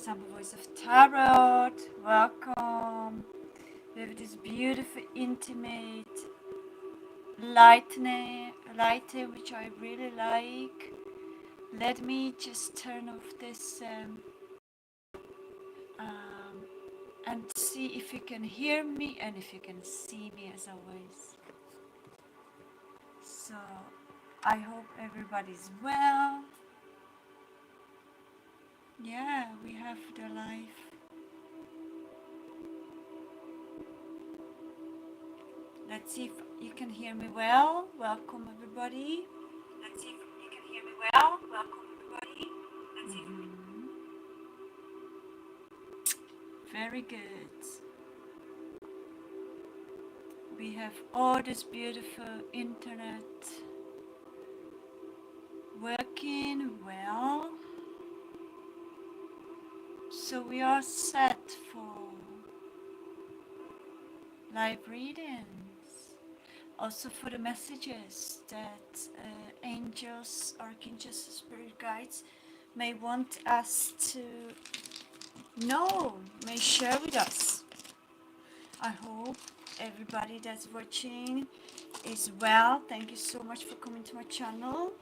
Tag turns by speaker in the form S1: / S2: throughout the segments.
S1: example, Voice of Tarot. Welcome. We have this beautiful, intimate lighter, which I really like. Let me just turn off this and see if you can hear me and if you can see me as always. So I hope everybody's well. Yeah, we have the life. Let's see if you can hear me well. Welcome everybody. Let's see if you can hear me well. Welcome everybody. Let's see Very good. We have all this beautiful internet working well. So we are set for live readings. Also for the messages that angels, archangels, spirit guides may want us to know, may share with us. I hope everybody that's watching is well. Thank you so much for coming to my channel.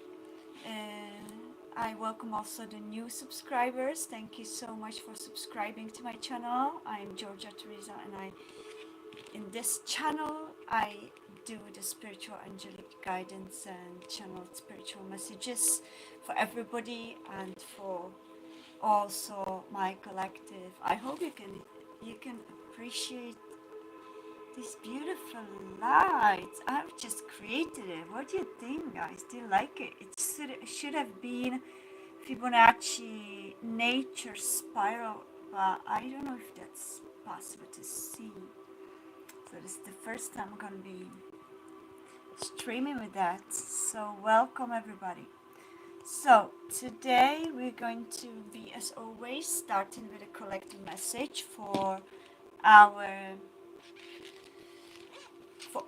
S1: I welcome also the new subscribers. Thank you so much for subscribing to my channel. I'm Georgia Teresa, and in this channel I do the spiritual angelic guidance and channel spiritual messages for everybody and for also my collective. I hope you can appreciate these beautiful lights. I've just created it. What do you think, guys? Do you like it? It should have been Fibonacci nature spiral, but I don't know if that's possible to see. So this is the first time I'm gonna be streaming with that. So welcome everybody. So today we're going to be, as always, starting with a collective message for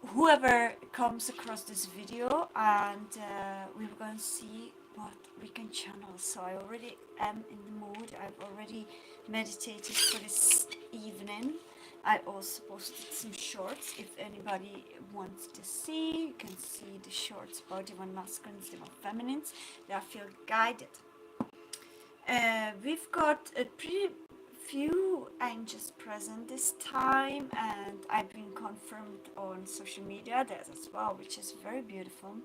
S1: whoever comes across this video, and we're going to see what we can channel. So I already am in the mood. I've already meditated for this evening. I also posted some shorts. If anybody wants to see, you can see the shorts about divine masculines, divine feminines. They feel guided. We've got a pretty few angels present this time, and I've been confirmed on social media there as well, which is very beautiful.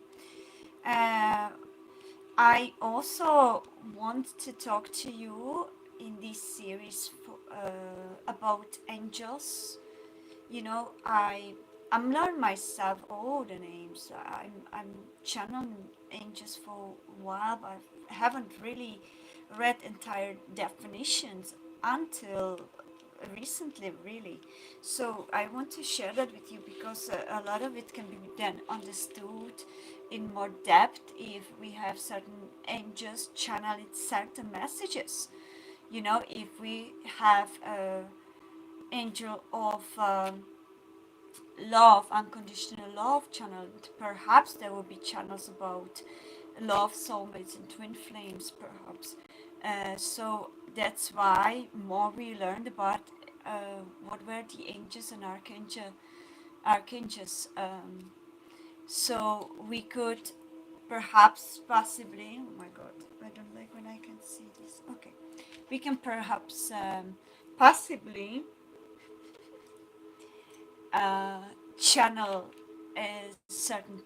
S1: I also want to talk to you in this series about angels. You know, I'm learning myself all the names. I'm channeling angels for a while, but I haven't really read entire definitions until recently, really. So I want to share that with you because a lot of it can be then understood in more depth if we have certain angels channeling certain messages. You know, if we have a angel of love, unconditional love channeled, perhaps there will be channels about love, soulmates and twin flames, perhaps. So that's why more we learned about what were the angels and archangels. So we could perhaps, possibly, oh my god, I don't like when I can see this. Okay, we can perhaps possibly channel certain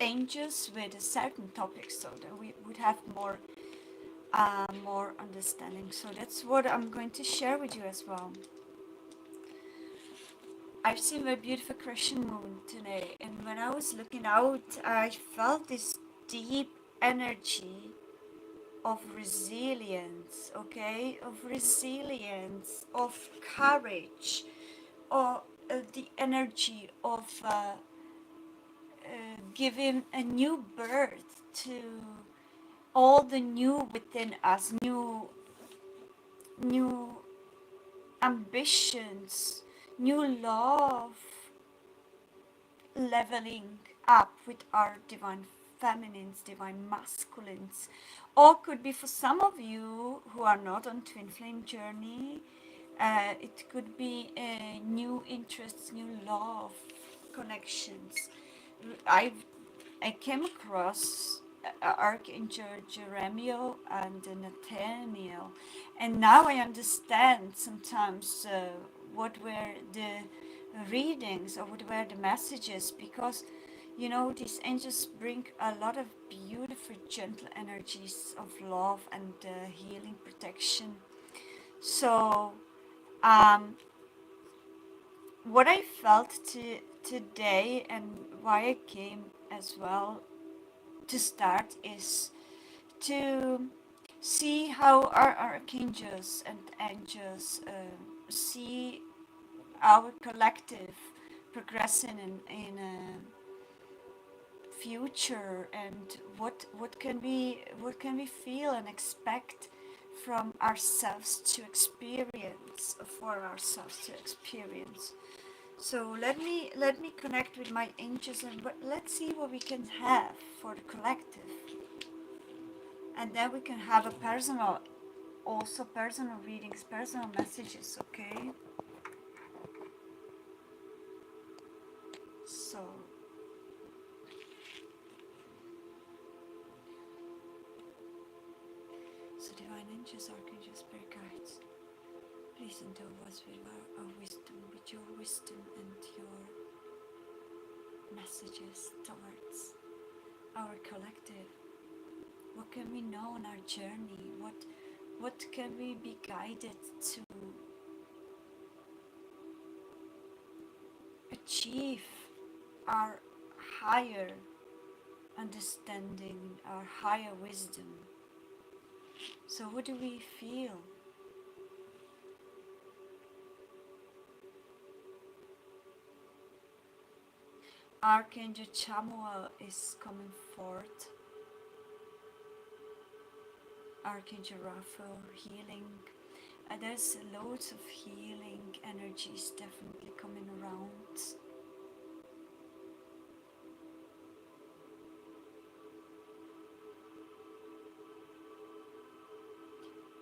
S1: angels with a certain topic, so that we would have more understanding. So that's what I'm going to share with you as well. I've seen a beautiful crescent moon today, and when I was looking out, I felt this deep energy of resilience, okay, of resilience, of courage, or the energy of giving a new birth to all the new within us, new ambitions, new love, leveling up with our divine feminines, divine masculines, Or could be for some of you who are not on twin flame journey, it could be new interests, new love connections. I I came across Archangel Jeremiah and Nathaniel, and now I understand sometimes what were the readings or what were the messages, because you know these angels bring a lot of beautiful gentle energies of love and healing protection. So um, what I felt today and why I came as well to start is to see how our archangels and angels see our collective progressing in a future, and what can we feel and expect from ourselves to experience, for ourselves to experience. So let me connect with my angels, and let's see what we can have for the collective, and then we can have a personal, also personal readings, personal messages. Okay, so divine angels, archangels, spirit guides, please endow us with our wisdom, with your wisdom and your messages towards our collective. What can we know on our journey? What can we be guided to achieve our higher understanding, our higher wisdom? So what do we feel? Archangel Chamuel is coming forth. Archangel Raphael, healing. There's loads of healing energies definitely coming around.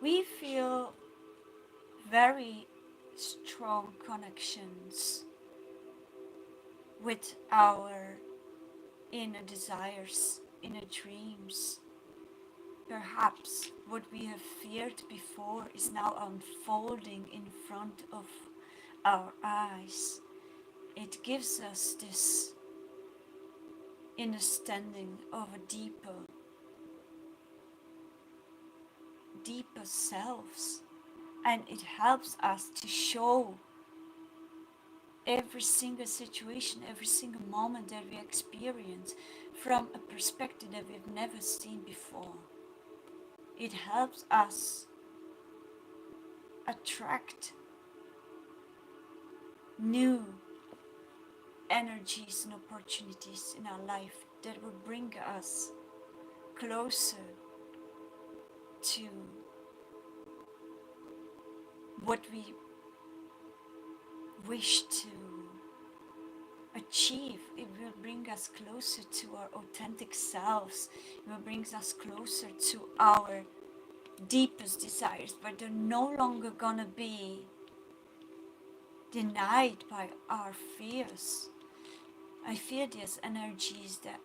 S1: We feel very strong connections with our inner desires, inner dreams. Perhaps what we have feared before is now unfolding in front of our eyes. It gives us this understanding of a deeper selves, and it helps us to show every single situation, every single moment that we experience from a perspective that we've never seen before. It helps us attract new energies and opportunities in our life that will bring us closer to what we wish to achieve. It will bring us closer to our authentic selves. It will bring us closer to our deepest desires, but they're no longer gonna be denied by our fears. I feel these energies that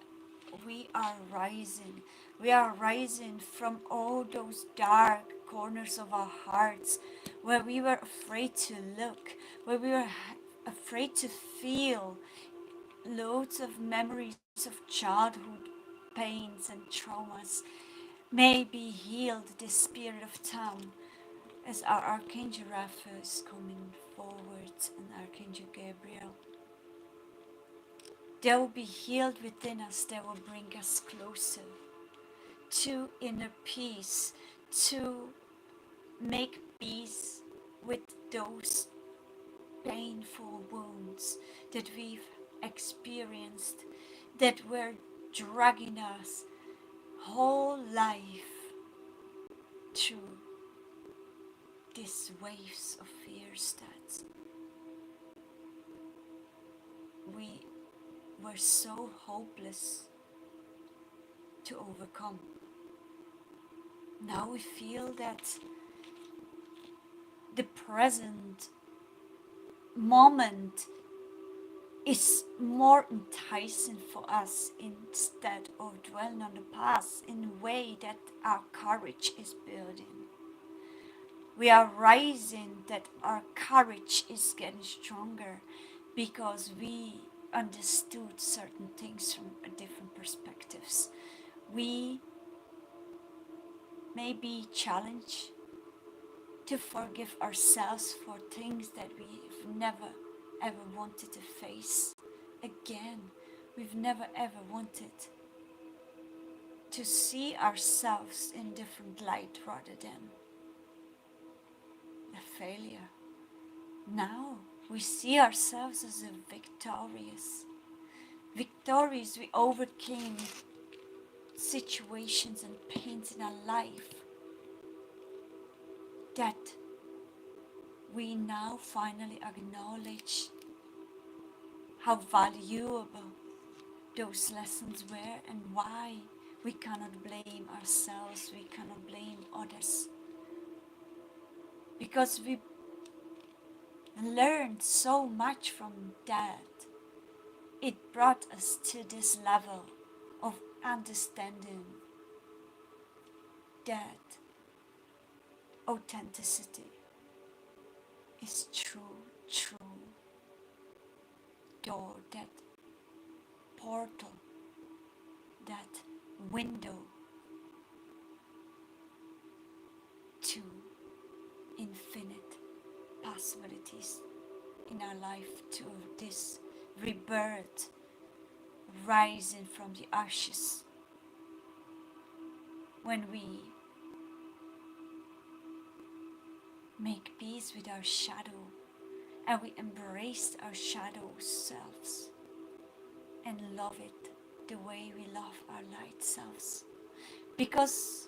S1: we are rising. We are rising from all those dark corners of our hearts where we were afraid to look, where we were afraid to feel. Loads of memories of childhood pains and traumas may be healed this period of time, as our Archangel Raphael is coming forward and Archangel Gabriel. They will be healed within us, they will bring us closer to inner peace, to make peace with those painful wounds that we've experienced, that were dragging us whole life through these waves of fears that we were so hopeless to overcome. Now we feel that the present moment is more enticing for us instead of dwelling on the past in a way that our courage is building. We are rising, that our courage is getting stronger because we understood certain things from different perspectives. We may be challenged to forgive ourselves for things that we've never ever wanted to face again. We've never ever wanted to see ourselves in different light rather than a failure. Now we see ourselves as a victorious. Victorious, we overcame situations and pains in our life that we now finally acknowledge how valuable those lessons were and why we cannot blame ourselves, we cannot blame others. Because we learned so much from that. It brought us to this level of understanding that authenticity is true door, that portal, that window to infinite possibilities in our life, to this rebirth, rising from the ashes. When we make peace with our shadow and we embrace our shadow selves and love it the way we love our light selves, because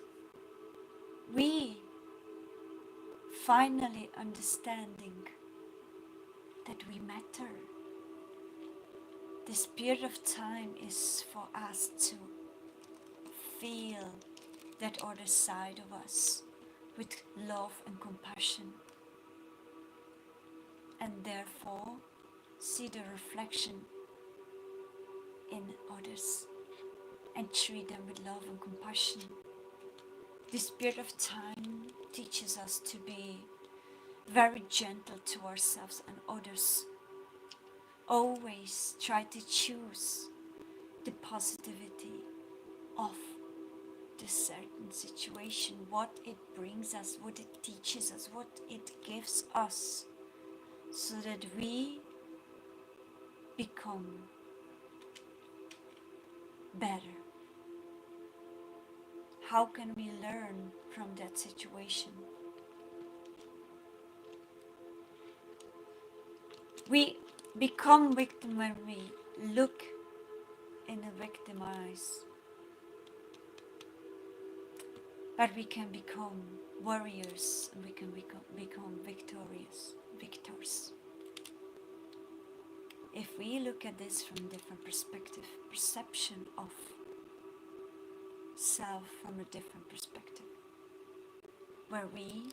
S1: we finally understanding that we matter. This period of time is for us to feel that other side of us with love and compassion, and therefore see the reflection in others and treat them with love and compassion. This period of time teaches us to be very gentle to ourselves and others. Always try to choose the positivity of the certain situation, what it brings us, what it teaches us, what it gives us, so that we become better. How can we learn from that situation? We become victim when we look in a victim eyes, but we can become warriors and we can become victors. If we look at this from different perspective, perception of self from a different perspective, where we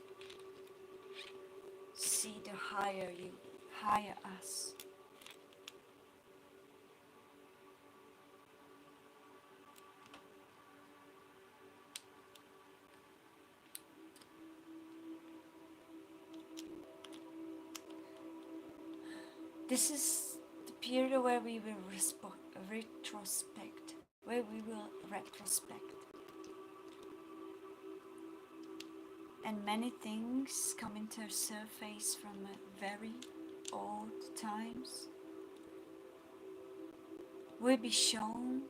S1: see the higher you, higher us. This is the period where we will retrospect, and many things come into our surface from very old times will be shown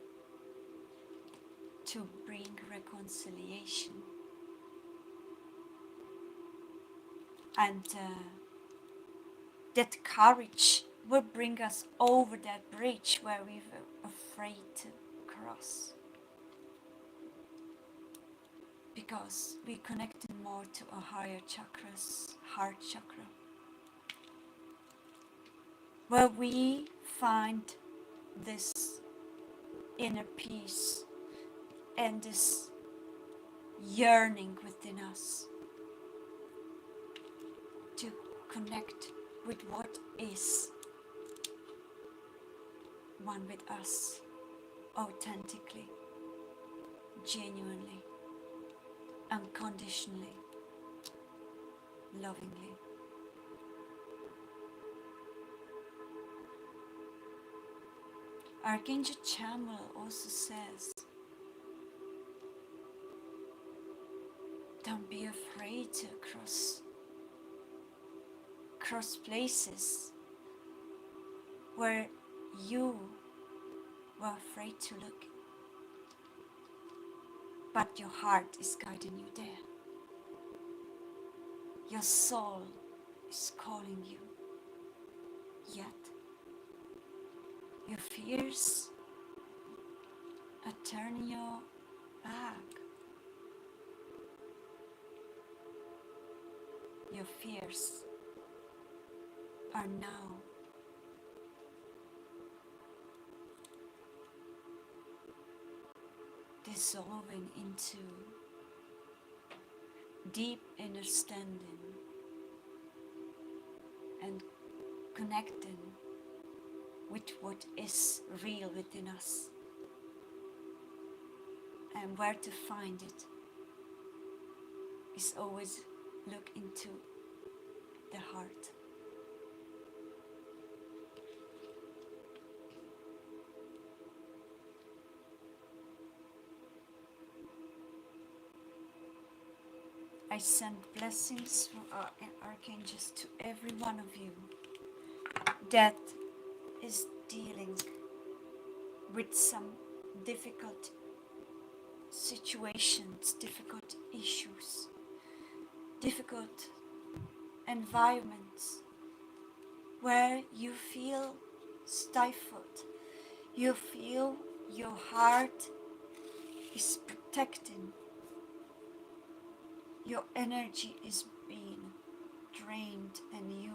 S1: to bring reconciliation, and that courage will bring us over that bridge where we were afraid to cross, because we connected more to a higher chakras, heart chakra, where we find this inner peace and this yearning within us to connect with what is one with us, authentically, genuinely, unconditionally, lovingly. Archangel Chamuel also says, don't be afraid to cross places where you were afraid to look, but your heart is guiding you there. Your soul is calling you, yet your fears are turning your back. Your fears are now dissolving into deep understanding and connecting with what is real within us. And where to find it is always look into the heart. I send blessings from our archangels to every one of you that is dealing with some difficult situations, difficult issues, difficult environments where you feel stifled, you feel your heart is protecting, your energy is being drained, and you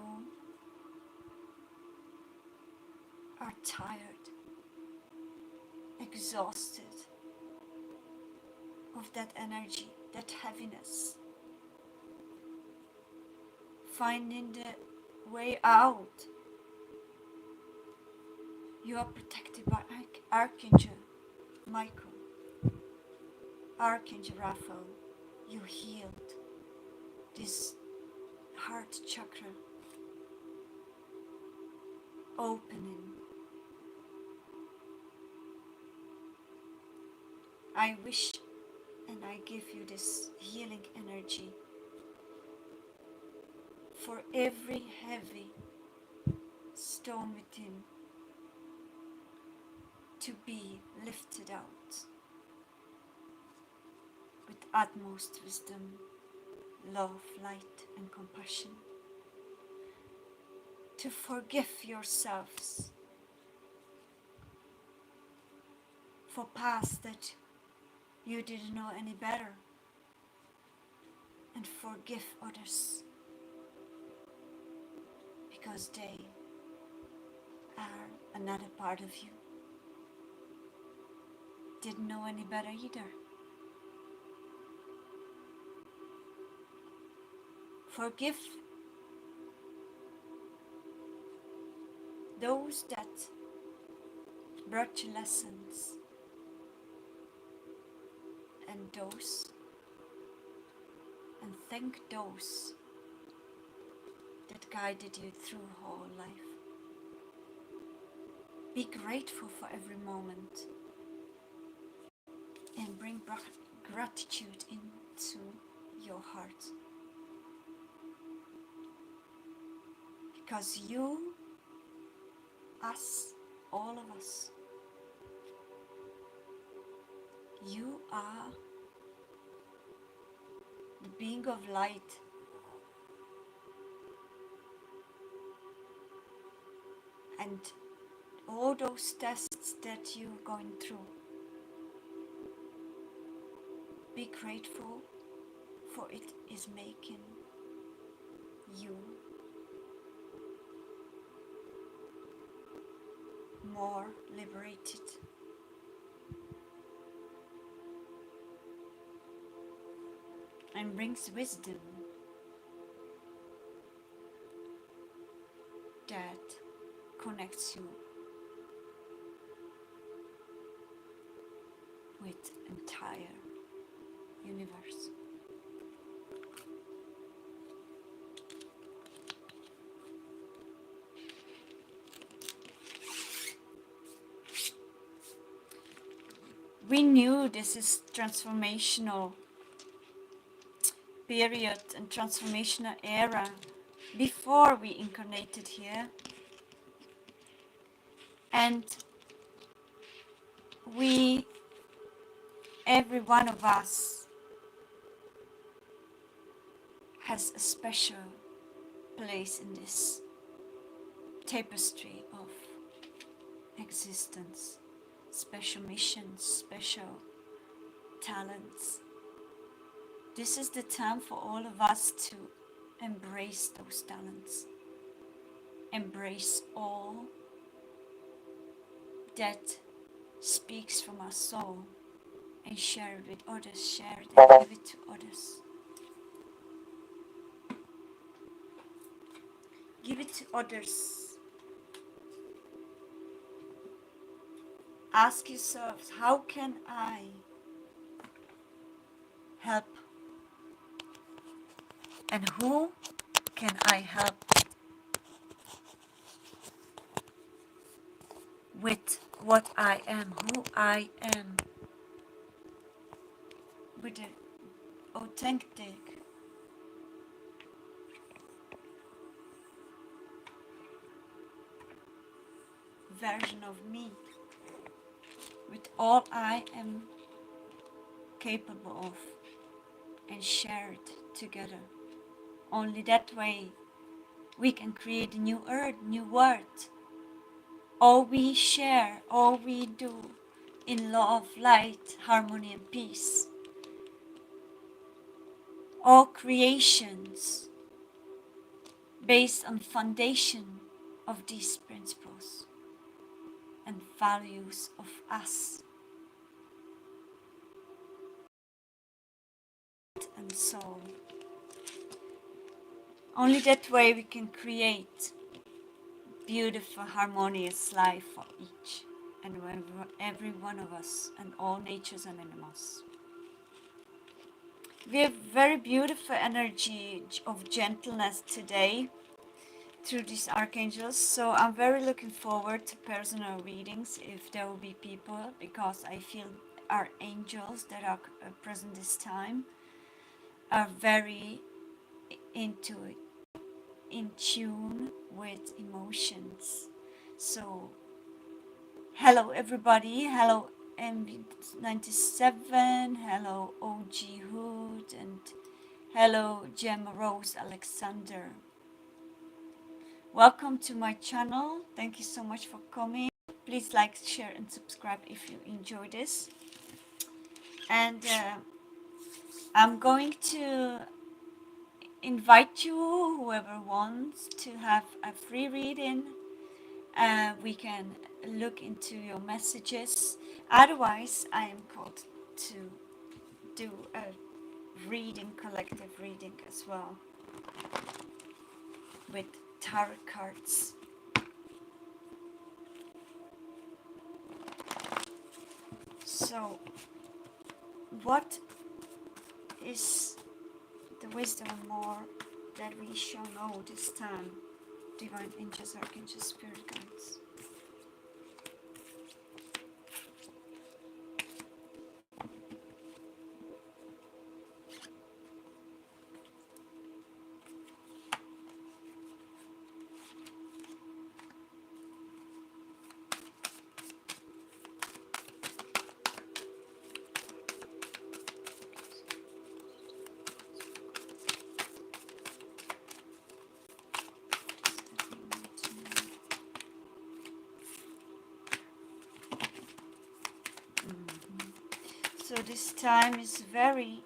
S1: are tired, exhausted of that energy, that heaviness. Finding the way out. You are protected by Archangel Michael, Archangel Raphael. You healed this heart chakra opening. I wish and I give you this healing energy for every heavy stone within to be lifted out with utmost wisdom, love, light and compassion. To forgive yourselves for past that you didn't know any better, and forgive others because they are another part of you. Didn't know any better either. Forgive those that brought you lessons, and thank those that guided you through whole life. Be grateful for every moment and bring gratitude into your heart. Because you, us, all of us, you are the being of light, and all those tests that you're going through, be grateful, for it is making you more liberated. and brings wisdom that connects you with entire universe. We knew this is transformational period and transformational era before we incarnated here, and we, every one of us, has a special place in this tapestry of existence, special missions, special talents. This is the time for all of us to embrace those talents, embrace all that speaks from our soul, and share it with others, share it and give it to others. Give it to others. Ask yourselves, how can I help? And who can I help with what I am, who I am, with the authentic version of me, with all I am capable of, and share it together. Only that way we can create a new earth, new world. All we share, all we do in love, light, harmony and peace. All creations based on foundation of these principles and values of us and soul. Only that way we can create beautiful, harmonious life for each and every one of us and all natures and animals. We have very beautiful energy of gentleness today through these archangels, so I'm very looking forward to personal readings if there will be people, because I feel our angels that are present this time are very into it, in tune with emotions. So hello everybody, hello MV97, hello OG Hood, and hello Gemma Rose Alexander. Welcome to my channel. Thank you so much for coming. Please like, share and subscribe if you enjoy this. And I'm going to invite you, whoever wants, to have a free reading. We can look into your messages. Otherwise, I am called to do a reading, collective reading as well, with tarot cards. So, what is the wisdom more that we shall know this time? Divine angels, archangels, spirit guides. So this time is very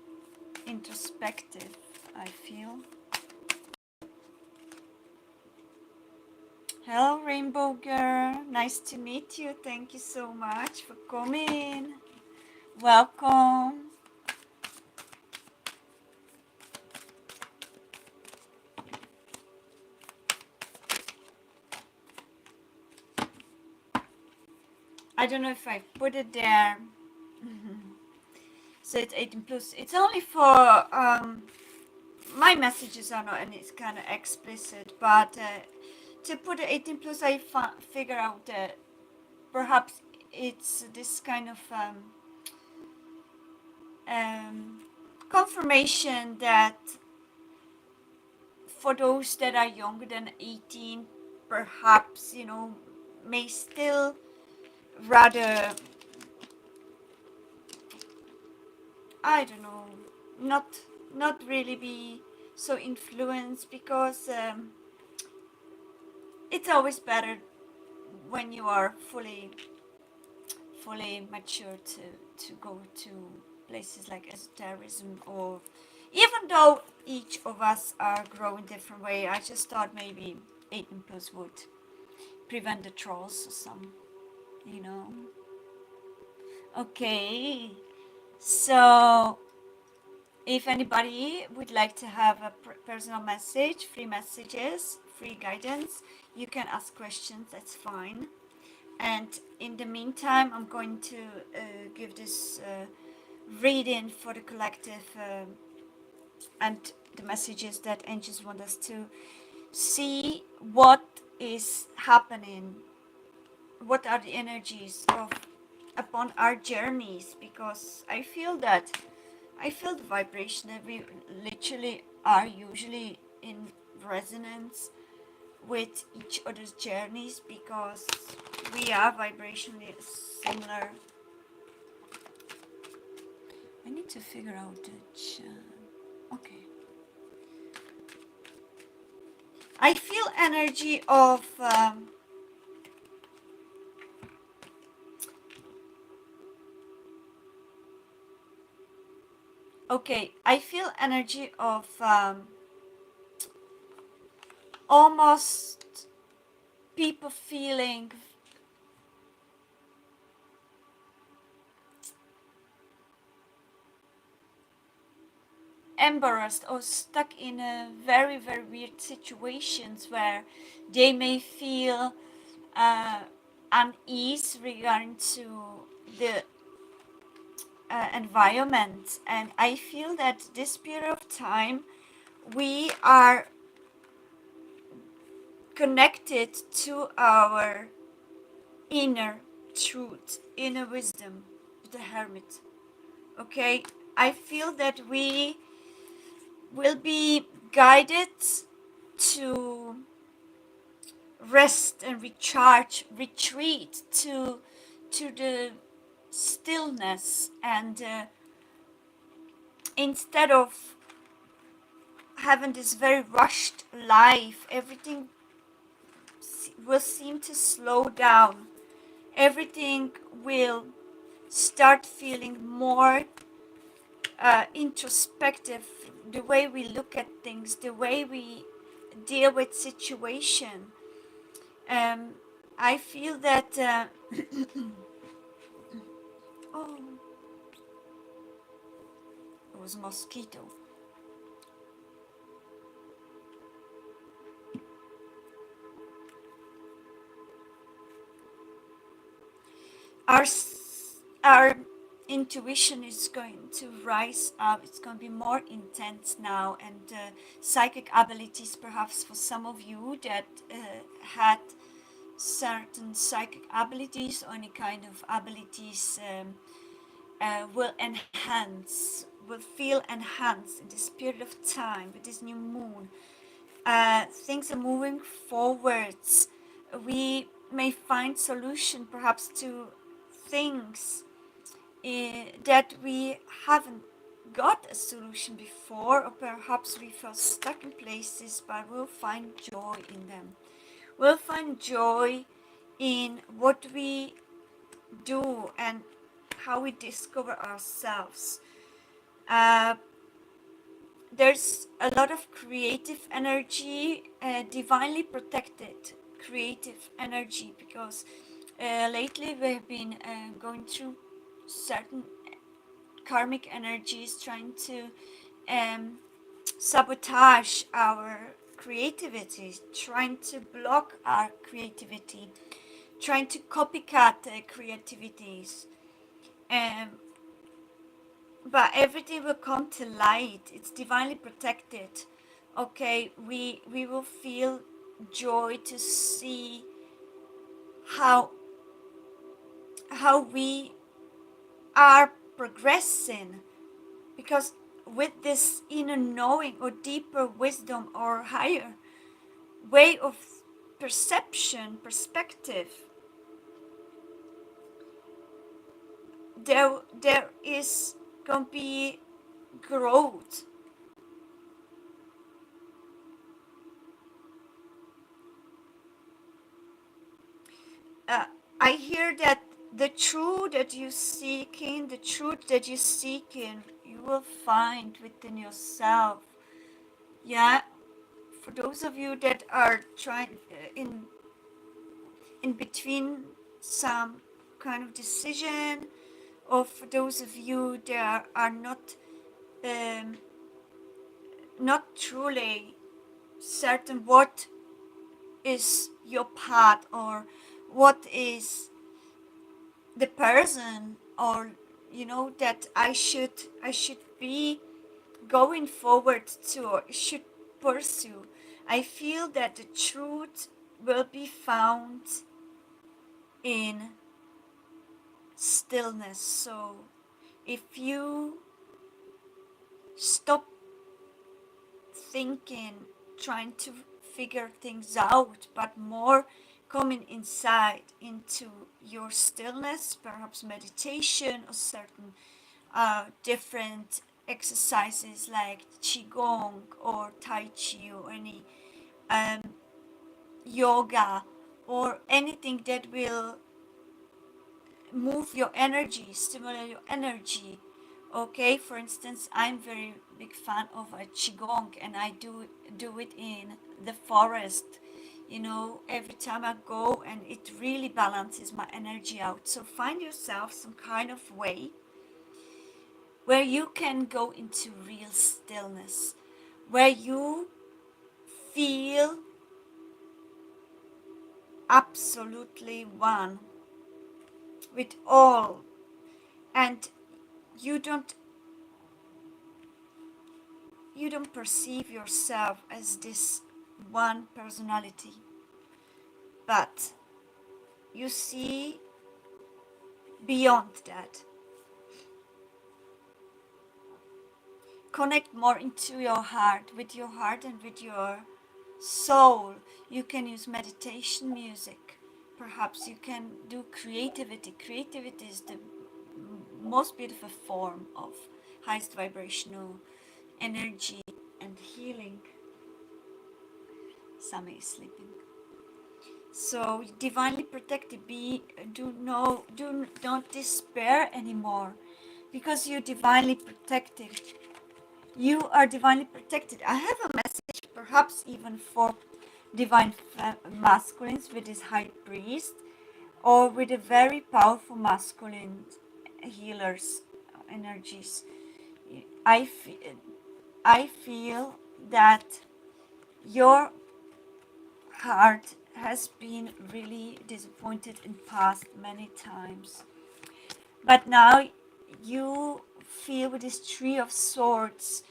S1: introspective, I feel. Hello Rainbow Girl, nice to meet you. Thank you so much for coming. Welcome. I don't know if I put it there. So it's 18 plus. It's only for my messages are not, and it's kind of explicit, but to put it 18 plus, I figure out that perhaps it's this kind of um, confirmation that for those that are younger than 18, perhaps, may still rather, I don't know, not not really be so influenced, because it's always better when you are fully mature to go to places like esotericism, or even though each of us are growing different way, I just thought maybe 18 plus would prevent the trolls or some, you know. Okay, so if anybody would like to have a personal message, free messages, free guidance, you can ask questions, that's fine. And in the meantime, I'm going to give this reading for the collective, and the messages that angels want us to see what is happening, what are the energies of upon our journeys, because I feel the vibration that we literally are usually in resonance with each other's journeys, because we are vibrationally similar. I need to figure out the okay. I feel energy of okay. I feel energy of almost people feeling embarrassed or stuck in a very weird situations where they may feel uh, unease regarding to the environment. And I feel that this period of time we are connected to our inner truth, inner wisdom, the hermit. Okay, I feel that we will be guided to rest and recharge, retreat to the stillness, and instead of having this very rushed life, everything will seem to slow down. Everything will start feeling more introspective. The way we look at things, the way we deal with situation. Um, I feel that. Oh, it was a mosquito. Our our intuition is going to rise up. It's going to be more intense now, and psychic abilities, perhaps for some of you that had certain psychic abilities or any kind of abilities, will enhance, will feel enhanced in this period of time with this new moon. Things are moving forwards. We may find solution perhaps to things that we haven't got a solution before, or perhaps we felt stuck in places, but we'll find joy in them. We'll find joy in what we do and how we discover ourselves. Uh, there's a lot of creative energy, divinely protected creative energy, because lately we've been going through certain karmic energies trying to um, sabotage our creativity, trying to block our creativity, trying to copycat creativities. Um, but everything will come to light. It's divinely protected. Okay, we will feel joy to see how we are progressing, because with this inner knowing or deeper wisdom or higher way of perspective, there is going to be growth. uh, I hear that the truth that you seeking, the truth that you seeking, you will find within yourself. Yeah, for those of you that are trying in between some kind of decision, or for those of you that are um, not truly certain what is your path, or what is the person, or that I should be going forward to, or should pursue. I feel that the truth will be found in stillness. So if you stop thinking, trying to figure things out, but more coming inside into your stillness, perhaps meditation or certain different exercises like qigong or tai chi, or any um, yoga, or anything that will move your energy, stimulate your energy. Okay, for instance, I'm very big fan of a qigong, and I do it in the forest. Every time I go, and it really balances my energy out. So find yourself some kind of way where you can go into real stillness, where you feel absolutely one with all, and you don't you don't perceive yourself as this one personality, but you see beyond that. Connect more into your heart, with your heart and with your soul. You can use meditation music. Perhaps you can do creativity. Creativity is the most beautiful form of highest vibrational energy and healing. Sami is sleeping. So divinely protected. Don't despair anymore, because you're divinely protected. You are divinely protected. I have a message, perhaps even for divine masculines with this high priest, or with a very powerful masculine healers energies. I feel, I feel that your heart has been really disappointed in past many times, but now you feel with this Three of Swords,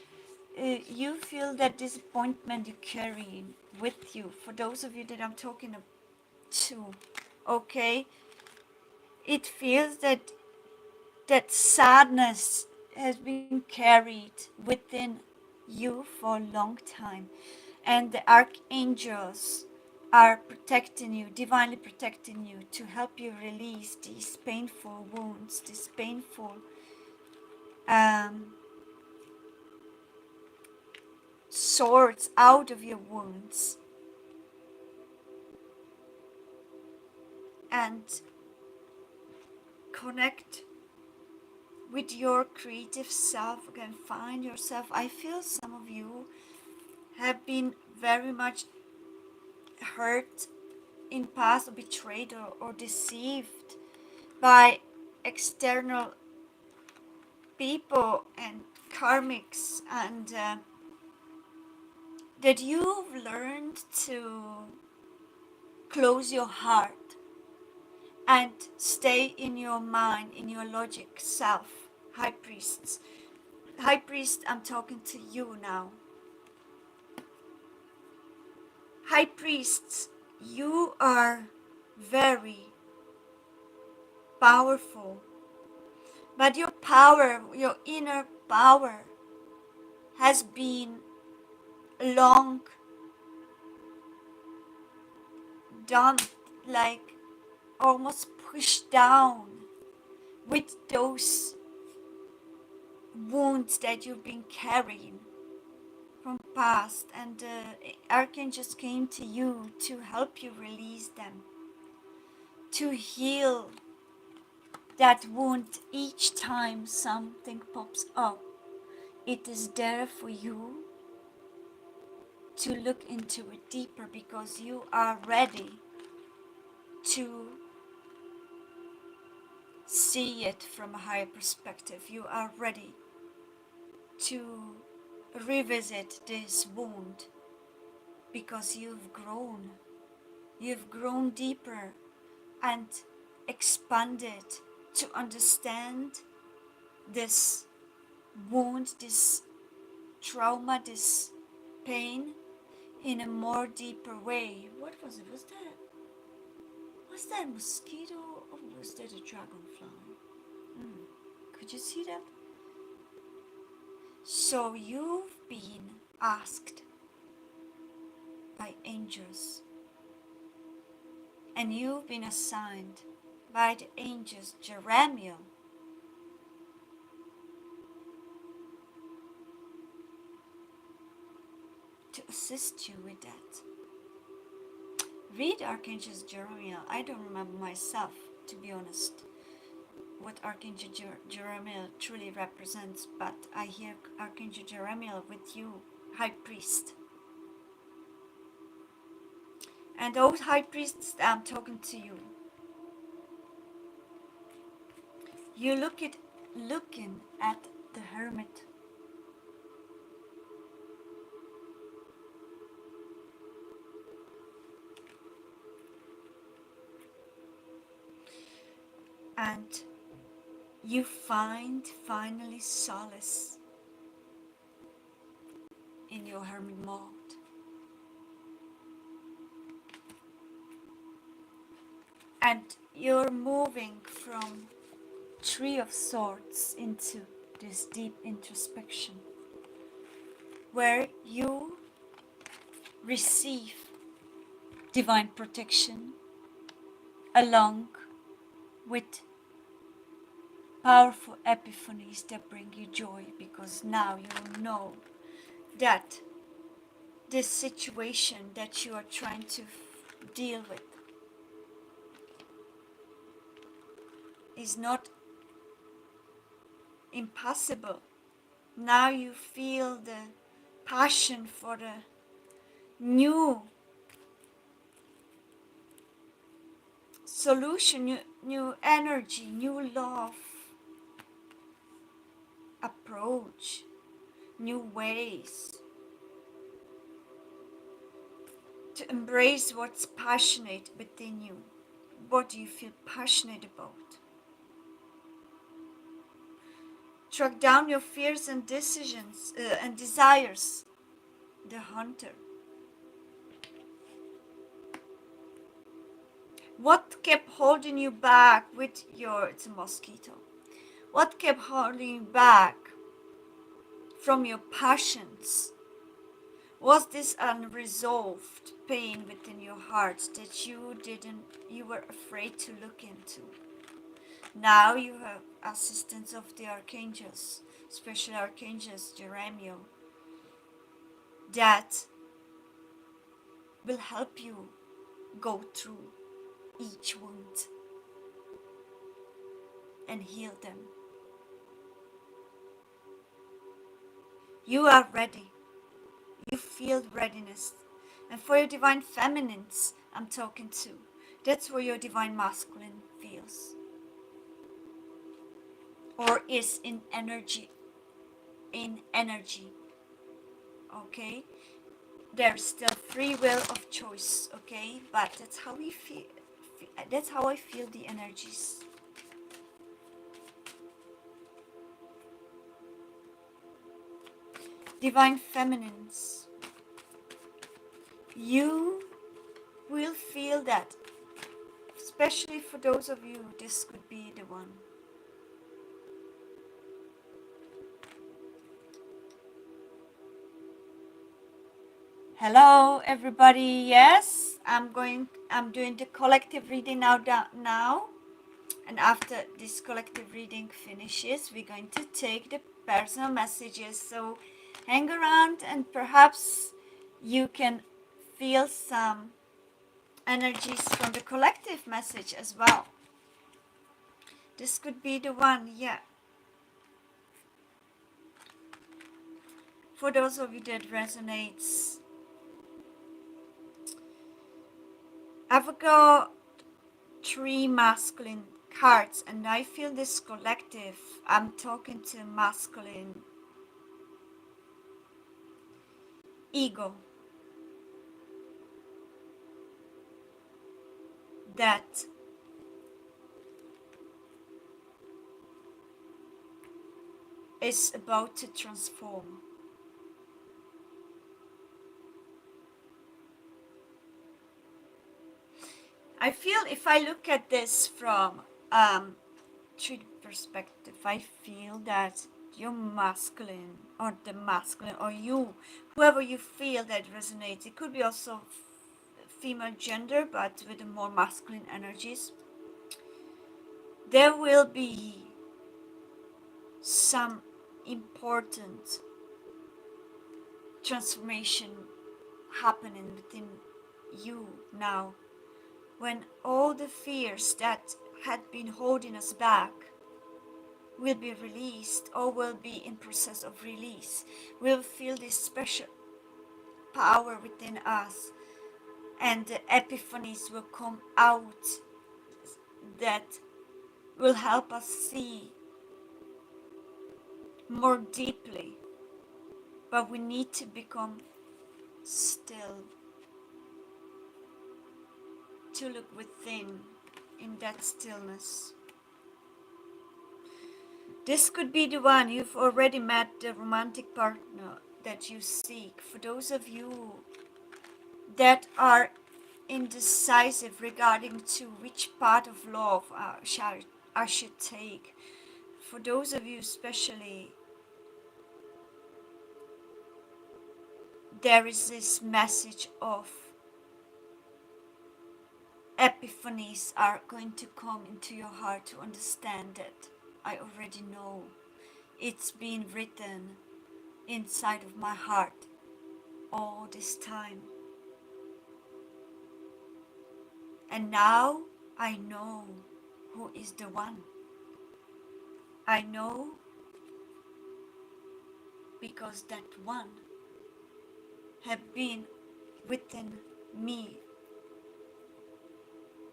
S1: you feel that disappointment you carry with you. For those of you that I'm talking to, okay, it feels that sadness has been carried within you for a long time, and the archangels are protecting you, divinely protecting you, to help you release these painful wounds, these painful um, swords out of your wounds, and connect with your creative self again. Find yourself. I feel some of you have been very much hurt in past, or betrayed, or deceived by external people and karmics, and that you've learned to close your heart, and stay in your mind, in your logic self. High priests. High priest, I'm talking to you now. High priests, you are very powerful, but your power, your inner power, has been long done, like almost pushed down with those wounds that you've been carrying from past, and archangels came to you to help you release them, to heal that wound. Each time something pops up, it is there for you to look into it deeper, because you are ready to see it from a higher perspective. You are ready to revisit this wound, because you've grown. You've grown deeper and expanded to understand this wound, this trauma, this pain in a more deeper way. What was it? Was that a mosquito, or was that a dragonfly? Could you see that? So you've been asked by angels, and you've been assigned by the angels Jeremiah to assist you with that. Read Archangel Jeremiah. I don't remember myself, to be honest, what Archangel Jeremiah truly represents, but I hear Archangel Jeremiah with you, High Priest. And those High Priests, I'm talking to you. You're looking at the Hermit. And you find finally solace in your hermit mode. And you're moving from Three of Swords into this deep introspection, where you receive divine protection along with powerful epiphanies that bring you joy, because now you know that this situation that you are trying to deal with is not impossible. Now you feel the passion for the new solution, new energy, new love, approach, new ways to embrace what's passionate within you. What do you feel passionate about? Track down your fears and decisions and desires. The hunter. What kept holding you back with your, it's a mosquito. What kept holding you back from your passions? Was this unresolved pain within your heart that you were afraid to look into? Now you have assistance of the archangels, special archangels, Jeremiah, that will help you go through each wound and heal them. You are ready. You feel readiness. And for your divine feminines, I'm talking to. That's where your divine masculine feels. Or is in energy. In energy. Okay? There's still free will of choice. Okay? But that's how we that's how I feel the energies. Divine Feminines, you will feel that, especially for those of you, this could be the one. Hello everybody. Yes, I'm doing the collective reading now, and after this collective reading finishes, we're going to take the personal messages. So hang around and perhaps you can feel some energies from the collective message as well. This could be the one, yeah. For those of you that resonates, I've got 3 masculine cards, and I feel this collective. I'm talking to masculine ego that is about to transform. I feel if I look at this from 3D perspective, I feel that you're masculine, or the masculine, or you, whoever you feel that resonates. It could be also female gender, but with the more masculine energies. There will be some important transformation happening within you now, when all the fears that had been holding us back will be released, or will be in process of release. We'll feel this special power within us, and the epiphanies will come out that will help us see more deeply. But we need to become still, to look within in that stillness. This could be the one. You've already met the romantic partner that you seek. For those of you that are indecisive regarding to which part of love I should take, for those of you especially, there is this message of epiphanies are going to come into your heart to understand that I already know. It's been written inside of my heart all this time. And now I know who is the one. I know because that one have been within me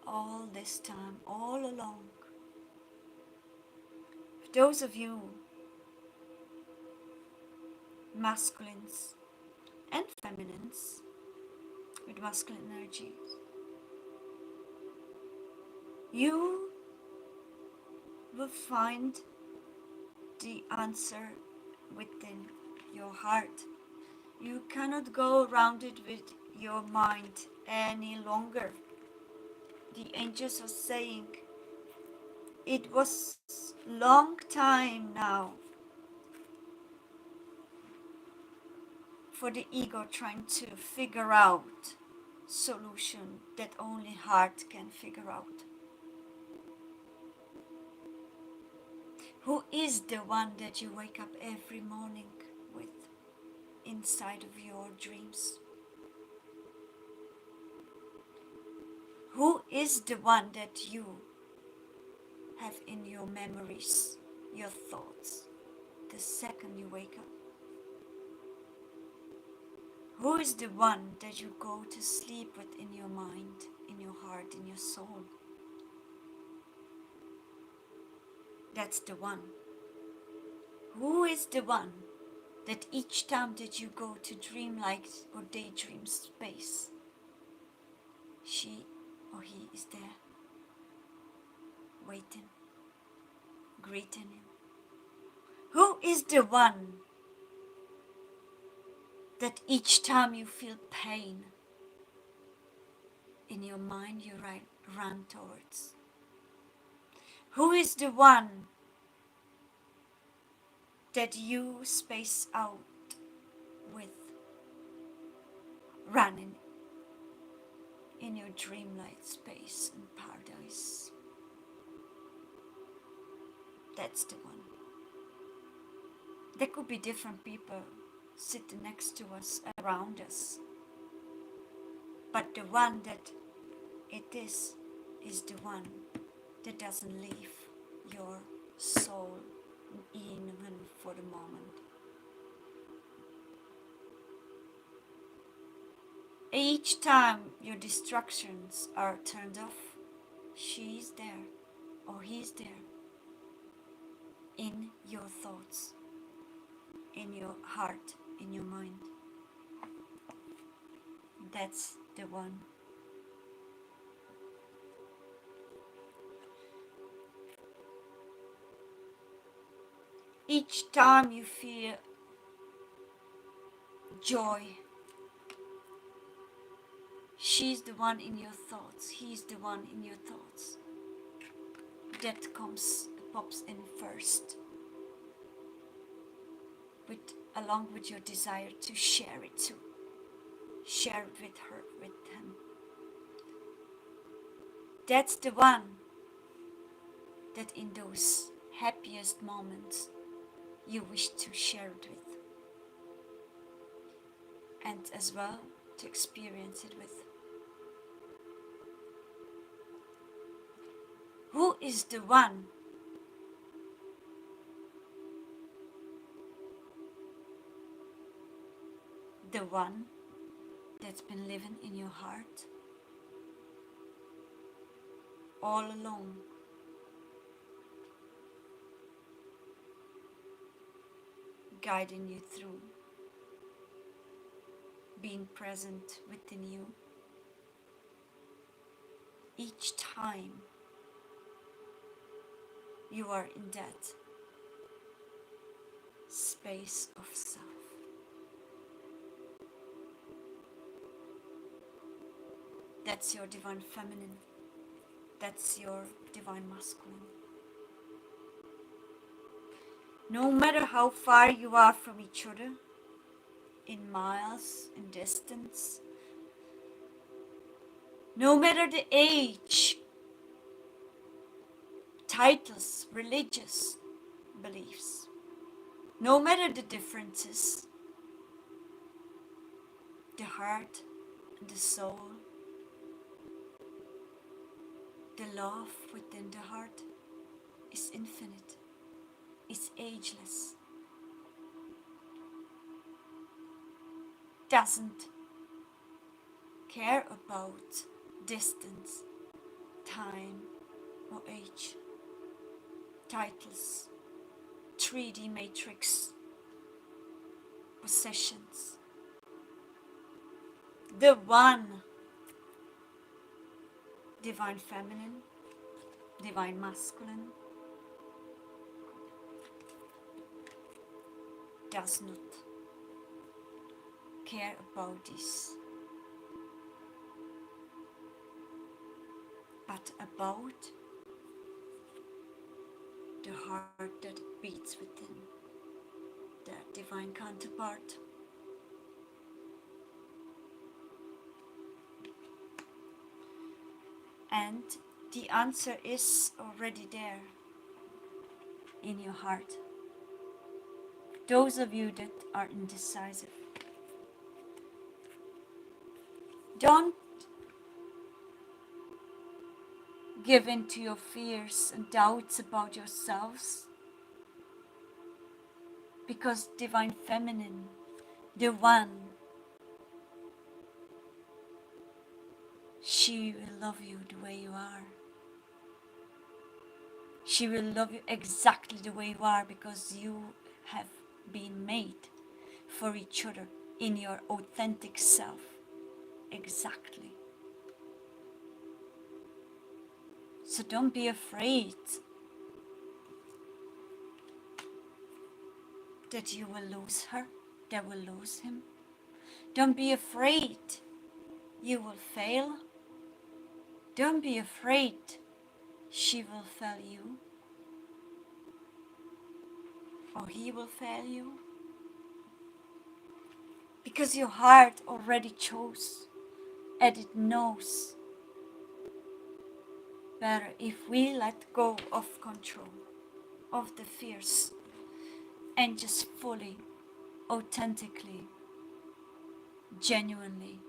S1: all this time, all along. For those of you masculines and feminines with masculine energies, you will find the answer within your heart. You cannot go around it with your mind any longer. The angels are saying it was long time now for the ego trying to figure out solution that only heart can figure out. Who is the one that you wake up every morning with inside of your dreams? Who is the one that you have in your memories, your thoughts, the second you wake up? Who is the one that you go to sleep with in your mind, in your heart, in your soul? That's the one. Who is the one that each time that you go to dreamlike or daydream space, she or he is there? waiting, greeting him. Who is the one that each time you feel pain in your mind you run towards? Who is the one that you space out with, running in your dreamlight space and paradise? That's the one. There could be different people sitting next to us, around us, but the one that it is the one that doesn't leave your soul even for the moment. Each time your distractions are turned off, she's there or he's there in your thoughts, in your heart, in your mind. That's the one. Each time you feel joy, she's the one in your thoughts, he's the one in your thoughts. That pops in first, along with your desire to share it too. Share it with her, with him. That's the one that in those happiest moments you wish to share it with, and as well to experience it with. Who is the one that's been living in your heart all alone, guiding you through, being present within you each time you are in that space of self? That's your divine feminine. That's your divine masculine. No matter how far you are from each other, in miles, in distance, no matter the age, titles, religious beliefs, no matter the differences, the heart and the soul, the love within the heart is infinite, is ageless, doesn't care about distance, time or age, titles, 3D matrix, possessions. The one divine feminine, divine masculine does not care about this, but about the heart that beats within the divine counterpart. And the answer is already there in your heart. Those of you that are indecisive, don't give in to your fears and doubts about yourselves, because divine feminine, the one, she will love you the way you are. She will love you exactly the way you are, because you have been made for each other in your authentic self. Exactly. So don't be afraid that you will lose her, that will lose him. Don't be afraid you will fail. Don't be afraid she will fail you or he will fail you. Because your heart already chose and it knows better if we let go of control of the fears and just fully, authentically, genuinely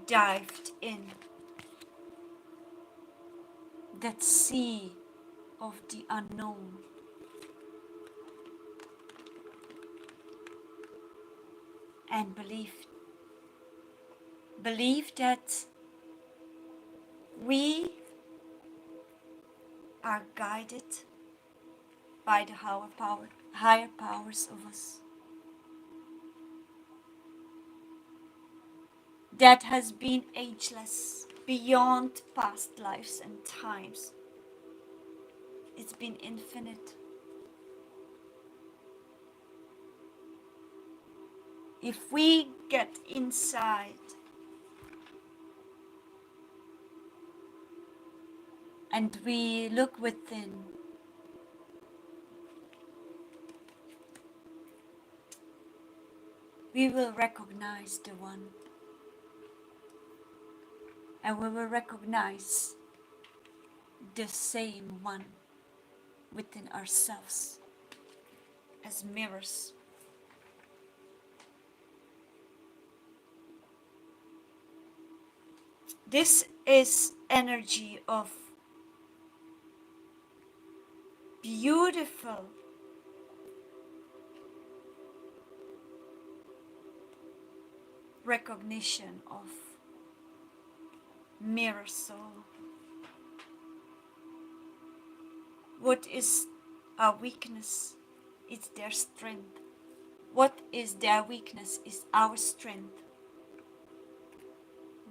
S1: dived in that sea of the unknown and believe that we are guided by the higher powers of us. That has been ageless, beyond past lives and times. It's been infinite. If we get inside and we look within, we will recognize the one, and we will recognize the same one within ourselves as mirrors. This is energy of beautiful recognition of mirror soul. What is our weakness is their strength. What is their weakness is our strength.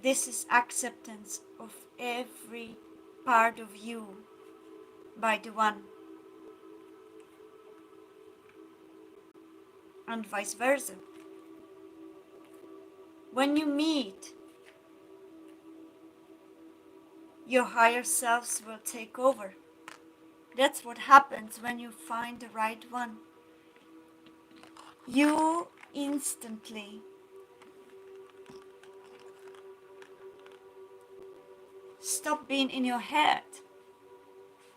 S1: This is acceptance of every part of you by the one, and vice versa. When you meet, your higher selves will take over. That's what happens when you find the right one. You instantly stop being in your head,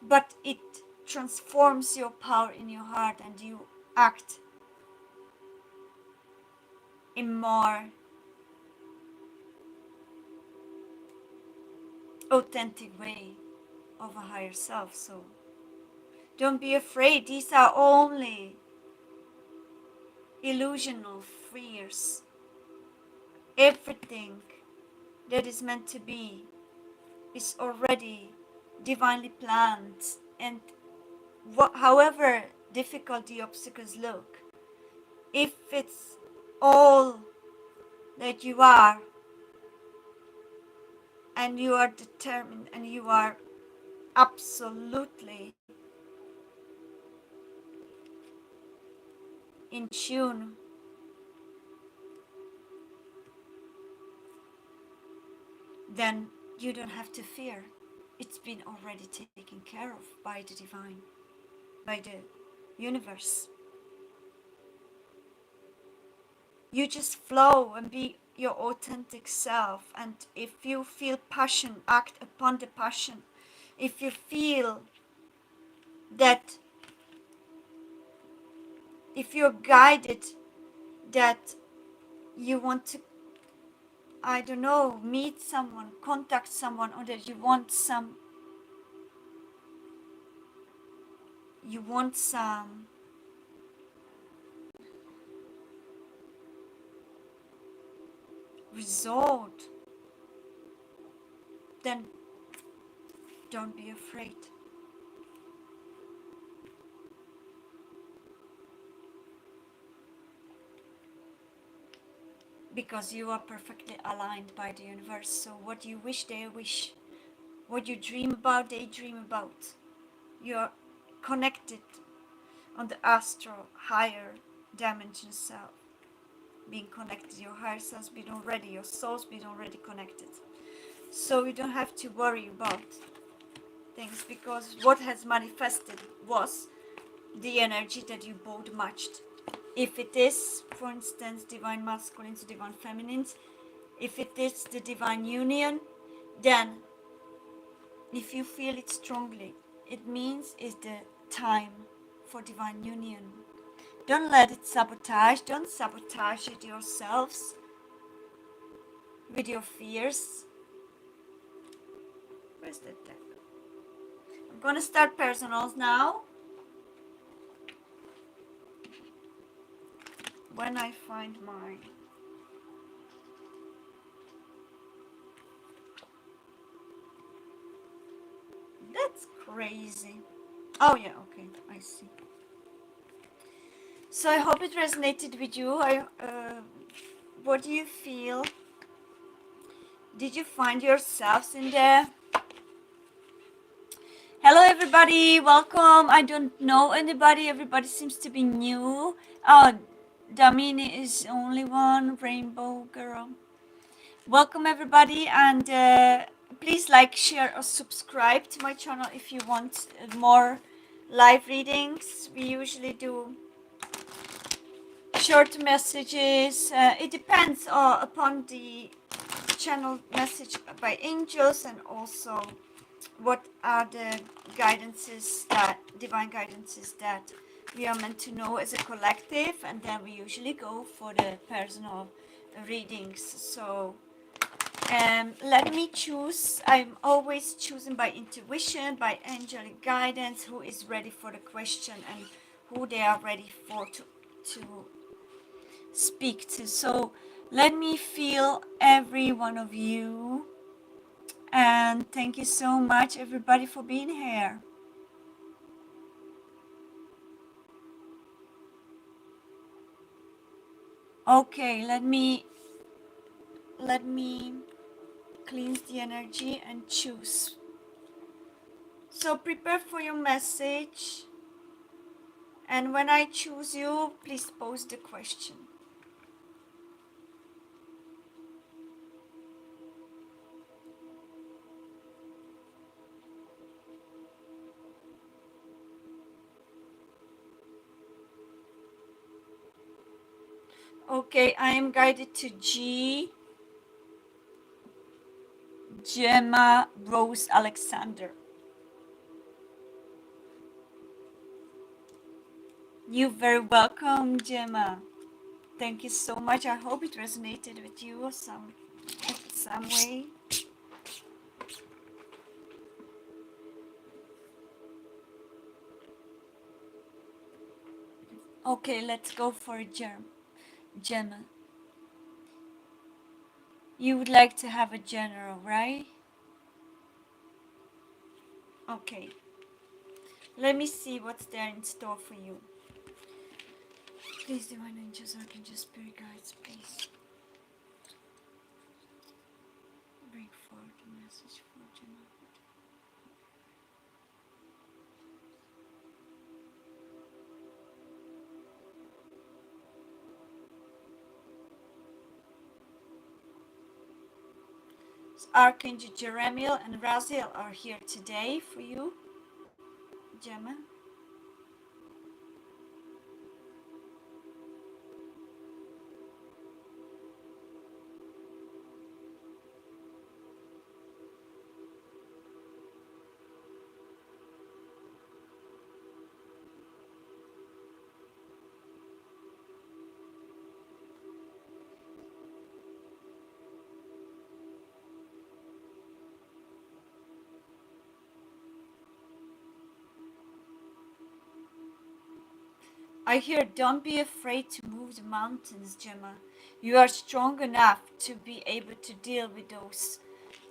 S1: but it transforms your power in your heart and you act in more authentic way of a higher self. So don't be afraid. These are only illusional fears. Everything that is meant to be is already divinely planned, and however difficult the obstacles look, if it's all that you are, and you are determined and you are absolutely in tune, then you don't have to fear. It's been already taken care of by the divine, by the universe. You just flow and be your authentic self, and if you feel passion, act upon the passion. If you feel that, if you're guided that you want to, I don't know, meet someone, contact someone, or that you want some result, then don't be afraid. because you are perfectly aligned by the universe. So what you wish, they wish. What you dream about, they dream about. You're connected on the astral higher dimension self, being connected. Your higher selves being already, your souls being already connected. So you don't have to worry about things, because what has manifested was the energy that you both matched. If it is, for instance, divine masculine to divine feminine, if it is the divine union, then if you feel it strongly, it means it's the time for divine union. Don't let it sabotage, don't sabotage it yourselves with your fears. Where's that deck? I'm gonna start personals now. When I find mine. That's crazy. Oh yeah, okay, I see. So I hope it resonated with you. What do you feel? Did you find yourselves in there? Hello everybody, welcome. I don't know anybody. Everybody seems to be new. Oh, Damini is only one rainbow girl. Welcome everybody, and please like, share, or subscribe to my channel if you want more live readings. We usually do short messages. It depends upon the channel message by angels, and also what are the guidances, that divine guidances that we are meant to know as a collective, and then we usually go for the personal readings. So let me choose. I'm always choosing by intuition, by angelic guidance, who is ready for the question and who they are ready for to speak to. So let me feel every one of you, and thank you so much everybody for being here. Okay, let me cleanse the energy and choose. So prepare for your message, and when I choose you, please pose the question. Okay, I am guided to G. Gemma Rose Alexander. You're very welcome, Gemma. Thank you so much. I hope it resonated with you some way. Okay, let's go for a Gemma. You would like to have a general, right? Okay. Let me see what's there in store for you. Please, divine angels, archangels, spirit guides, please bring forward a message for Gemma. Archangel Jeremiel and Raziel are here today for you, Gemma. I hear, don't be afraid to move the mountains, Gemma. You are strong enough to be able to deal with those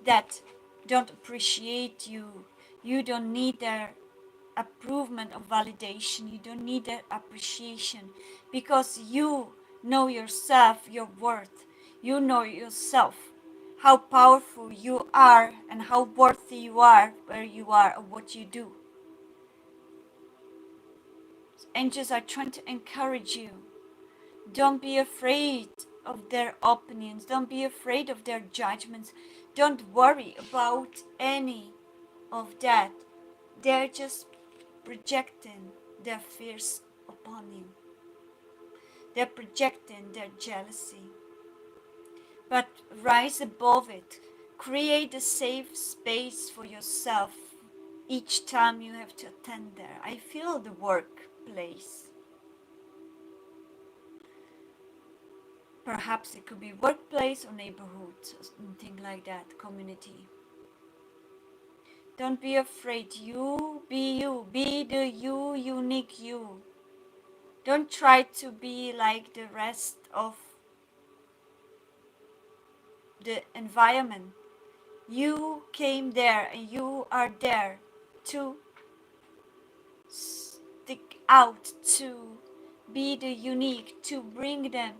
S1: that don't appreciate you. You don't need their approval or validation. You don't need their appreciation, because you know yourself, your worth. You know yourself, how powerful you are and how worthy you are where you are or what you do. Angels are trying to encourage you. Don't be afraid of their opinions. Don't be afraid of their judgments. Don't worry about any of that. They're just projecting their fears upon you. They're projecting their jealousy. But rise above it. Create a safe space for yourself each time you have to attend there. I feel the workplace. Perhaps it could be workplace or neighborhood, something like that, community. Don't be afraid. You, be you. Be the you, unique you. Don't try to be like the rest of the environment. You came there and you are there to stick out, to be the unique, to bring them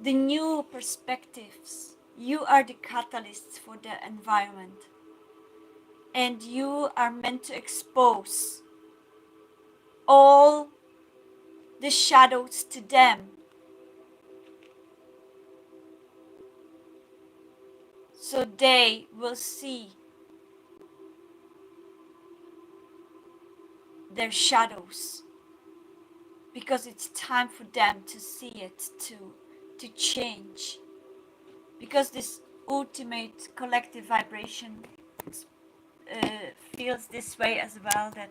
S1: the new perspectives. You are the catalyst for the environment. And you are meant to expose all the shadows to them, so they will see their shadows, because it's time for them to see it, to change, because this ultimate collective vibration feels this way as well, that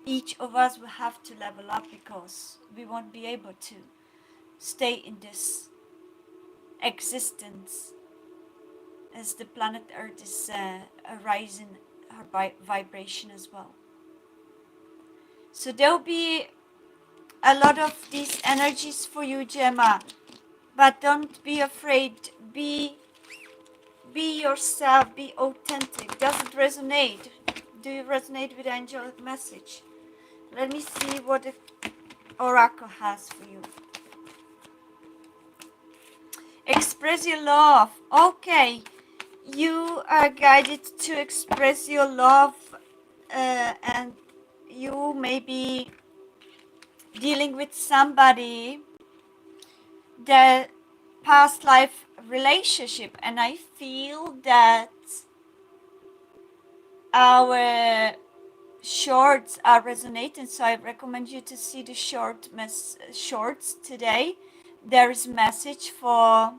S1: each of us will have to level up, because we won't be able to stay in this existence as the planet Earth is rising her vibration as well. So there'll be a lot of these energies for you, Gemma, but don't be afraid. Be yourself, be authentic. Does it resonate? Do you resonate with the angelic message? Let me see what the oracle has for you. Express your love. Okay, you are guided to express your love, and you may be dealing with somebody, the past life relationship, and I feel that our shorts are resonating, so I recommend you to see the shorts today. There is message for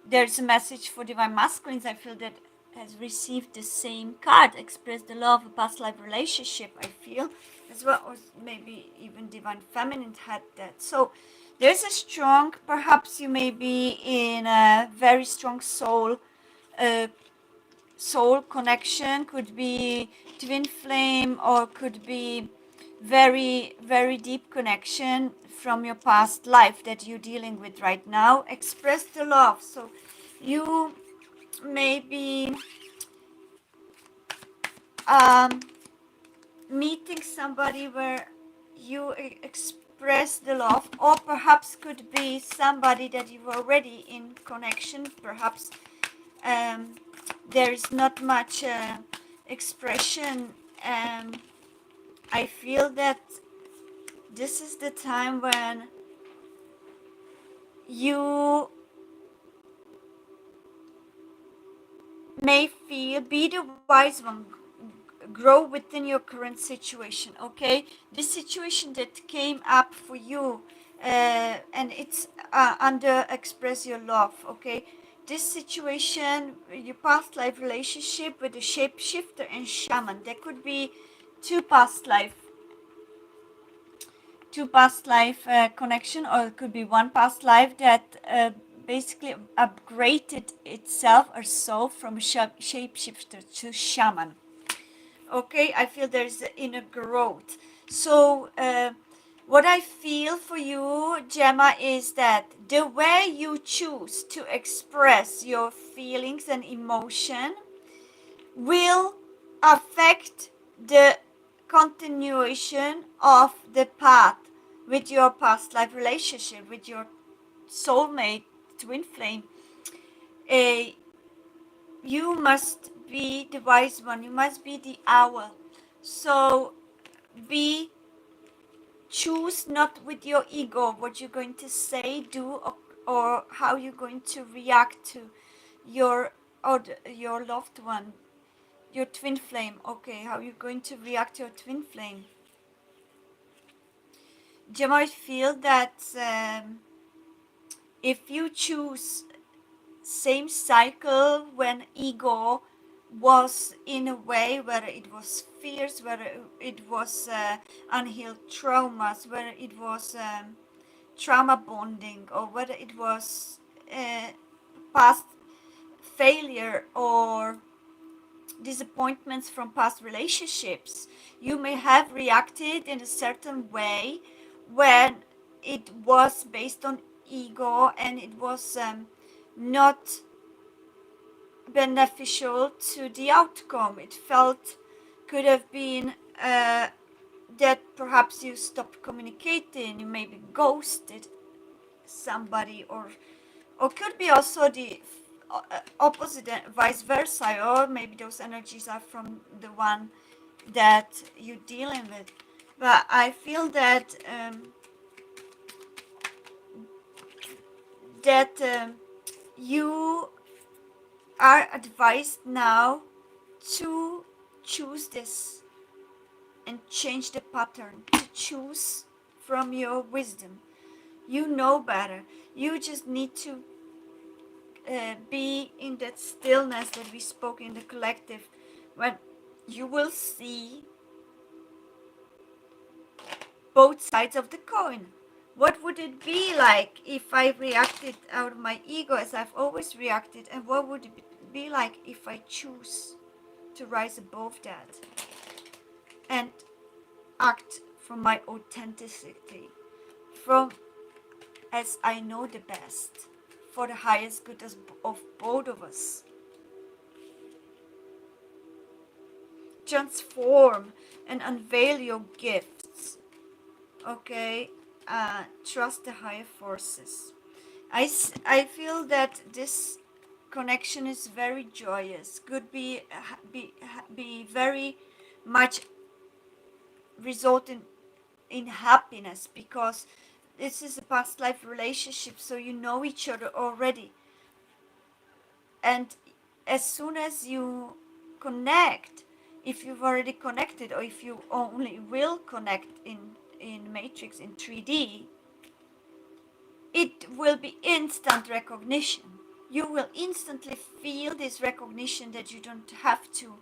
S1: there's a message for divine masculines. I feel that has received the same card, express the love of past life relationship, I feel as well, or maybe even divine feminine had that. So there's a strong, perhaps you may be in a very strong soul connection, could be twin flame, or could be very, very deep connection from your past life that you're dealing with right now. Express the love. So you may be meeting somebody where you express the love, or perhaps could be somebody that you've already in connection. Perhaps there is not much expression. I feel that this is the time when you may feel, be the wise one, grow within your current situation. Okay, this situation that came up for you, and it's under express your love. Okay, this situation, your past life relationship with a shapeshifter and shaman, there could be two past life connection, or it could be one past life that basically upgraded itself or soul from shapeshifter to shaman. Okay, I feel there's inner growth. So what I feel for you, Gemma, is that the way you choose to express your feelings and emotion will affect the continuation of the path with your past life relationship, with your soulmate, twin flame. uh, you must be the wise one, you must be the owl. So be choose not with your ego what you're going to say, do, or how you're going to react to your your loved one, your twin flame. Okay, how you're going to react to your twin flame. You might feel that if you choose same cycle when ego was in a way where it was fears, where it was unhealed traumas, where it was trauma bonding, or whether it was uh, past failure or disappointments from past relationships, you may have reacted in a certain way when it was based on ego and it was not beneficial to the outcome. It felt could have been that perhaps you stopped communicating, you maybe ghosted somebody, or could be also the opposite, vice versa, or maybe those energies are from the one that you're dealing with. But I feel that you are advised now to choose this and change the pattern, to choose from your wisdom. You know better. You just need to be in that stillness that we spoke in the collective, when you will see both sides of the coin. What would it be like if I reacted out of my ego as I've always reacted, and what would it be like if I choose to rise above that and act from my authenticity, from as I know the best, for the highest good of both of us. Transform and unveil your gifts. Okay, trust the higher forces. I feel that this connection is very joyous, could be very much result in happiness, because this is a past life relationship, so you know each other already. And as soon as you connect, if you've already connected, or if you only will connect in matrix, in 3D, it will be instant recognition. You will instantly feel this recognition, that you don't have to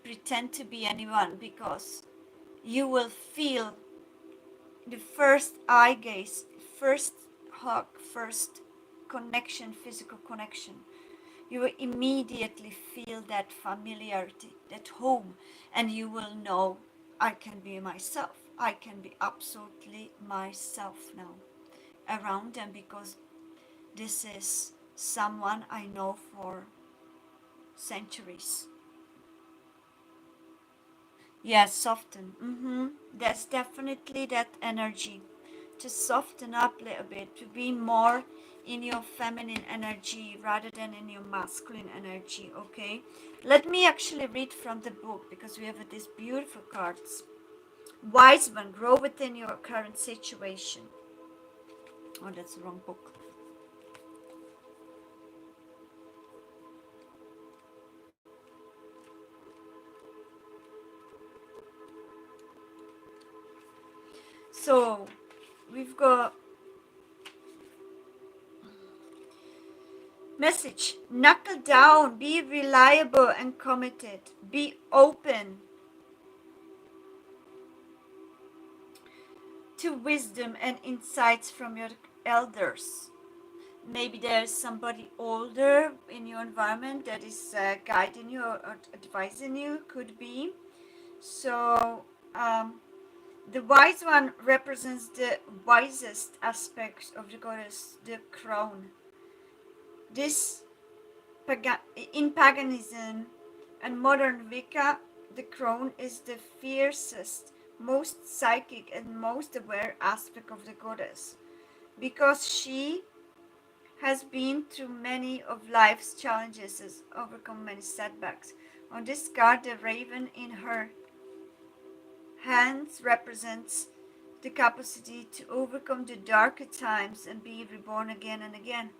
S1: pretend to be anyone, because you will feel the first eye gaze, first hug, first connection, physical connection. You will immediately feel that familiarity, that home, and you will know, I can be myself. I can be absolutely myself now around them, because this is someone I know for centuries. Yes, soften. That's definitely that energy. To soften up a little bit, to be more in your feminine energy rather than in your masculine energy, okay? Let me actually read from the book, because we have these beautiful cards. Wise one, grow within your current situation. Oh, that's the wrong book. So, we've got message: knuckle down, be reliable and committed, be open to wisdom and insights from your elders. Maybe there's somebody older in your environment that is guiding you or advising you, could be. So the wise one represents the wisest aspect of the goddess, the crown. This in paganism and modern Wicca, the crown is the fiercest, most psychic and most aware aspect of the goddess, because she has been through many of life's challenges, has overcome many setbacks. On this card, the raven in her hands represents the capacity to overcome the darker times and be reborn again and again.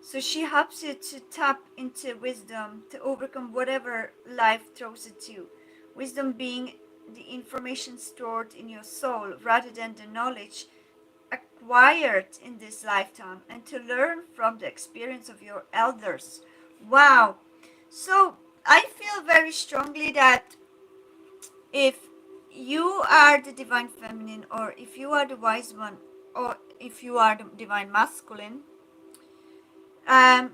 S1: So she helps you to tap into wisdom to overcome whatever life throws at you. Wisdom being the information stored in your soul rather than the knowledge acquired in this lifetime, and to learn from the experience of your elders. Wow. So I feel very strongly that if you are the divine feminine, or if you are the wise one, or if you are the divine masculine, um,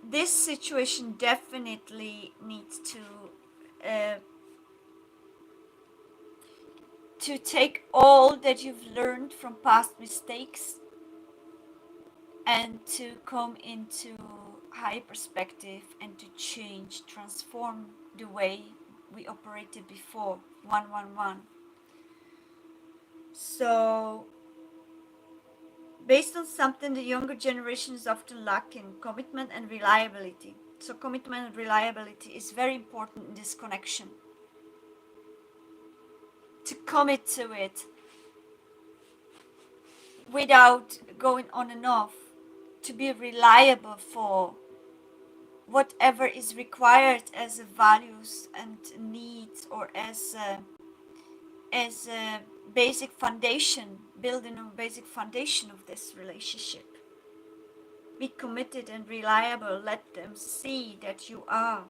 S1: this situation definitely needs uh, to take all that you've learned from past mistakes and to come into high perspective and to change, transform the way we operated before. 111. So, based on something the younger generation is often lacking, commitment and reliability. So, commitment and reliability is very important in this connection. To commit to it without going on and off, to be reliable for whatever is required as values and needs, or as a basic foundation, building a basic foundation of this relationship. Be committed and reliable. Let them see that you are.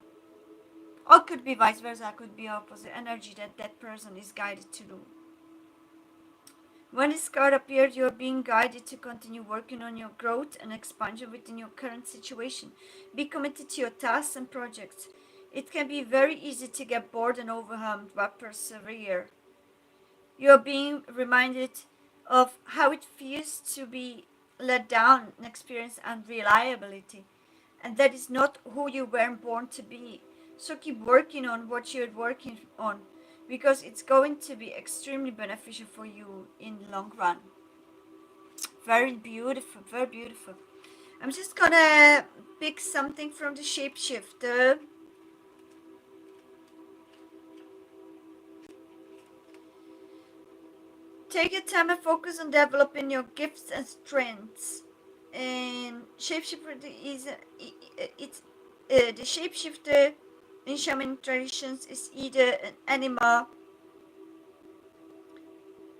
S1: Or it could be vice versa, it could be opposite energy that that person is guided to do. When this card appeared, you are being guided to continue working on your growth and expansion within your current situation. Be committed to your tasks and projects. It can be very easy to get bored and overwhelmed, but persevere. You are being reminded of how it feels to be let down and experience unreliability. And that is not who you were born to be. So keep working on what you're working on, because it's going to be extremely beneficial for you in the long run. Very beautiful, very beautiful. I'm just gonna pick something from the shapeshifter. Take your time and focus on developing your gifts and strengths. And shapeshifter is it's the shapeshifter in shaman traditions is either an animal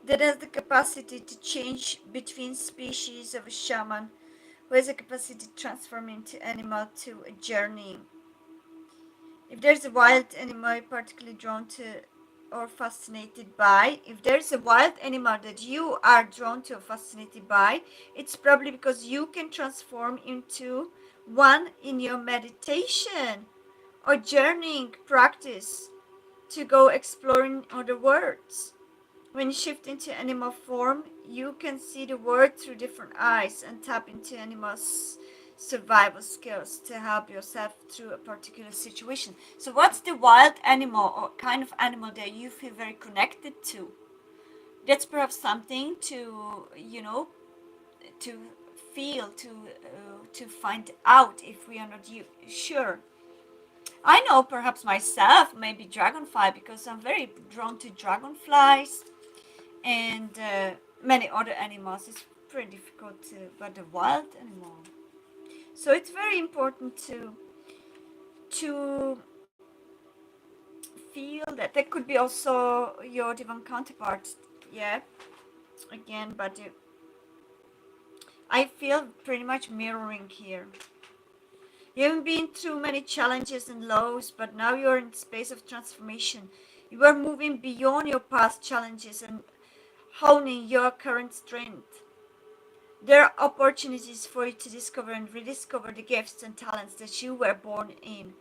S1: that has the capacity to change between species, of a shaman who has the capacity to transform into animal to a journey. If there's a wild animal you're particularly drawn to or fascinated by, if there's a wild animal that you are drawn to or fascinated by, it's probably because you can transform into one in your meditation or journeying practice to go exploring other worlds. When you shift into animal form, you can see the world through different eyes and tap into animals' survival skills to help yourself through a particular situation. So, what's the wild animal or kind of animal that you feel very connected to? That's perhaps something to, to feel, to find out if we are not sure. I know perhaps myself, maybe dragonfly, because I'm very drawn to dragonflies and many other animals. It's pretty difficult to, but the wild animal. So it's very important to feel that there could be also your divine counterpart. Yeah, again, but I feel pretty much mirroring here. You haven't been through many challenges and lows, but now you're in space of transformation. You are moving beyond your past challenges and honing your current strength. There are opportunities for you to discover and rediscover the gifts and talents that you were born in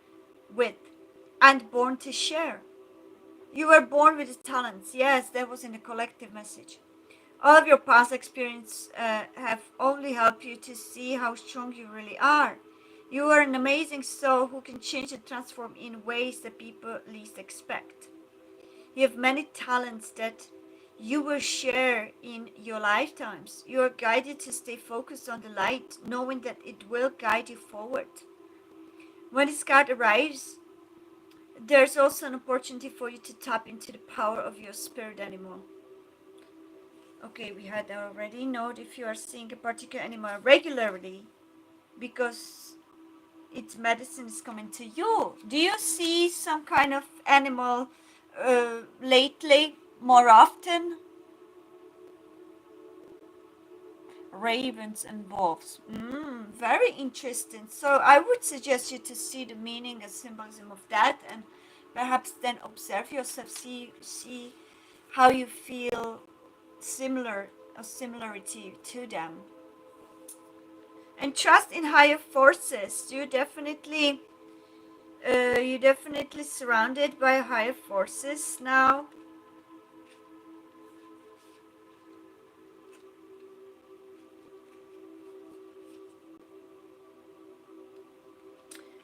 S1: with and born to share. You were born with the talents. Yes, that was in the collective message. All of your past experience have only helped you to see how strong you really are. You are an amazing soul who can change and transform in ways that people least expect. You have many talents that you will share in your lifetimes. You are guided to stay focused on the light, knowing that it will guide you forward. When this card arrives, there's also an opportunity for you to tap into the power of your spirit animal. Okay, we had already. Note if you are seeing a particular animal regularly because its medicine is coming to you. Do you see some kind of animal lately more often? Ravens and wolves. Very interesting. So I would suggest you to see the meaning and symbolism of that, and perhaps then observe yourself, see how you feel similar or similarity to them. And trust in higher forces. You're definitely surrounded by higher forces now.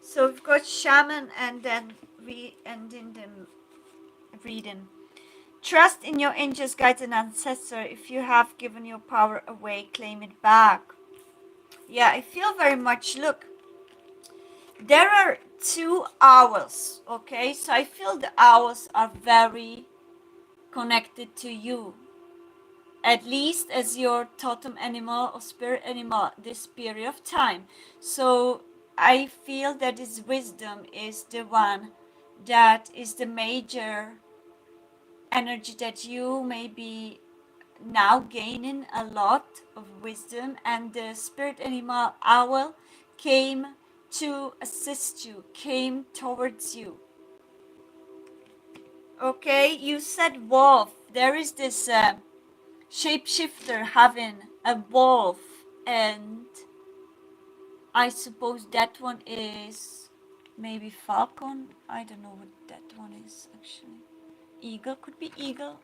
S1: So we've got shaman, and then we end in the reading. Trust in your angels, guides, and ancestor. If you have given your power away, claim it back. Yeah, I feel very much. Look, there are two owls. Okay, so I feel the owls are very connected to you, at least as your totem animal or spirit animal this period of time. So I feel that this wisdom is the one that is the major energy that you may be now gaining a lot of wisdom, and the spirit animal owl came to assist you, came towards you. Okay, you said wolf. There is this shapeshifter having a wolf, and I suppose that one is maybe falcon. I don't know what that one is actually. Eagle, could be eagle.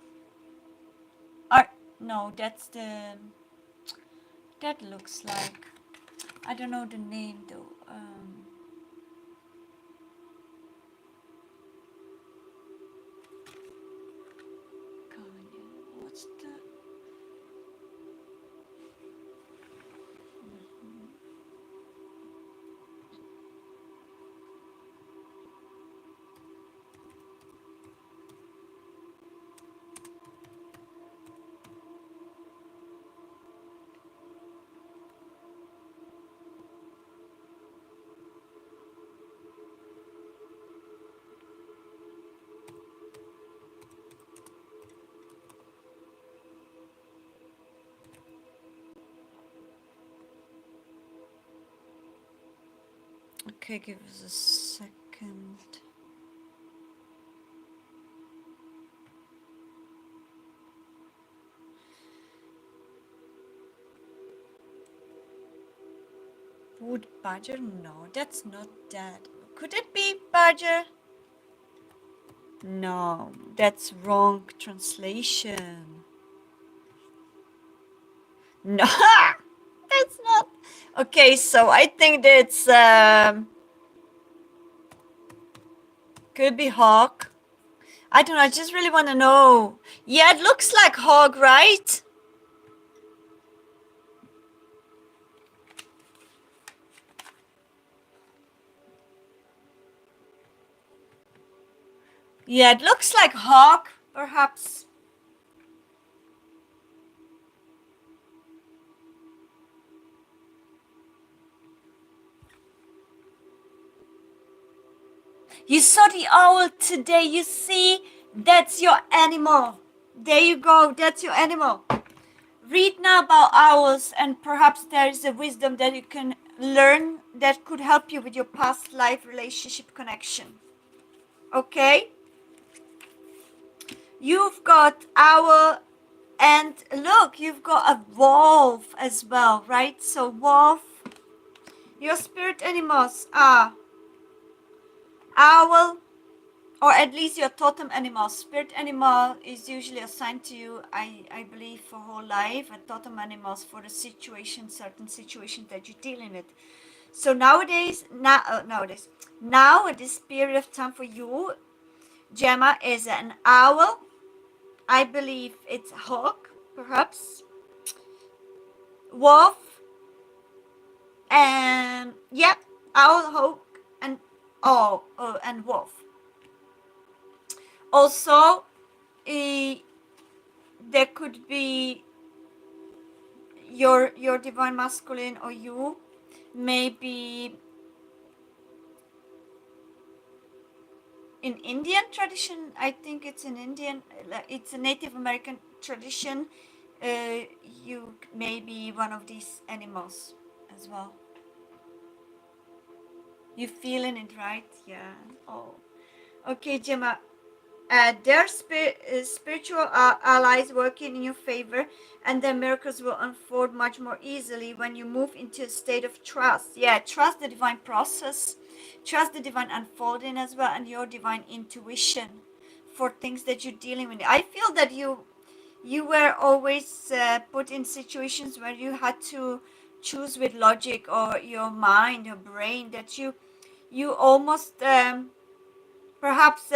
S1: Or no, that's the, that looks like, I don't know the name though. What's the, okay, give us a second. Wood badger? No, that's not that. Could it be badger? No, that's wrong translation. No, that's not. Okay, so I think that's could be hawk. I don't know. I just really want to know. Yeah, it looks like hog, right? Yeah, it looks like hog, perhaps. You saw the owl today. You see, that's your animal. There you go. That's your animal. Read now about owls, and perhaps there is a wisdom that you can learn that could help you with your past life relationship connection. Okay? You've got owl, and look, you've got a wolf as well, right? So wolf, your spirit animals are owl, or at least your totem animal. Spirit animal is usually assigned to you, I believe, for whole life, and totem animals for the situation, certain situations that you're dealing with. So now at this period of time for you, Gemma is an owl. I believe it's hawk, perhaps. Wolf, and yep, owl, hawk, and and wolf. Also, there could be your divine masculine, or you maybe in Indian tradition. I think it's an Indian, it's a Native American tradition. You may be one of these animals as well. You feeling it, right? Yeah. Oh, okay, Gemma. There are spiritual allies working in your favor, and the miracles will unfold much more easily when you move into a state of trust. Yeah, trust the divine process, trust the divine unfolding as well, and your divine intuition for things that you're dealing with. I feel that you were always put in situations where you had to choose with logic or your mind or brain, that you almost perhaps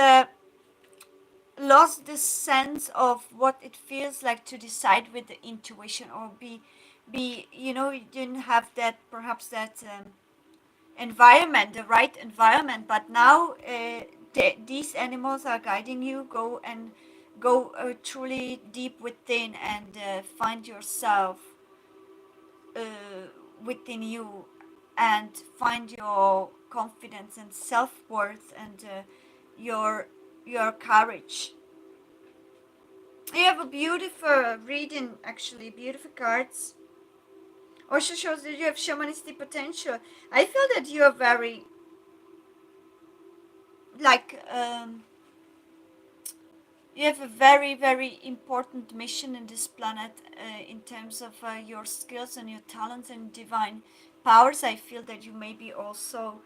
S1: lost the sense of what it feels like to decide with the intuition, or be you didn't have that, perhaps that environment, the right environment. But now these animals are guiding you. Go truly deep within, and find yourself uh, within you, and find your confidence and self-worth, and your courage. You have a beautiful reading, actually, beautiful cards. Also shows that you have shamanistic potential. I feel that you are very, like, you have a very, very important mission in this planet, in terms of your skills and your talents and divine powers. I feel that you may be also,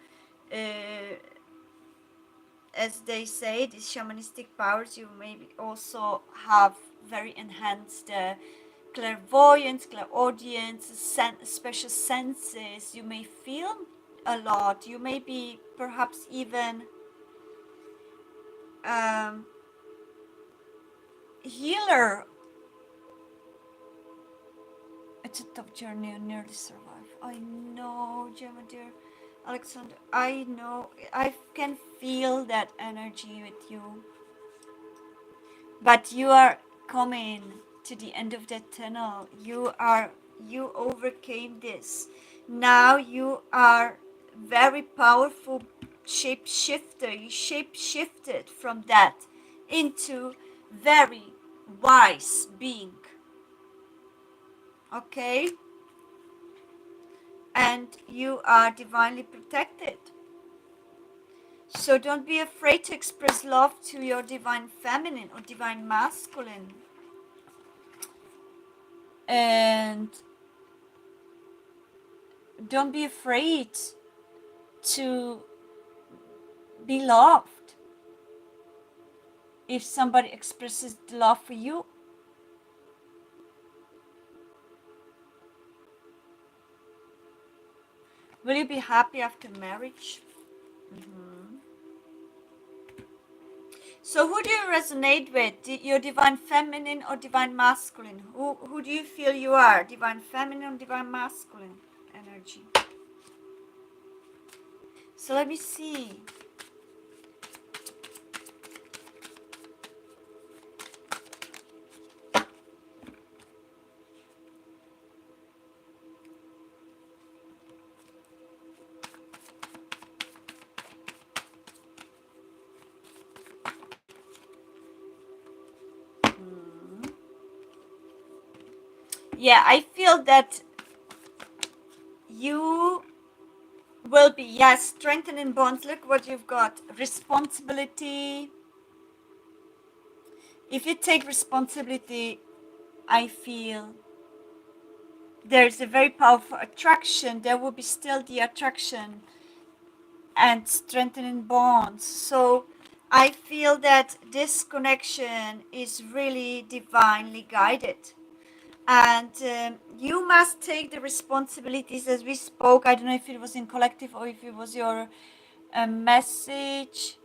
S1: as they say, these shamanistic powers, you maybe also have very enhanced clairvoyance, clairaudience, special senses. You may feel a lot. You may be perhaps even um, healer. It's a tough journey. I nearly survived. I know, Gemma dear, Alexander. I know. I can feel that energy with you. But you are coming to the end of that tunnel. You overcame this. Now you are very powerful shapeshifter. You shape shifted from that into very wise being. Okay? And you are divinely protected. So don't be afraid to express love to your divine feminine or divine masculine. And don't be afraid to be loved. If somebody expresses love for you, will you be happy after marriage? Mm-hmm. So who do you resonate with? Your divine feminine or divine masculine? Who do you feel you are? Divine feminine or divine masculine energy? So let me see. Yeah, I feel that you will be, yes, strengthening bonds. Look what you've got. Responsibility. If you take responsibility, I feel there's a very powerful attraction. There will be still the attraction and strengthening bonds. So I feel that this connection is really divinely guided. And you must take the responsibilities, as we spoke. I don't know if it was in collective or if it was your message.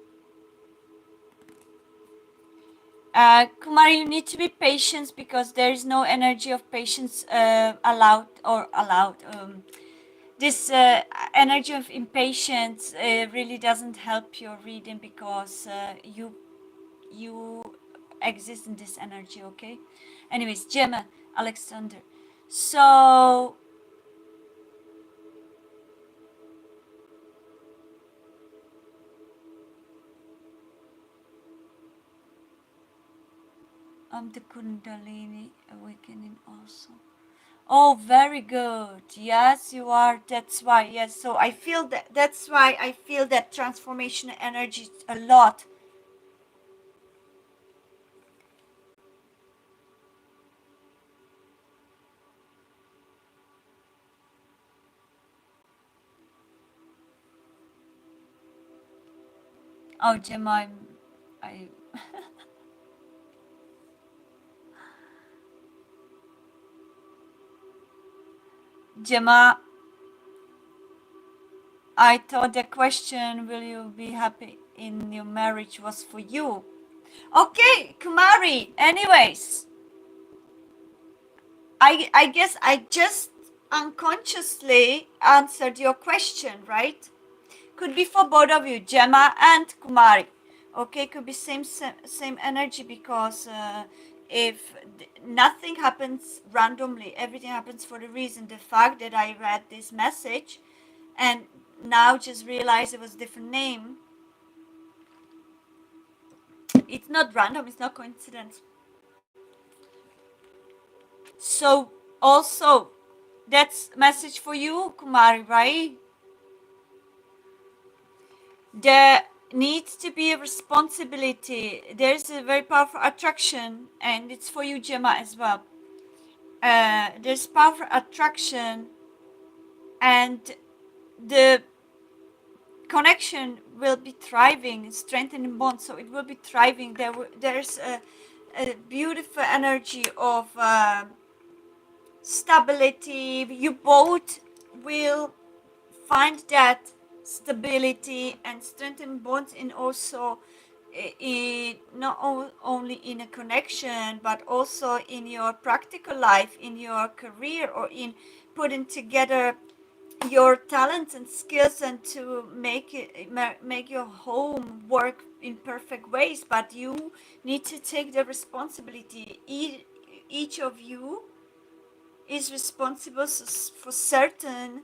S1: Kumar, you need to be patient because there is no energy of patience allowed. This energy of impatience really doesn't help your reading because you exist in this energy. Okay. Anyways, Gemma, Alexander. So the Kundalini awakening also. Oh, very good. Yes, you are. That's why. Yes. So I feel that. That's why I feel that transformation energy a lot. Oh, Gemma, I, Gemma, I thought the question, will you be happy in your marriage, was for you. Okay, Kumari. Anyways, I guess I just unconsciously answered your question, right? Could be for both of you, Gemma and Kumari. Okay, could be same energy because if nothing happens randomly, everything happens for a reason. The fact that I read this message and now just realized it was a different name, it's not random, it's not coincidence. So also, that's message for you, Kumari, right? There needs to be a responsibility. There's a very powerful attraction, and it's for you, Gemma, as well. There's powerful attraction, and the connection will be thriving, strengthening bonds. So it will be thriving. There's a beautiful energy of stability. You both will find that stability and strengthen bonds in also not only in a connection but also in your practical life, in your career, or in putting together your talents and skills and to make your home work in perfect ways. But you need to take the responsibility. Each of you is responsible for certain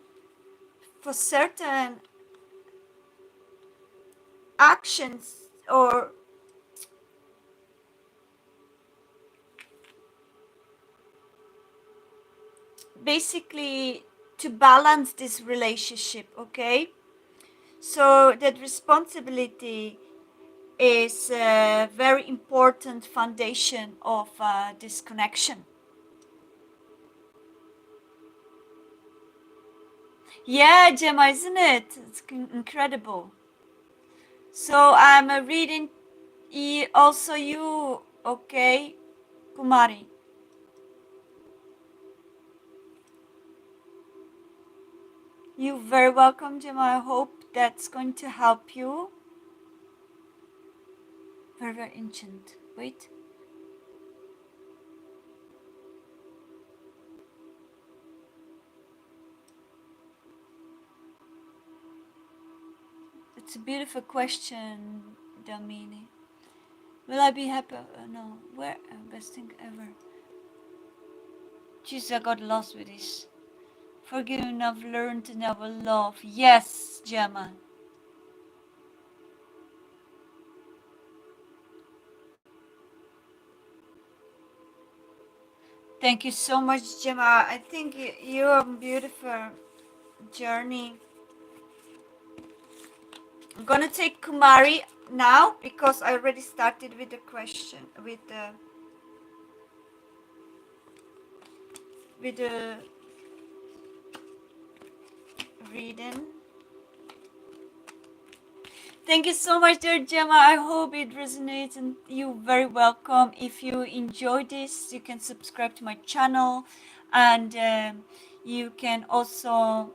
S1: actions, or basically to balance this relationship. Okay, so that responsibility is a very important foundation of this connection. Yeah, Gemma, isn't it? It's incredible. So I'm reading also you. Okay, Kumari. You're very welcome, Gemma. I hope that's going to help you. Very, very ancient. Wait. It's a beautiful question, Damini. Will I be happy? No. Where? Best thing ever. Jesus, I got lost with this. Forgiven, I've learned to never love. Yes, Gemma. Thank you so much, Gemma. I think you're a beautiful journey. I'm gonna take Kumari now because I already started with the question, with the reading. Thank you so much, dear Gemma. I hope it resonates and you're very welcome. If you enjoyed this, you can subscribe to my channel, and you can also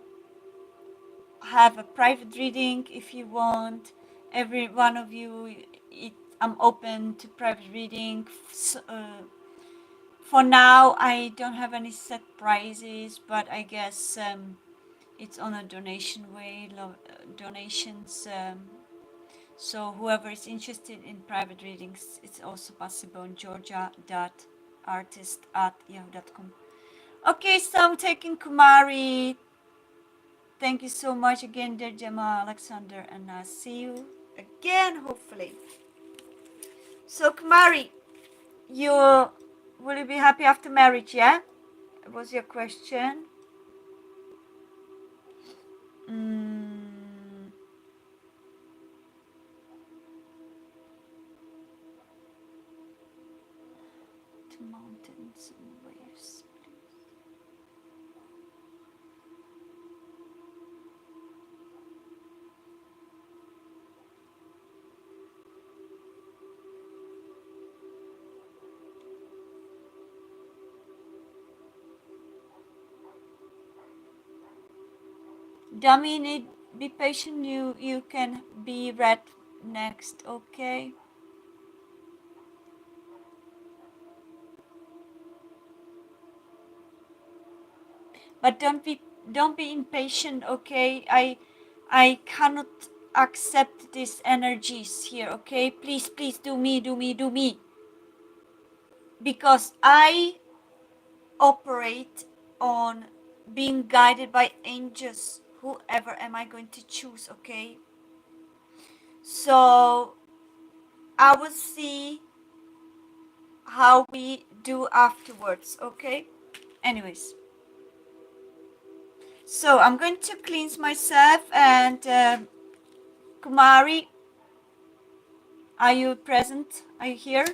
S1: have a private reading if you want. Every one of you, it I'm open to private reading. For now, I don't have any set prices, but I guess it's on a donation way, donations. So whoever is interested in private readings, it's also possible on georgia.artist@yahoo.com. Okay, so I'm taking Kumari. Thank you so much again, dear Gemma, Alexander, and I'll see you again, hopefully. So Kumari, you will you be happy after marriage? Yeah, was your question. Mm, to mountains and waves. Dominic, be patient. You can be read next, okay? But don't be impatient, okay? I cannot accept these energies here, okay? Please do me, because I operate on being guided by angels, whoever am I going to choose, okay? So I will see how we do afterwards, okay? Anyways, so I'm going to cleanse myself, and Kumari, are you present? Are you here?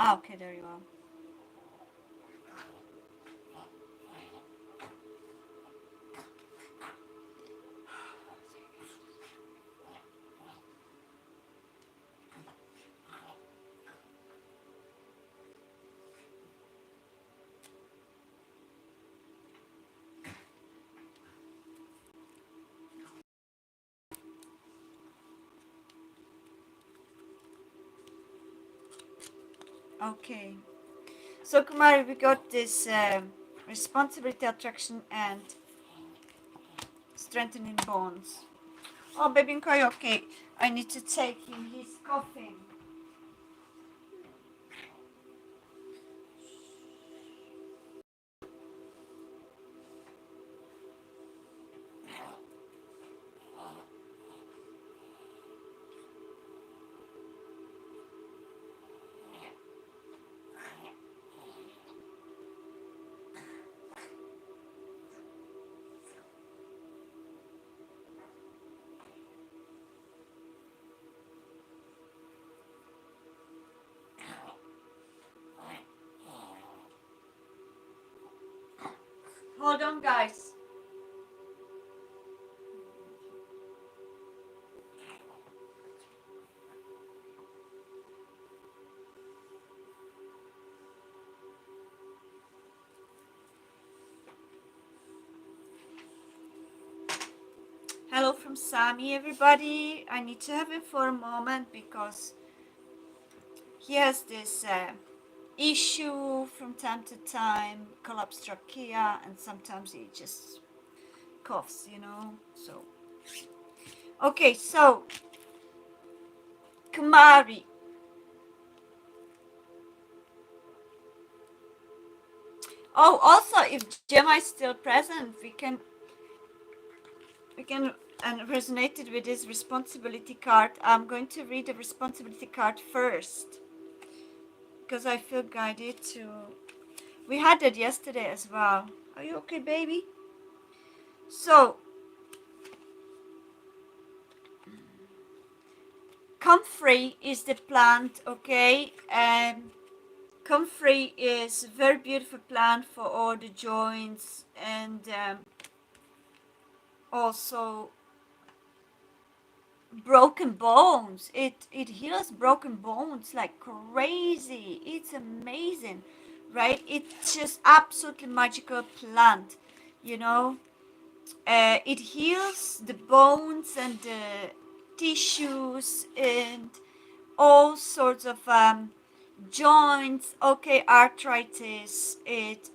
S1: Ah, okay, there you are. Okay. So Kumari, we got this responsibility, attraction, and strengthening bonds. Oh, baby Nkoy, okay. I need to take him. He's coughing. Hold on, guys. Hello from Sami, everybody. I need to have him for a moment because he has this issue from time to time, collapsed trachea, and sometimes he just coughs, So, okay, so Kumari. Oh, also, if Gemma is still present, we can and resonated with this responsibility card. I'm going to read the responsibility card first because I feel guided to. We had that yesterday as well. Are you okay, baby? So, comfrey is the plant, okay? And comfrey is a very beautiful plant for all the joints, and also broken bones. It heals broken bones like crazy. It's amazing. right? It's just absolutely magical plant, you know. It heals the bones and the tissues and all sorts of joints, okay, arthritis. It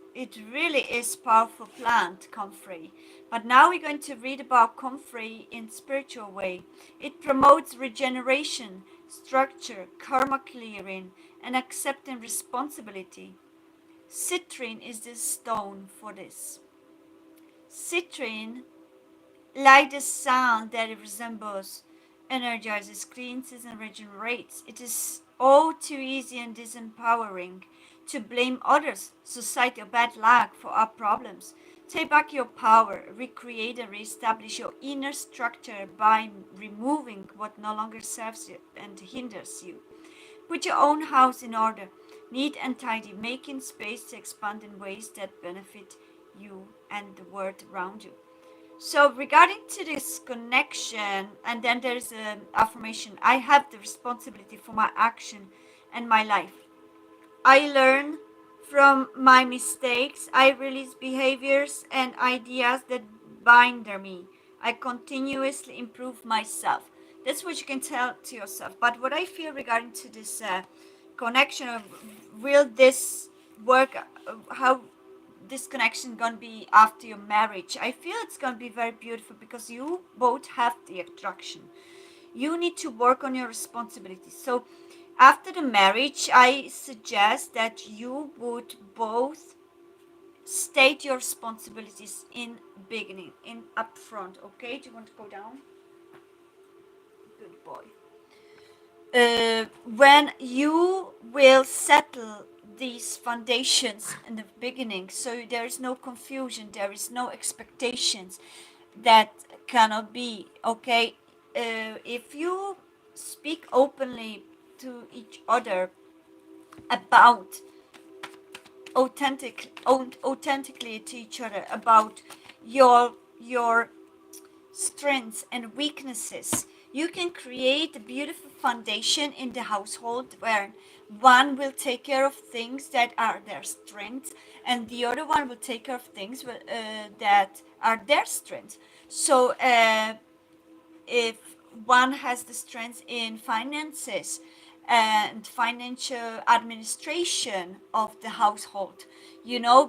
S1: really is powerful plant, comfrey. But now we're going to read about comfrey in spiritual way. It promotes regeneration, structure, karma clearing, and accepting responsibility. Citrine is the stone for this. Citrine, like the sound that it resembles, energizes, cleanses, and regenerates. It is all too easy and disempowering to blame others, society, or bad luck for our problems. Take back your power, recreate and reestablish your inner structure by removing what no longer serves you and hinders you. Put your own house in order, neat and tidy, making space to expand in ways that benefit you and the world around you. So regarding to this connection, and then there's an affirmation, I have the responsibility for my action and my life. I learn from my mistakes. I release behaviors and ideas that binder me. I continuously improve myself. That's what you can tell to yourself. But what I feel regarding to this connection of, will this work? How this connection gonna be after your marriage? I feel it's gonna be very beautiful because you both have the attraction. You need to work on your responsibilities. So after the marriage, I suggest that you would both state your responsibilities in beginning, in upfront. Okay, do you want to go down? Good boy. When you will settle these foundations in the beginning, so there is no confusion, there is no expectations that cannot be. Okay, if you speak openly to each other about authentically to each other about your strengths and weaknesses, you can create a beautiful foundation in the household where one will take care of things that are their strengths and the other one will take care of things that are their strengths. So if one has the strength in finances and financial administration of the household,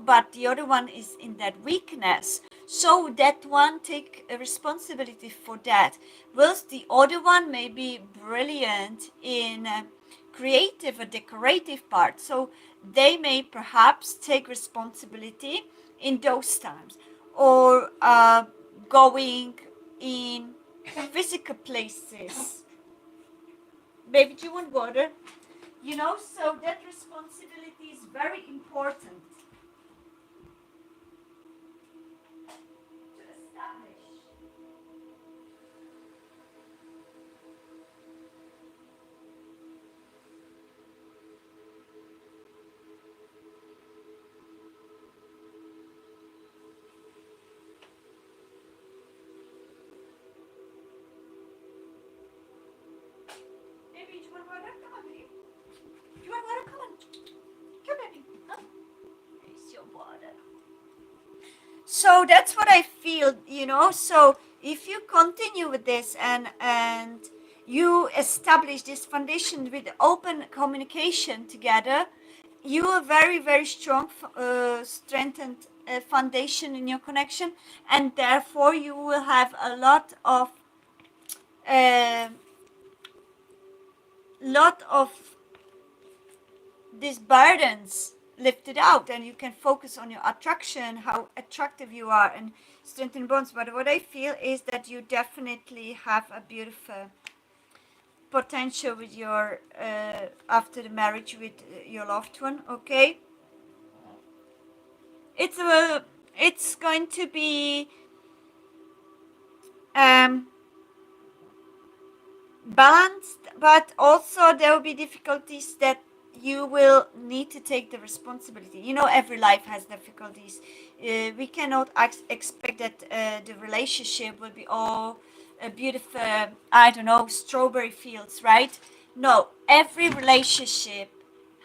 S1: but the other one is in that weakness, so that one take a responsibility for that, whilst the other one may be brilliant in creative or decorative part, so they may perhaps take responsibility in those times, or going in physical places. Baby, do you want water? So that responsibility is very important to establish. Baby, do you want water? Come on, baby. Do you want water? Come on. Come, baby. Huh? Here's your water. So that's what I feel. So if you continue with this and you establish this foundation with open communication together, you are very, very strong, strengthened foundation in your connection, and therefore you will have a uh, lot of these burdens lifted out, and you can focus on your attraction, how attractive you are, and strengthen bonds. But what I feel is that you definitely have a beautiful potential with your after the marriage with your loved one. Okay, it's going to be um balanced, but also there will be difficulties that you will need to take the responsibility. Every life has difficulties. We cannot expect that the relationship will be all beautiful, I don't know, strawberry fields, right? No, every relationship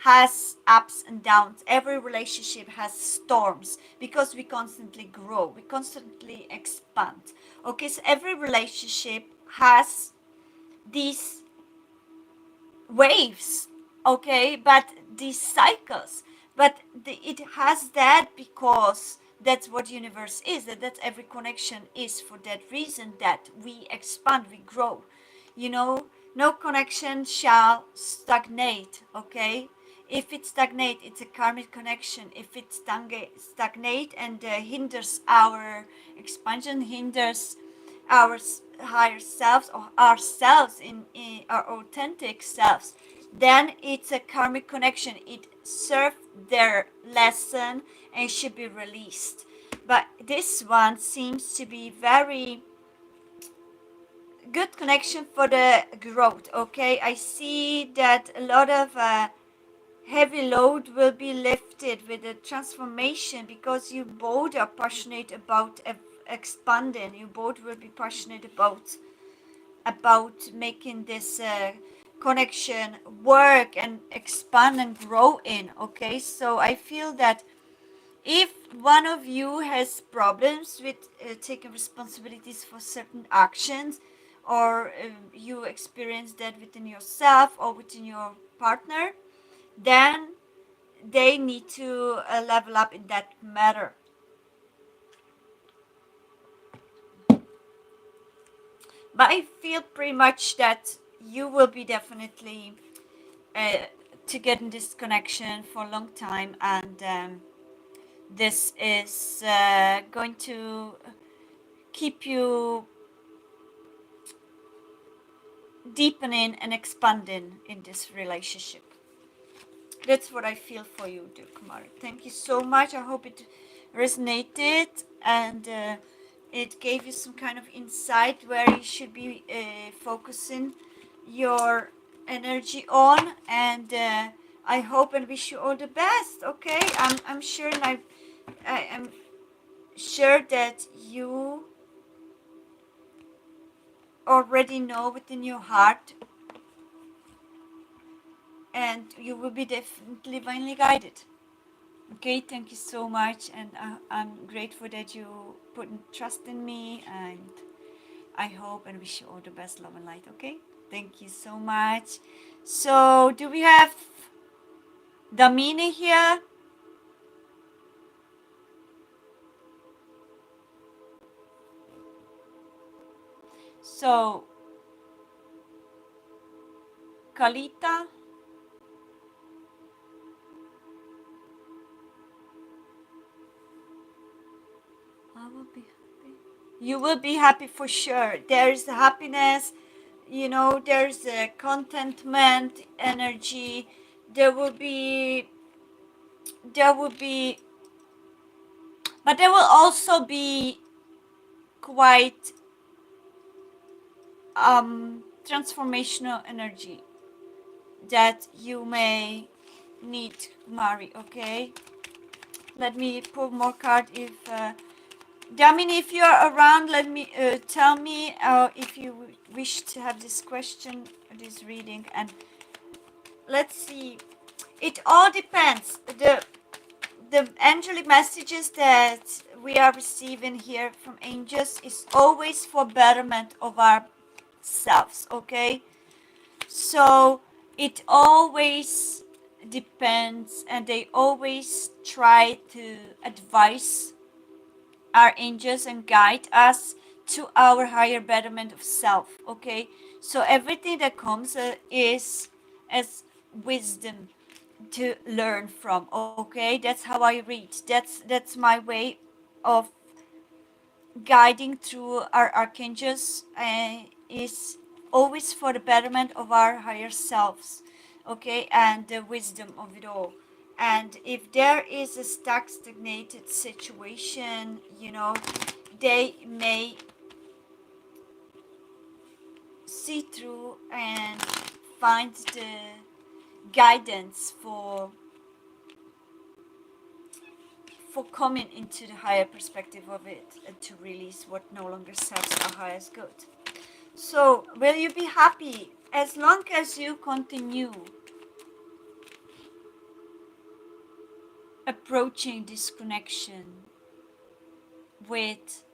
S1: has ups and downs. Every relationship has storms because we constantly grow, we constantly expand. Okay, so every relationship has these waves, okay, but these cycles, but it has that because that's what universe is, that's every connection is for that reason, that we expand, we grow, you know. No connection shall stagnate, okay. If it stagnate, it's a karmic connection. If it stagnate and hinders our expansion, hinders our higher selves or ourselves in our authentic selves, then it's a karmic connection. It served their lesson and should be released. But this one seems to be very good connection for the growth, okay. I see that a lot of heavy load will be lifted with the transformation because you both are passionate about expanding. You both will be passionate about making this connection work and expand and grow in, okay. So I feel that if one of you has problems with taking responsibilities for certain actions, or you experience that within yourself or within your partner, then they need to level up in that matter. But I feel pretty much that you will be definitely uh, to get in this connection for a long time, and this is going to keep you deepening and expanding in this relationship. That's what I feel for you, dear Kumari. Thank you so much. I hope it resonated and it gave you some kind of insight where you should be focusing your energy on. And I hope and wish you all the best. Okay, I'm sure, and I am sure that you already know within your heart, and you will be definitely divinely guided. Okay, thank you so much, and I'm grateful that you put trust in me, and I hope and wish you all the best, love and light. Okay, thank you so much. So, do we have Damini here? So, Kalita, I will be happy. You will be happy for sure. There's happiness, you know, there's a contentment energy. There will be, there will be, but there will also be quite transformational energy that you may need, Mari. Okay, let me pull more card. If Damini, if you are around, let me tell me if you wish to have this question, this reading, and let's see. It all depends. The angelic messages that we are receiving here from angels is always for betterment of our selves. Okay, so it always depends, and they always try to advise our angels and guide us to our higher betterment of self. Okay, so everything that comes is as wisdom to learn from. Okay, that's how I read. That's my way of guiding through our archangels, is always for the betterment of our higher selves, okay, and the wisdom of it all. And if there is a stagnated situation, you know, they may see through and find the guidance for coming into the higher perspective of it, to release what no longer serves our highest good. So, will you be happy as long as you continue approaching this connection with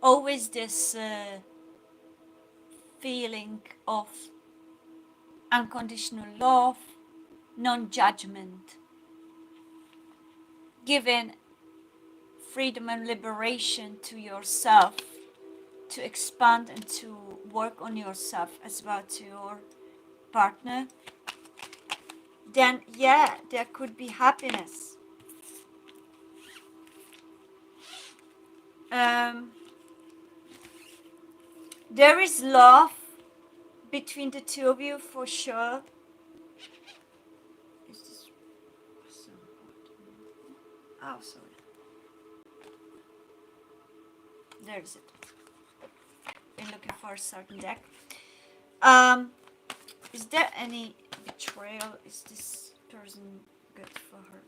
S1: always this feeling of unconditional love, non-judgment, giving freedom and liberation to yourself to expand and to work on yourself as well to your partner, then yeah, there could be happiness. Um, there is love between the two of you for sure. Is this so important? Oh, sorry. There's it. Been looking for a certain deck. Is there any betrayal? Is this person good for her?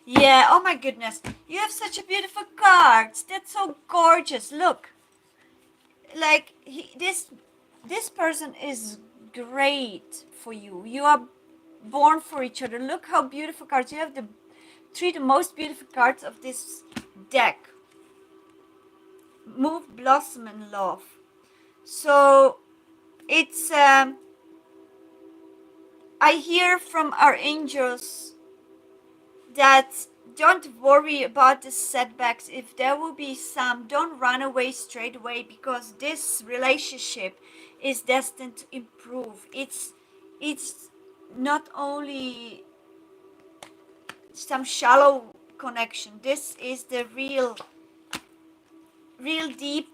S1: Yeah, oh my goodness. You have such a beautiful cards. That's so gorgeous. Look. Like this person is great for you. You are born for each other. Look how beautiful cards. You have the the most beautiful cards of this deck. Move, blossom, and love. So it's I hear from our angels that don't worry about the setbacks. If there will be some, don't run away straight away, because this relationship is destined to improve. It's not only some shallow connection. This is the real deep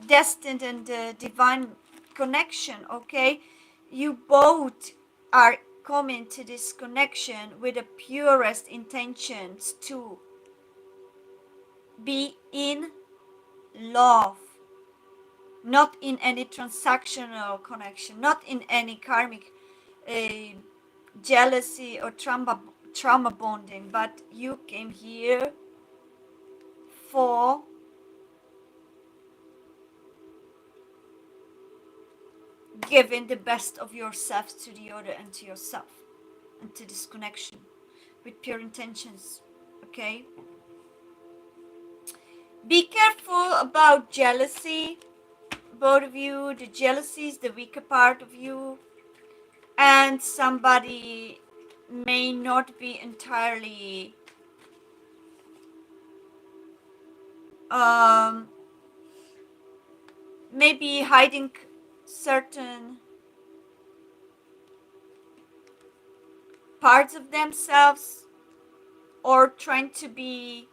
S1: destined and divine connection. Okay, you both are coming to this connection with the purest intentions to be in love, not in any transactional connection, not in any karmic uh, jealousy or trauma bonding, but you came here for giving the best of yourself to the other and to yourself and to this connection with pure intentions. Okay, be careful about jealousy, both of you. The jealousy is the weaker part of you, and somebody may not be entirely maybe hiding certain parts of themselves, or trying to be,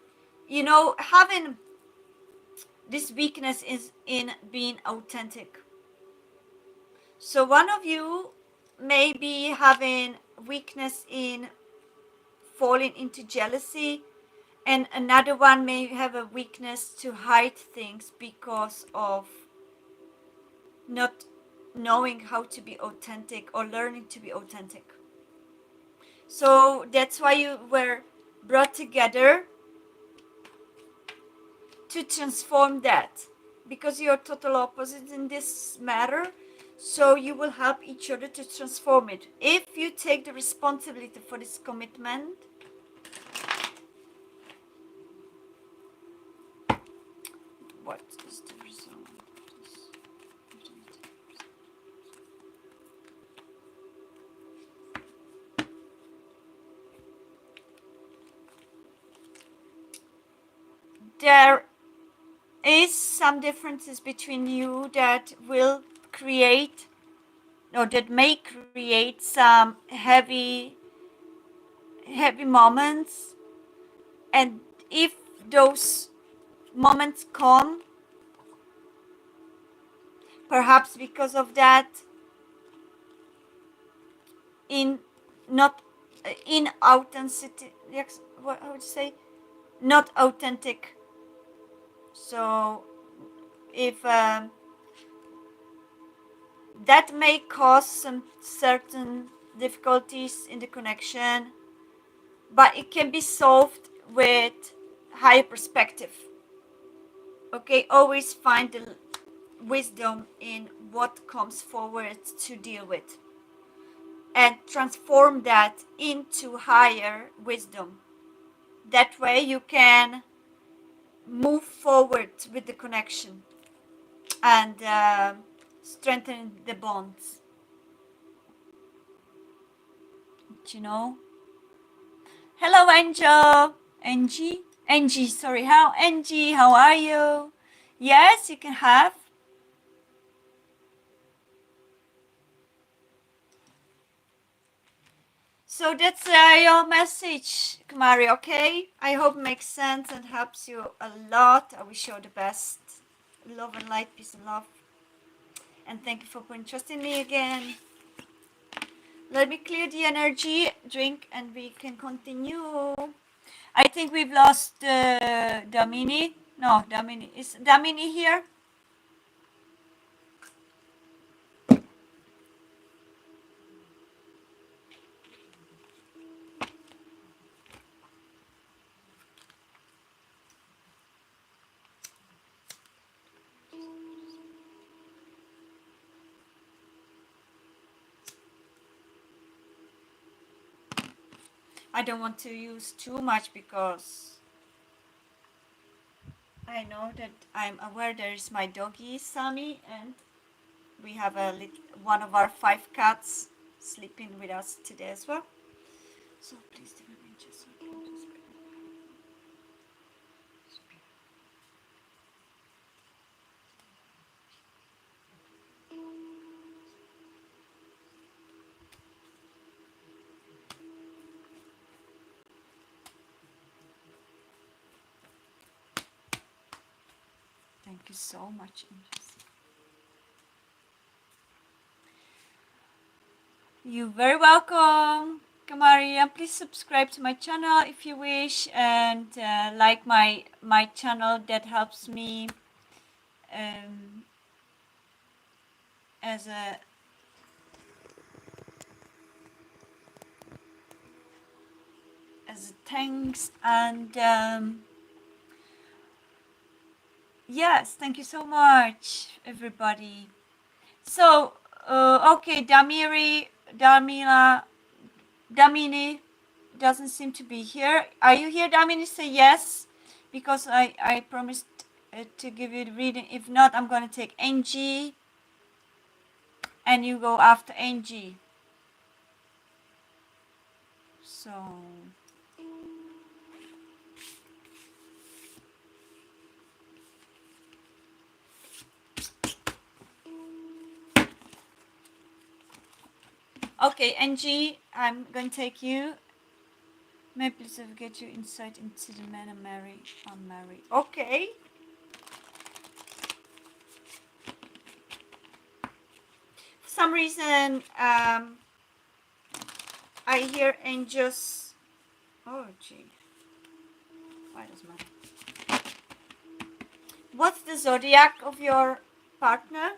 S1: having this weakness is in being authentic. So one of you may be having weakness in falling into jealousy, and another one may have a weakness to hide things because of not knowing how to be authentic or learning to be authentic. So that's why you were brought together, to transform that, because you're total opposite in this matter. So you will help each other to transform it if you take the responsibility for this commitment. What is the result? There is some differences between you that will create, or that may create, some heavy moments. And if those moments come, perhaps because of that, in not in authenticity, what I would say, not authentic. So if that may cause some certain difficulties in the connection, but it can be solved with higher perspective. Okay, always find the wisdom in what comes forward to deal with. and transform that into higher wisdom. That way you can move forward with the connection and strengthen the bonds. You know. Hello, Angel. Angie. Sorry. How Angie? How are you? Yes, you can have. So that's your message, Kumari. Okay. I hope it makes sense and helps you a lot. I wish you all the best. Love and light, peace and love. And thank you for putting trust in me again. Let me clear the energy, drink, and we can continue. I think we've lost Damini. No, Damini. Is Damini here? I don't want to use too much because I know that I'm aware there is my doggy, Sammy, and we have one of our 5 cats sleeping with us today as well. So please, divine angels, thank you so much, angels. You're very welcome, Kamaria. Please subscribe to my channel if you wish, and like my channel. That helps me um, as a thanks. And yes, thank you so much, everybody. So okay, Damini doesn't seem to be here. Are you here, Damini? Say yes, because I promised to give you the reading. If not, I'm going to take Angie, and you go after Angie. So okay, Angie, I'm going to take you. May I please get you insight into the man and married, unmarried. Okay. For some reason, I hear angels. Oh, gee. Why does matter? What's the zodiac of your partner?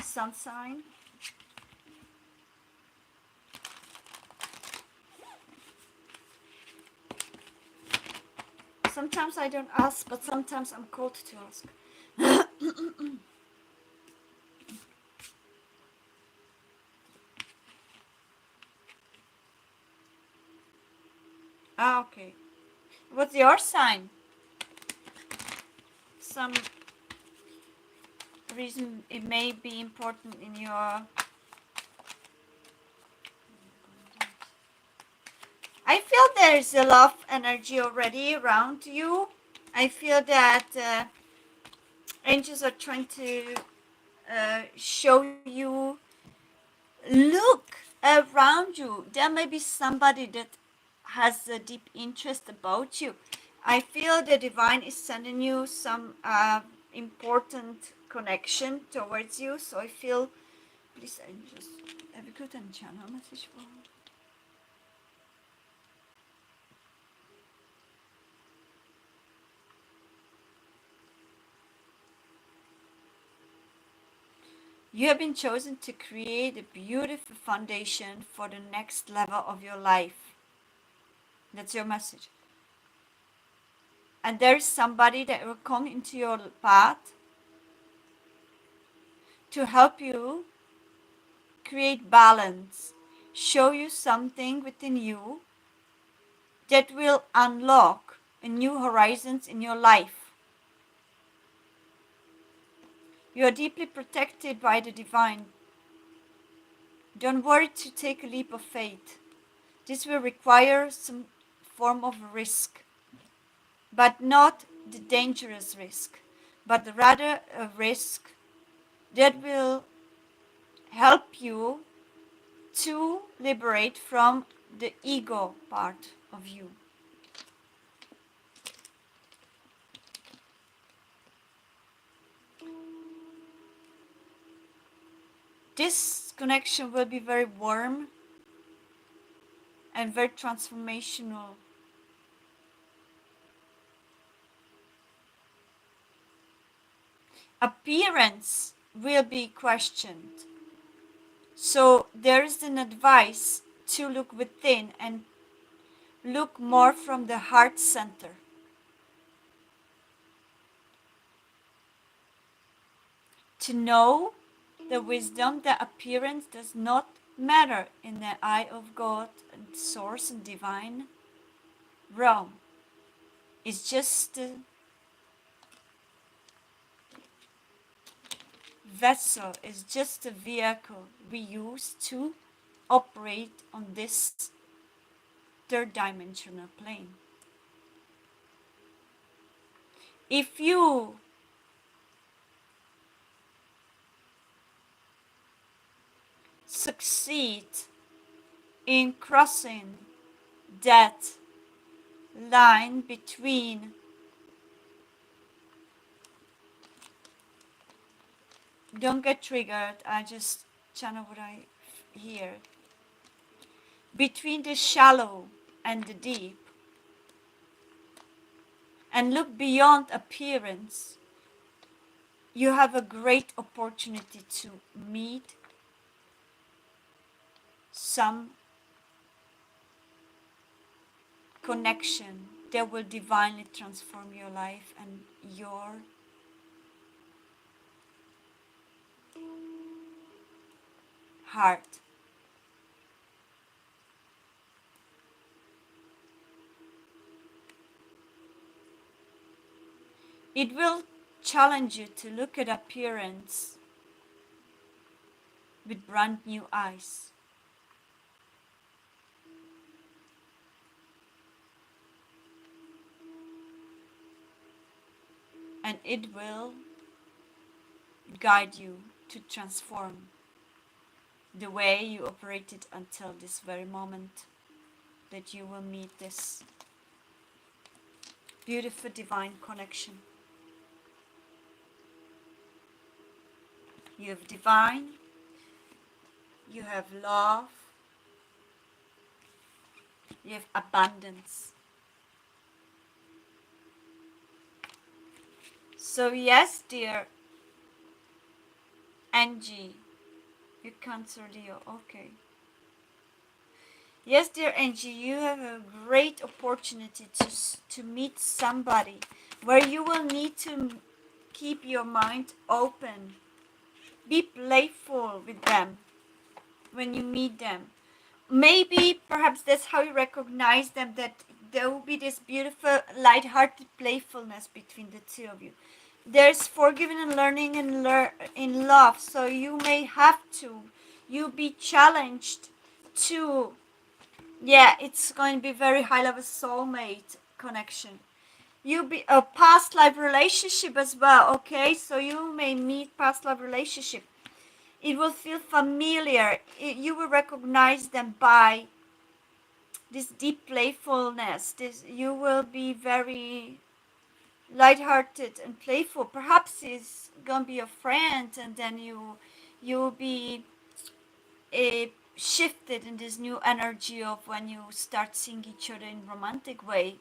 S1: Sun sign. Sometimes I don't ask, but sometimes I'm called to ask. Ah, okay. What's your sign? Some reason it may be important in your... I feel there's a love energy already around you. I feel that angels are trying to show you, look around you. There may be somebody that has a deep interest about you. I feel the divine is sending you some important connection towards you. So I feel, please angels, have a good channel message for... You have been chosen to create a beautiful foundation for the next level of your life. That's your message. And there is somebody that will come into your path to help you create balance, show you something within you that will unlock new horizons in your life. You are deeply protected by the divine. Don't worry to take a leap of faith. This will require some form of risk, but not the dangerous risk, but rather a risk that will help you to liberate from the ego part of you. This connection will be very warm and very transformational. Appearance will be questioned. So there is an advice to look within and look more from the heart center. To know the wisdom that appearance does not matter in the eye of God and source and divine realm. It's just a vessel, it's just a vehicle we use to operate on this third dimensional plane. If you succeed in crossing that line between don't get triggered, I just channel what I hear, between the shallow and the deep, and look beyond appearance, you have a great opportunity to meet some connection that will divinely transform your life and your heart. It will challenge you to look at appearance with brand new eyes. And it will guide you to transform the way you operated until this very moment that you will meet this beautiful divine connection. You have divine, you have love, you have abundance. So yes, dear Angie, you Cancer Leo, okay. Yes, dear Angie, you have a great opportunity to meet somebody where you will need to keep your mind open. Be playful with them when you meet them. Maybe, perhaps that's how you recognize them, that there will be this beautiful, light-hearted playfulness between the two of you. There's forgiving and learning in love, so you may have to. You be challenged to, yeah, it's going to be very high-level soulmate connection. You be a past life relationship as well, okay? So you may meet past life relationship. It will feel familiar. You will recognize them by this deep playfulness. You will be very lighthearted and playful. Perhaps it's gonna be a friend, and then you'll be shifted in this new energy of when you start seeing each other in romantic way.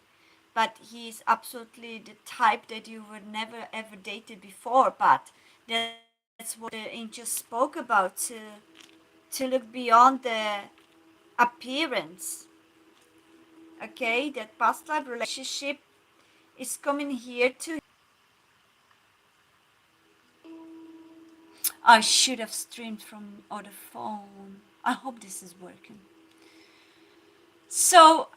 S1: But he's absolutely the type that you would never ever dated before. But that's what the angel spoke about, to look beyond the appearance. Okay, that past life relationship is coming here to. I should have streamed from other phone. I hope this is working. So,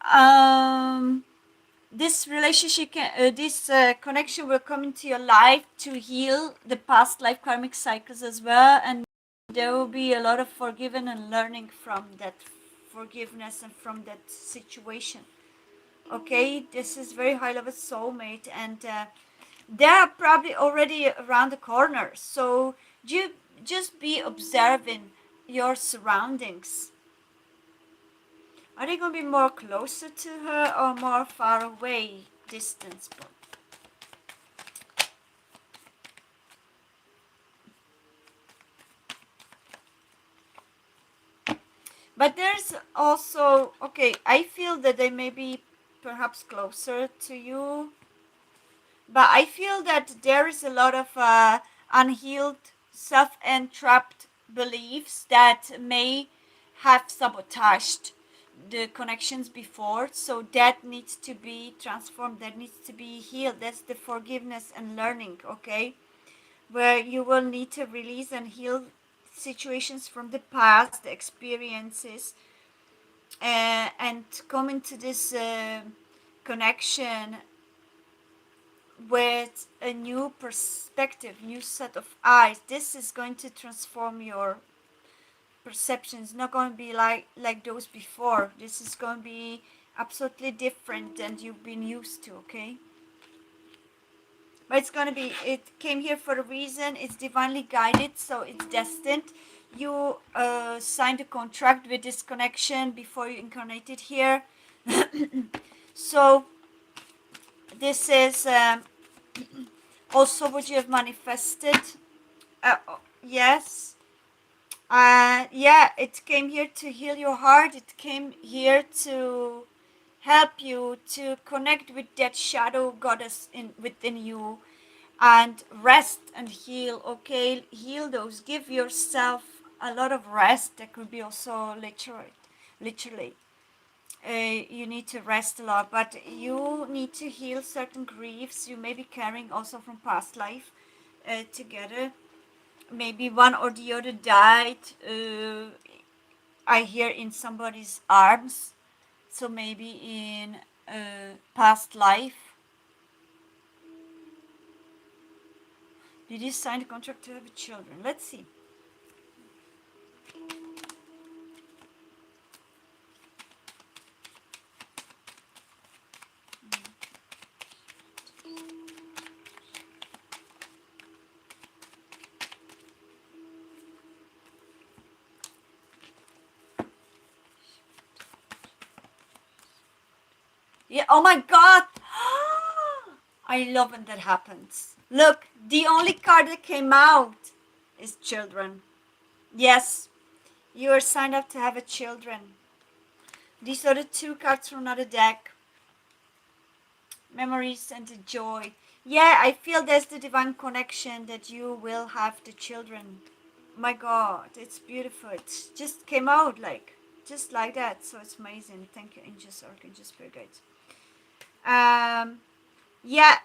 S1: this relationship, this connection will come into your life to heal the past life karmic cycles as well, and there will be a lot of forgiving and learning from that forgiveness and from that situation. Okay, this is very high level soulmate, and they're probably already around the corner. So you just be observing your surroundings. Are they going to be more closer to her or more far away distance? But there's also, okay, I feel that they may be perhaps closer to you, but I feel that there is a lot of unhealed, self-entrapped beliefs that may have sabotaged the connections before. So that needs to be transformed, that needs to be healed. That's the forgiveness and learning, okay? Where you will need to release and heal situations from the past, the experiences, and come into this connection with a new perspective, new set of eyes. This is going to transform your perception. It's not going to be like those before. This is going to be absolutely different than you've been used to, okay? But it's going to be, it came here for a reason. It's divinely guided, so it's destined. You signed a contract with this connection before you incarnated here. So this is also what you have manifested. Yes. Yeah, it came here to heal your heart. It came here to help you to connect with that shadow goddess within you and rest and heal. Okay, heal those. Give yourself a lot of rest. That could be also literally. You need to rest a lot, but you need to heal certain griefs you may be carrying also from past life together. Maybe one or the other died, I hear, in somebody's arms, so maybe in past life. Did you sign the contract to have children? Let's see. Yeah, oh my god! I love when that happens. Look, the only card that came out is children. Yes, you are signed up to have a children. These are the two cards from another deck. Memories and the joy. Yeah, I feel there's the divine connection that you will have the children. My god, it's beautiful. It just came out just like that. So it's amazing. Thank you, angels, archangels, spirit guides. Yeah,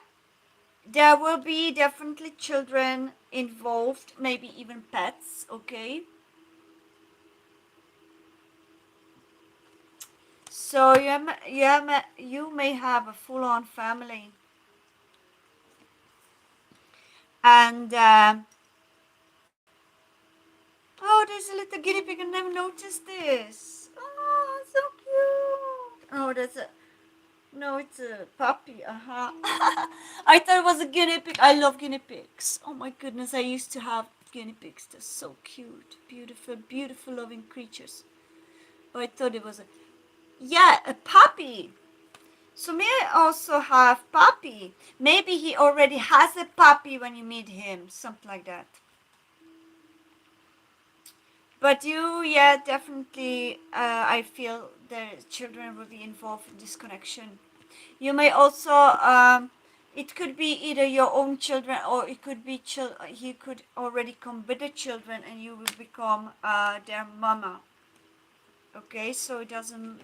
S1: there will be definitely children involved, maybe even pets, okay? So you may have a full-on family. And oh, there's a little guinea pig. I never noticed this. Oh, so cute. Oh, that's a no, it's a puppy. I thought it was a guinea pig. I love guinea pigs. Oh my goodness, I used to have guinea pigs. They're so cute, beautiful, beautiful, loving creatures. Oh, I thought it was a puppy. So may I also have puppy? Maybe he already has a puppy when you meet him, something like that. But you, yeah, definitely, I feel the children will be involved in this connection. You may also, it could be either your own children, or it could be he could already come with the children and you will become their mama. Okay, so it doesn't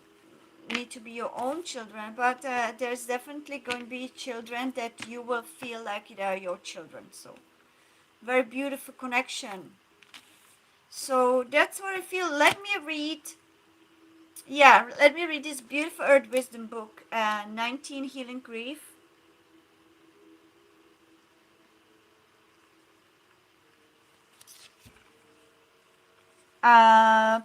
S1: need to be your own children, but there's definitely going to be children that you will feel like they are your children. So very beautiful connection. So that's what I feel. Let me read. Yeah, let me read this beautiful Earth Wisdom book, 19 Healing Grief. Uh,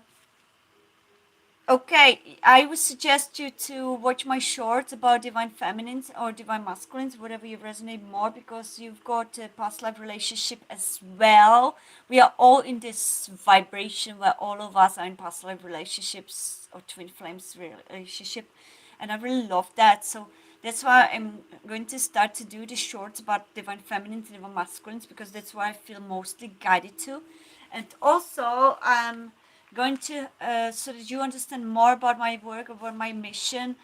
S1: Okay, I would suggest you to watch my shorts about divine feminines or divine masculines, whatever you resonate more, because you've got a past life relationship as well. We are all in this vibration where all of us are in past life relationships or twin flames relationship, and I really love that. So that's why I'm going to start to do the shorts about divine feminines and divine masculines, because that's where I feel mostly guided to. And also going to so that you understand more about my work, about my mission.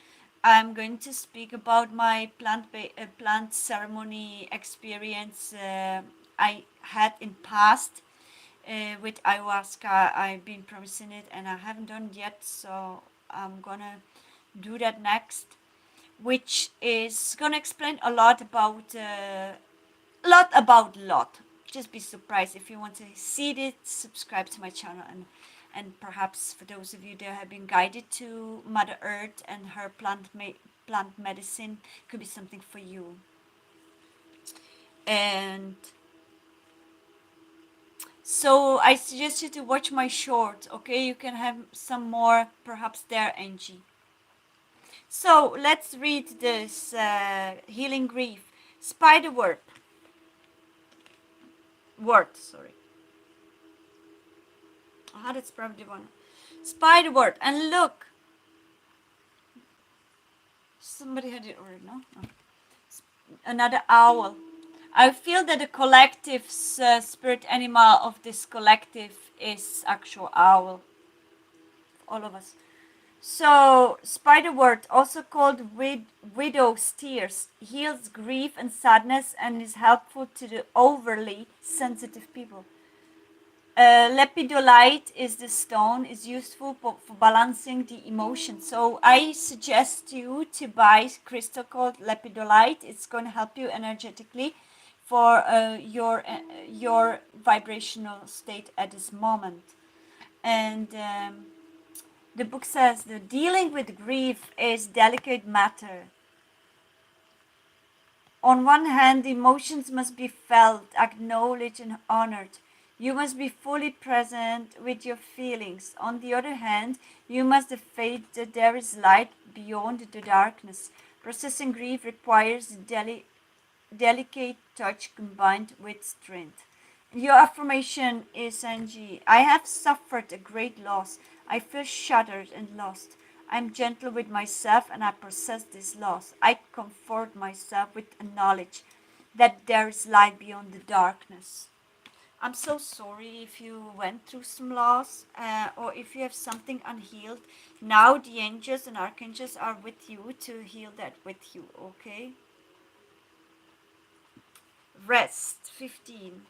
S1: I'm going to speak about my plant ceremony experience I had in past with ayahuasca. I've been promising it and I haven't done it yet, so I'm gonna do that next, which is gonna explain a lot about lot. Just be surprised. If you want to see it, subscribe to my channel, and perhaps for those of you that have been guided to Mother Earth and her plant medicine, could be something for you. And so I suggest you to watch my short. Okay, you can have some more perhaps there, Angie. So let's read this healing grief. Spider word. Sorry. That's probably one. Spider word. And look, somebody had it already, no? No. Another owl. I feel that the collective spirit animal of this collective is actual owl. All of us. So, spiderwort, also called widow's tears, heals grief and sadness and is helpful to the overly sensitive people. Lepidolite is the stone, is useful for balancing the emotions. So I suggest you to buy crystal called lepidolite. It's going to help you energetically for your vibrational state at this moment. And the book says that dealing with grief is delicate matter. On one hand, emotions must be felt, acknowledged, and honored. You must be fully present with your feelings. On the other hand, you must have faith that there is light beyond the darkness. Processing grief requires delicate touch combined with strength. Your affirmation is, Angie, I have suffered a great loss. I feel shattered and lost. I'm gentle with myself and I process this loss. I comfort myself with a knowledge that there is light beyond the darkness. I'm so sorry if you went through some loss or if you have something unhealed. Now the angels and archangels are with you to heal that with you, okay? Rest, 15.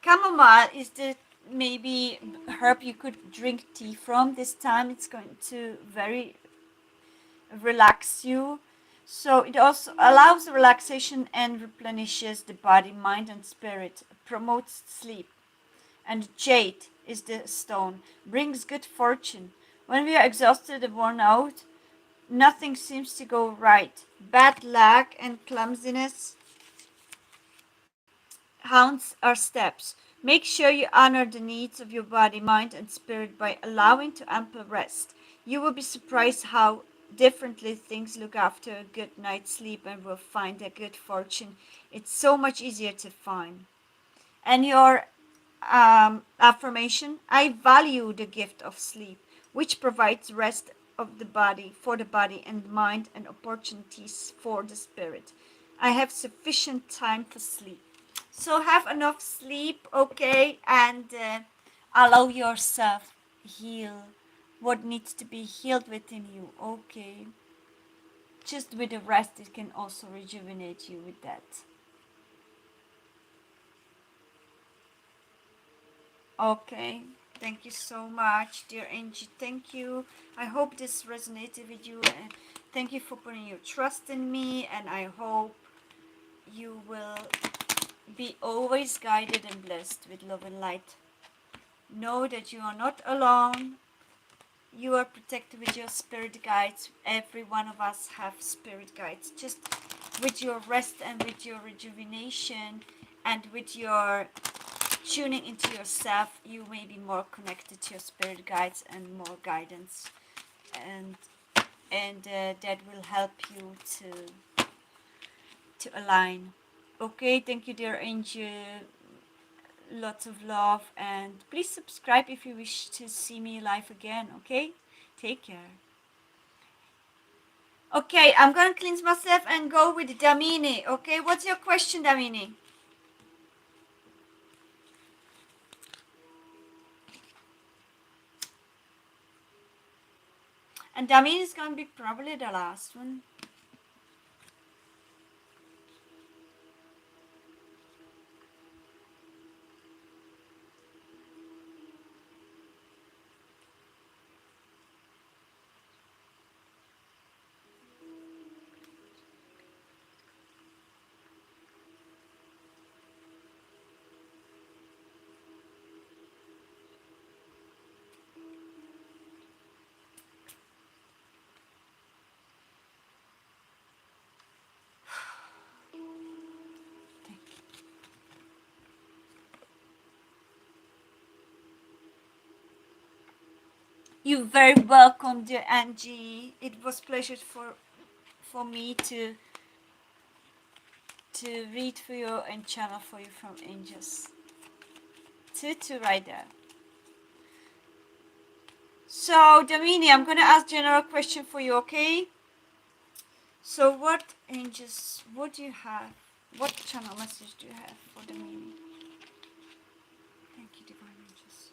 S1: Chamomile is the maybe herb you could drink tea from. This time it's going to very relax you. So it also allows relaxation and replenishes the body, mind, and spirit, promotes sleep. And jade is the stone, brings good fortune. When we are exhausted and worn out, nothing seems to go right. Bad luck and clumsiness haunts our steps. Make sure you honor the needs of your body, mind, and spirit by allowing to ample rest. You will be surprised how differently things look after a good night's sleep and will find a good fortune. It's so much easier to find. And your affirmation, I value the gift of sleep, which provides rest of the body for the body and mind and opportunities for the spirit. I have sufficient time for sleep. So have enough sleep, okay, and allow yourself heal what needs to be healed within you, okay. Just with the rest, it can also rejuvenate you with that. Okay, thank you so much, dear Angie. Thank you. I hope this resonated with you, and thank you for putting your trust in me. And I hope you will Be always guided and blessed with love and light. Know that you are not alone. You are protected with your spirit guides. Every one of us have spirit guides. Just with your rest and with your rejuvenation and with your tuning into yourself, you may be more connected to your spirit guides and more guidance, and that will help you to align. Okay, thank you, dear angel. Lots of love, and please subscribe if you wish to see me live again. Okay, take care. Okay, I'm gonna cleanse myself and go with Damini. Okay, what's your question, Damini? And Damini is gonna be probably the last one. You're very welcome, dear Angie. It was pleasure for me to read for you and channel for you from angels. Tutu right there. So, Damini, I'm gonna ask general question for you, okay? So, what angels? What do you have? What channel message do you have for Damini? Thank you, divine angels.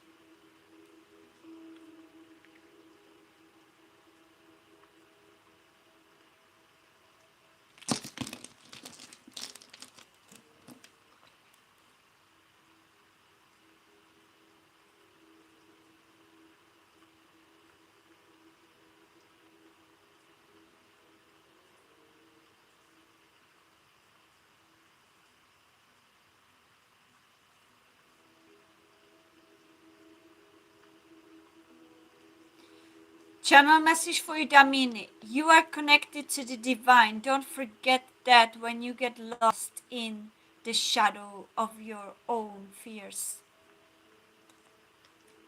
S1: Channel message for you, Damini. You are connected to the divine. Don't forget that when you get lost in the shadow of your own fears.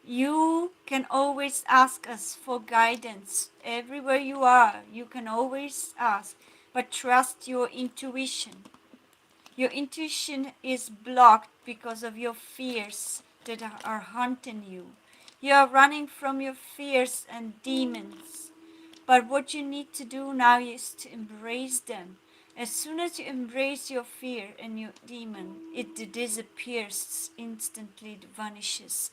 S1: You can always ask us for guidance. Everywhere you are, you can always ask. But trust your intuition. Your intuition is blocked because of your fears that are haunting you. You are running from your fears and demons. But what you need to do now is to embrace them. As soon as you embrace your fear and your demon, it disappears instantly, it vanishes.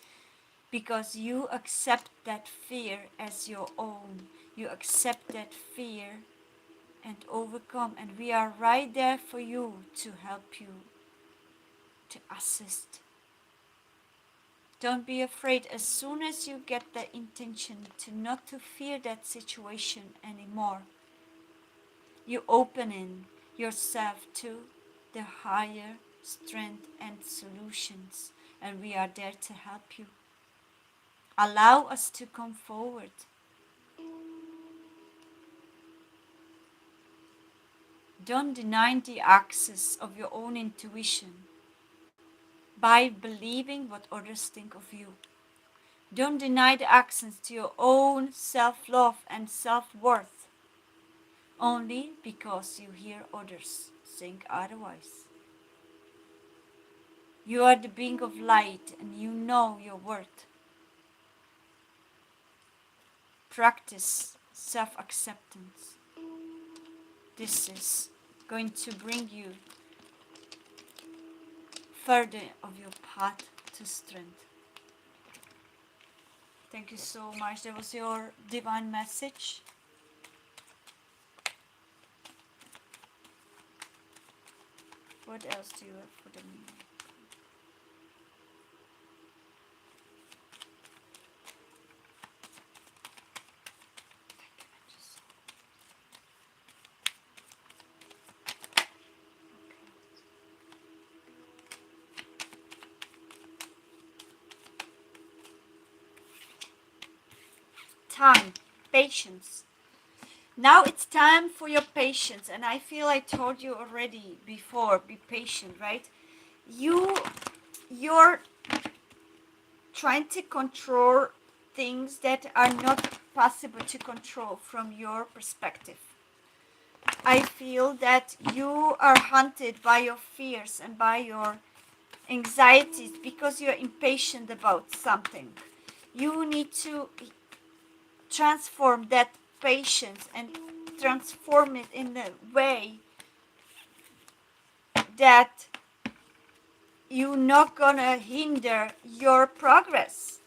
S1: Because you accept that fear as your own. You accept that fear and overcome. And we are right there for you to help you, to assist. Don't be afraid. As soon as you get the intention to not to fear that situation anymore, you open in yourself to the higher strength and solutions. And we are there to help you. Allow us to come forward. Don't deny the access of your own intuition by believing what others think of you. Don't deny the access to your own self-love and self-worth only because you hear others think otherwise. You are the being of light and you know your worth. Practice self-acceptance. This is going to bring you further of your path to strength. Thank you so much. That was your divine message. What else do you have for the meaning? time, patience. Now it's time for your patience, and I feel I told you already before, be patient, right? You're trying to control things that are not possible to control from your perspective. I feel that you are hunted by your fears and by your anxieties because you're impatient about something. You need to transform that patience and transform it in a way that you're not gonna hinder your progress.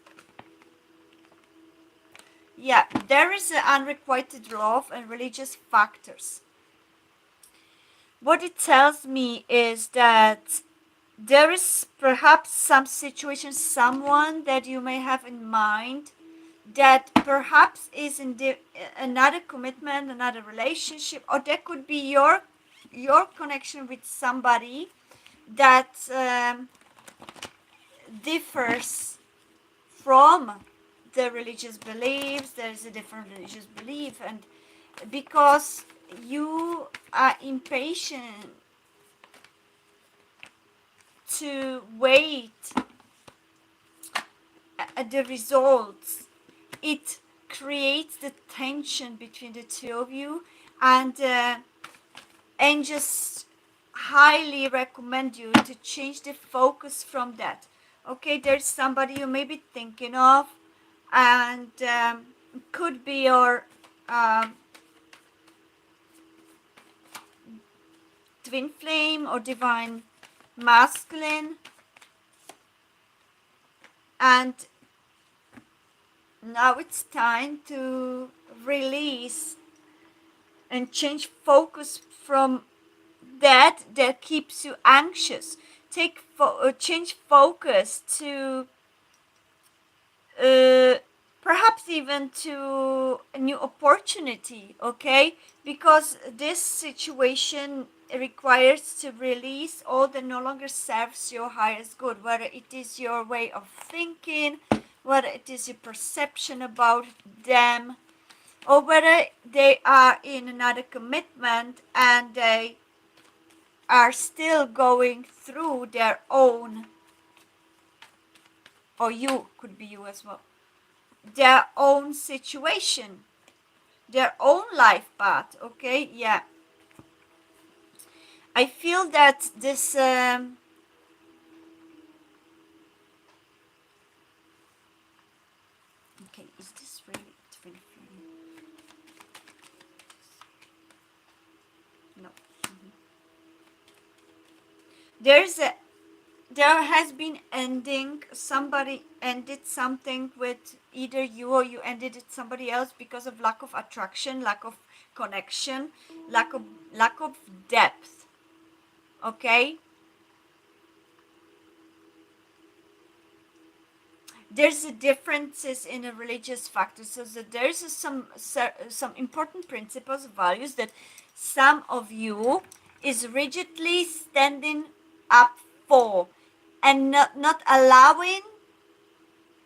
S1: Yeah, there is an unrequited love and religious factors. What it tells me is that there is perhaps some situation, someone that you may have in mind that perhaps is in another commitment, another relationship, or that could be your connection with somebody that differs from the religious beliefs. There's a different religious belief, and because you are impatient to wait at the results, it creates the tension between the two of you, and just highly recommend you to change the focus from that. Okay, there's somebody you may be thinking of, and could be your twin flame or divine masculine, and now it's time to release and change focus from that keeps you anxious. Change focus to uh, perhaps even to a new opportunity. Okay, because this situation requires to release all that no longer serves your highest good, whether it is your way of thinking, whether it is your perception about them, or whether they are in another commitment and they are still going through their own, or you could be you as well, their own situation, their own life path. Okay, yeah, I feel that this okay, is this really twin flame? No. There's a there has been ending, somebody ended something with either you or you ended it somebody else because of lack of attraction, lack of connection, lack of depth. Okay, there's differences in the religious factors, so that there's some important principles, values that some of you is rigidly standing up for, and not allowing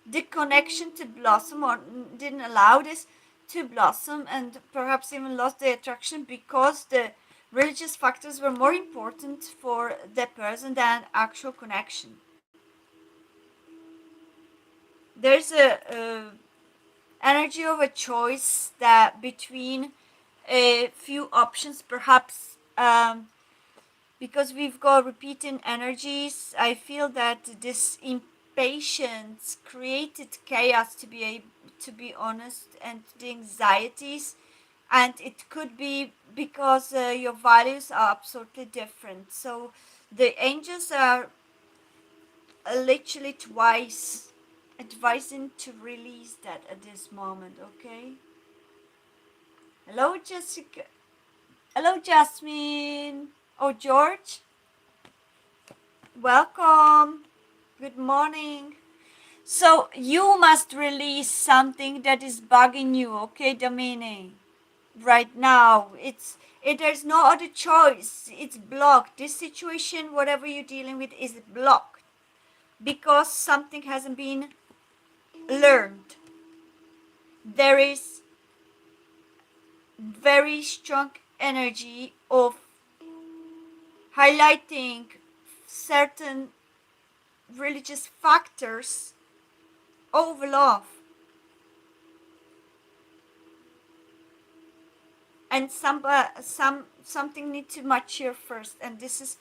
S1: the connection to blossom, or didn't allow this to blossom, and perhaps even lost the attraction because the religious factors were more important for the person than actual connection. There's a energy of a choice that between a few options, perhaps because we've got repeating energies. I feel that this impatience created chaos, to be honest, and the anxieties, and it could be because your values are absolutely different. So the angels are literally twice advising to release that at this moment. Okay, hello Jessica, hello Jasmine, oh George, welcome, good morning. So you must release something that is bugging you. Okay, Domine, right now there's no other choice. It's blocked. This situation, whatever you're dealing with, is blocked because something hasn't been learned. there is very strong energy of highlighting certain religious factors over love, and something needs to mature first, and this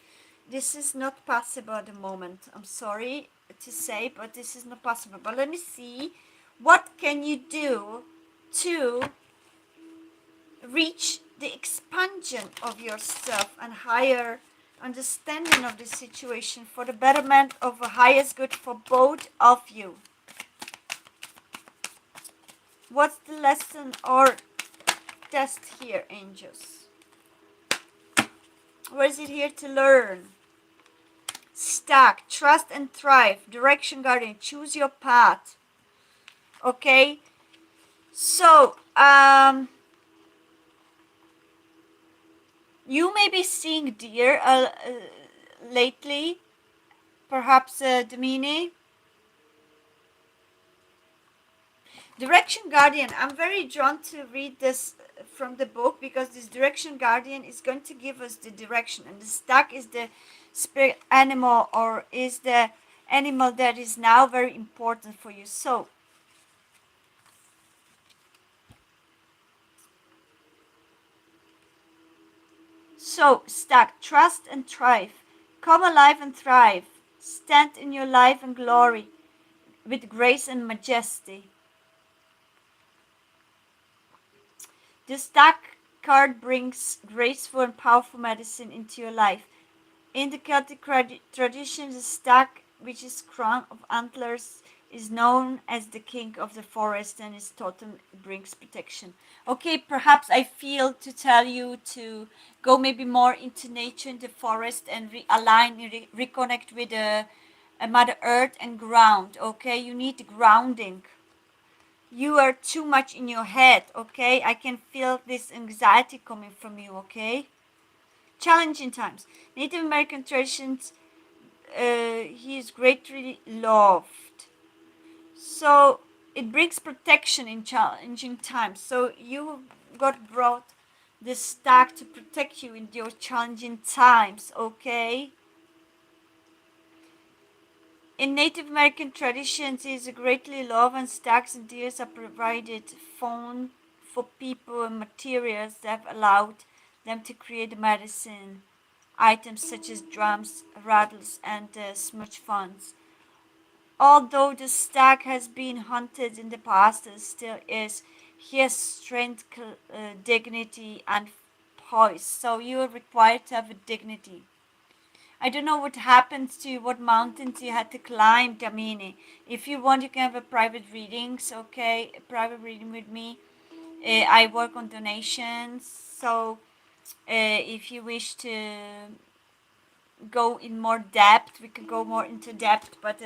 S1: is not possible at the moment. I'm sorry to say, but this is not possible. But let me see, what can you do to reach the expansion of yourself and higher understanding of the situation for the betterment of the highest good for both of you. What's the lesson or test here, angels? What is it here to learn? Stack, trust and thrive, direction guardian, choose your path. Okay, so you may be seeing deer lately, perhaps Domini. Direction Guardian, I'm very drawn to read this from the book, because this Direction Guardian is going to give us the direction, and the stag is the spirit animal, or is the animal that is now very important for you. So stag, trust and thrive. Come alive and thrive. Stand in your life and glory with grace and majesty. The stag card brings graceful and powerful medicine into your life. In the Celtic tradition, the stag, which is crown of antlers, is known as the king of the forest, and its totem brings protection. Okay, perhaps I feel to tell you to go maybe more into nature in the forest and realign, reconnect with Mother Earth and ground. Okay, you need grounding. You are too much in your head. Okay, I can feel this anxiety coming from you. Okay, challenging times. Native American traditions, he is greatly loved. So it brings protection in challenging times. So you got brought this stag to protect you in your challenging times, okay? In Native American traditions, it is greatly loved, and stags and deers are provided food for people and materials that have allowed them to create medicine items such as drums, rattles, and smudge funds. Although the stag has been hunted in the past and still is, he has strength, dignity, and poise. So you are required to have a dignity. I don't know what happens to you, what mountains you had to climb, Damini. If you want, you can have a private readings, okay? A private reading with me. I work on donations, so if you wish to go in more depth, we can go more into depth, but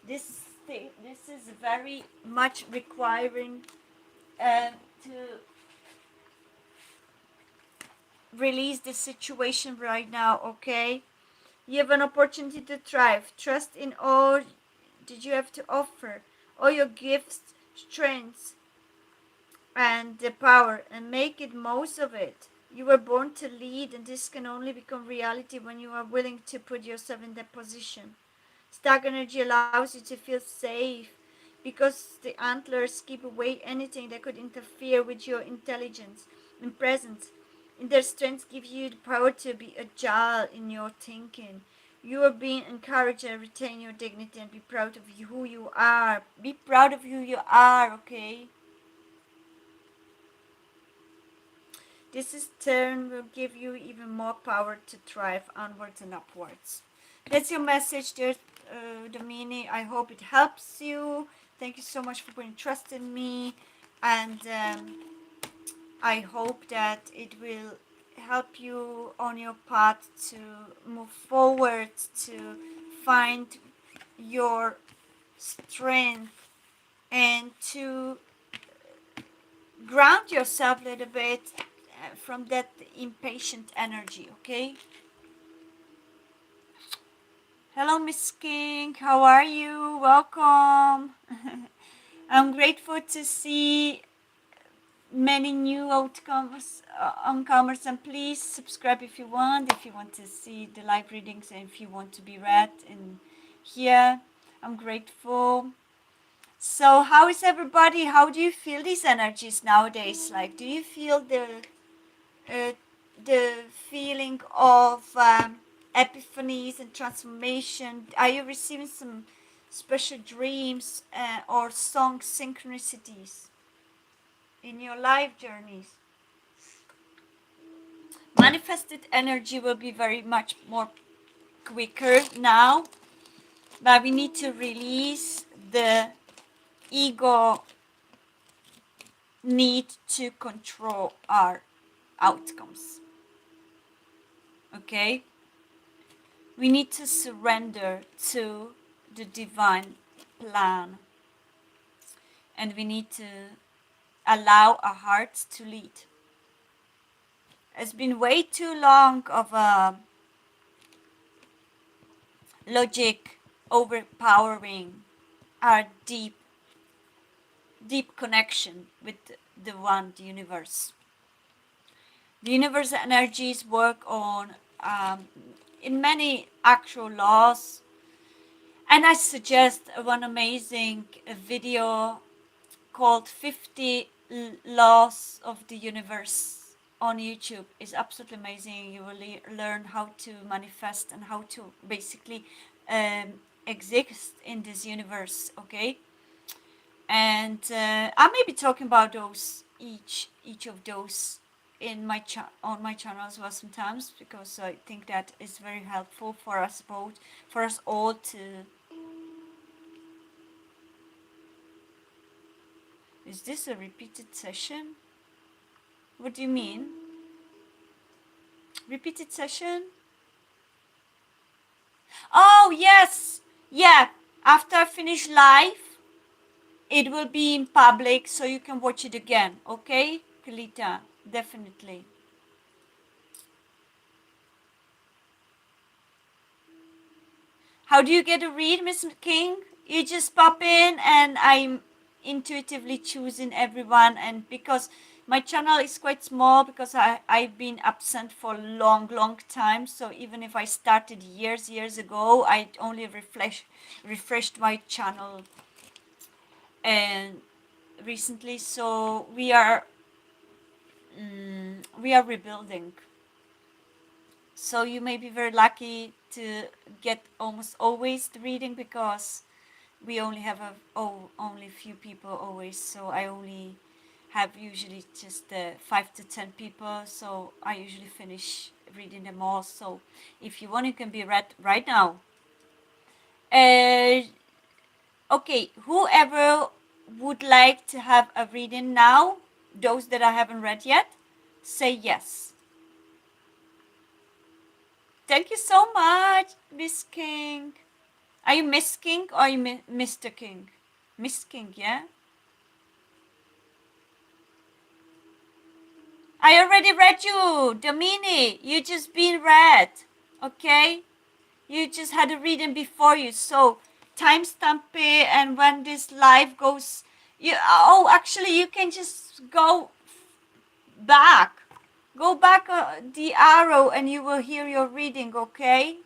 S1: this is very much requiring to release the situation right now. Okay, you have an opportunity to thrive. Trust in all that you have to offer, all your gifts, strengths, and the power, and make it most of it. You were born to lead, and this can only become reality when you are willing to put yourself in that position. Stag energy allows you to feel safe, because the antlers keep away anything that could interfere with your intelligence and presence. And their strength gives you the power to be agile in your thinking. You are being encouraged to retain your dignity and be proud of who you are. Be proud of who you are, okay? This is turn will give you even more power to thrive onwards and upwards. That's your message, dear Domini. I hope it helps you. Thank you so much for putting trust in me, and I hope that it will help you on your path to move forward, to find your strength, and to ground yourself a little bit from that impatient energy, okay? Hello, Miss King. How are you? Welcome. I'm grateful to see many new oncomers, and please subscribe if you want to see the live readings and if you want to be read in here. I'm grateful. So how is everybody? How do you feel these energies nowadays? Like, do you feel the feeling of epiphanies and transformation? Are you receiving some special dreams or song synchronicities in your life journeys? Manifested energy will be very much more quicker now, but we need to release the ego need to control our outcomes. Okay? We need to surrender to the divine plan, and we need to allow our hearts to lead. It's been way too long of a logic overpowering our deep connection with the one, the universe. The universe energies work on in many actual laws, and I suggest one amazing video called 50 Laws of the Universe on YouTube. It's absolutely amazing. You will learn how to manifest and how to basically exist in this universe, okay? And I may be talking about those each of those in my on my channel as well sometimes, because I think that is very helpful for us both, for us all to. Is this a repeated session? What do you mean? Repeated session? Oh yes, yeah. After I finish live, it will be in public, so you can watch it again. Okay, Kalita, definitely. How do you get a read, Miss King? You just pop in, and I'm intuitively choosing everyone. And because my channel is quite small, because I've been absent for a long time, so even if I started years ago, I only refreshed my channel and recently. So we are rebuilding. So you may be very lucky to get almost always the reading, because we only have only few people always. So I only have usually just 5 to 10 people. So I usually finish reading them all. So if you want, you can be read right now. Okay, whoever would like to have a reading now, those that I haven't read yet, say yes. Thank you so much, Miss King. Are you Miss King or are you Mr. King? Miss King, yeah? I already read you, Domini. You just been read, okay? You just had a reading before you, so timestamp it, and when this live goes, actually you can just go back. Go back the arrow and you will hear your reading, okay?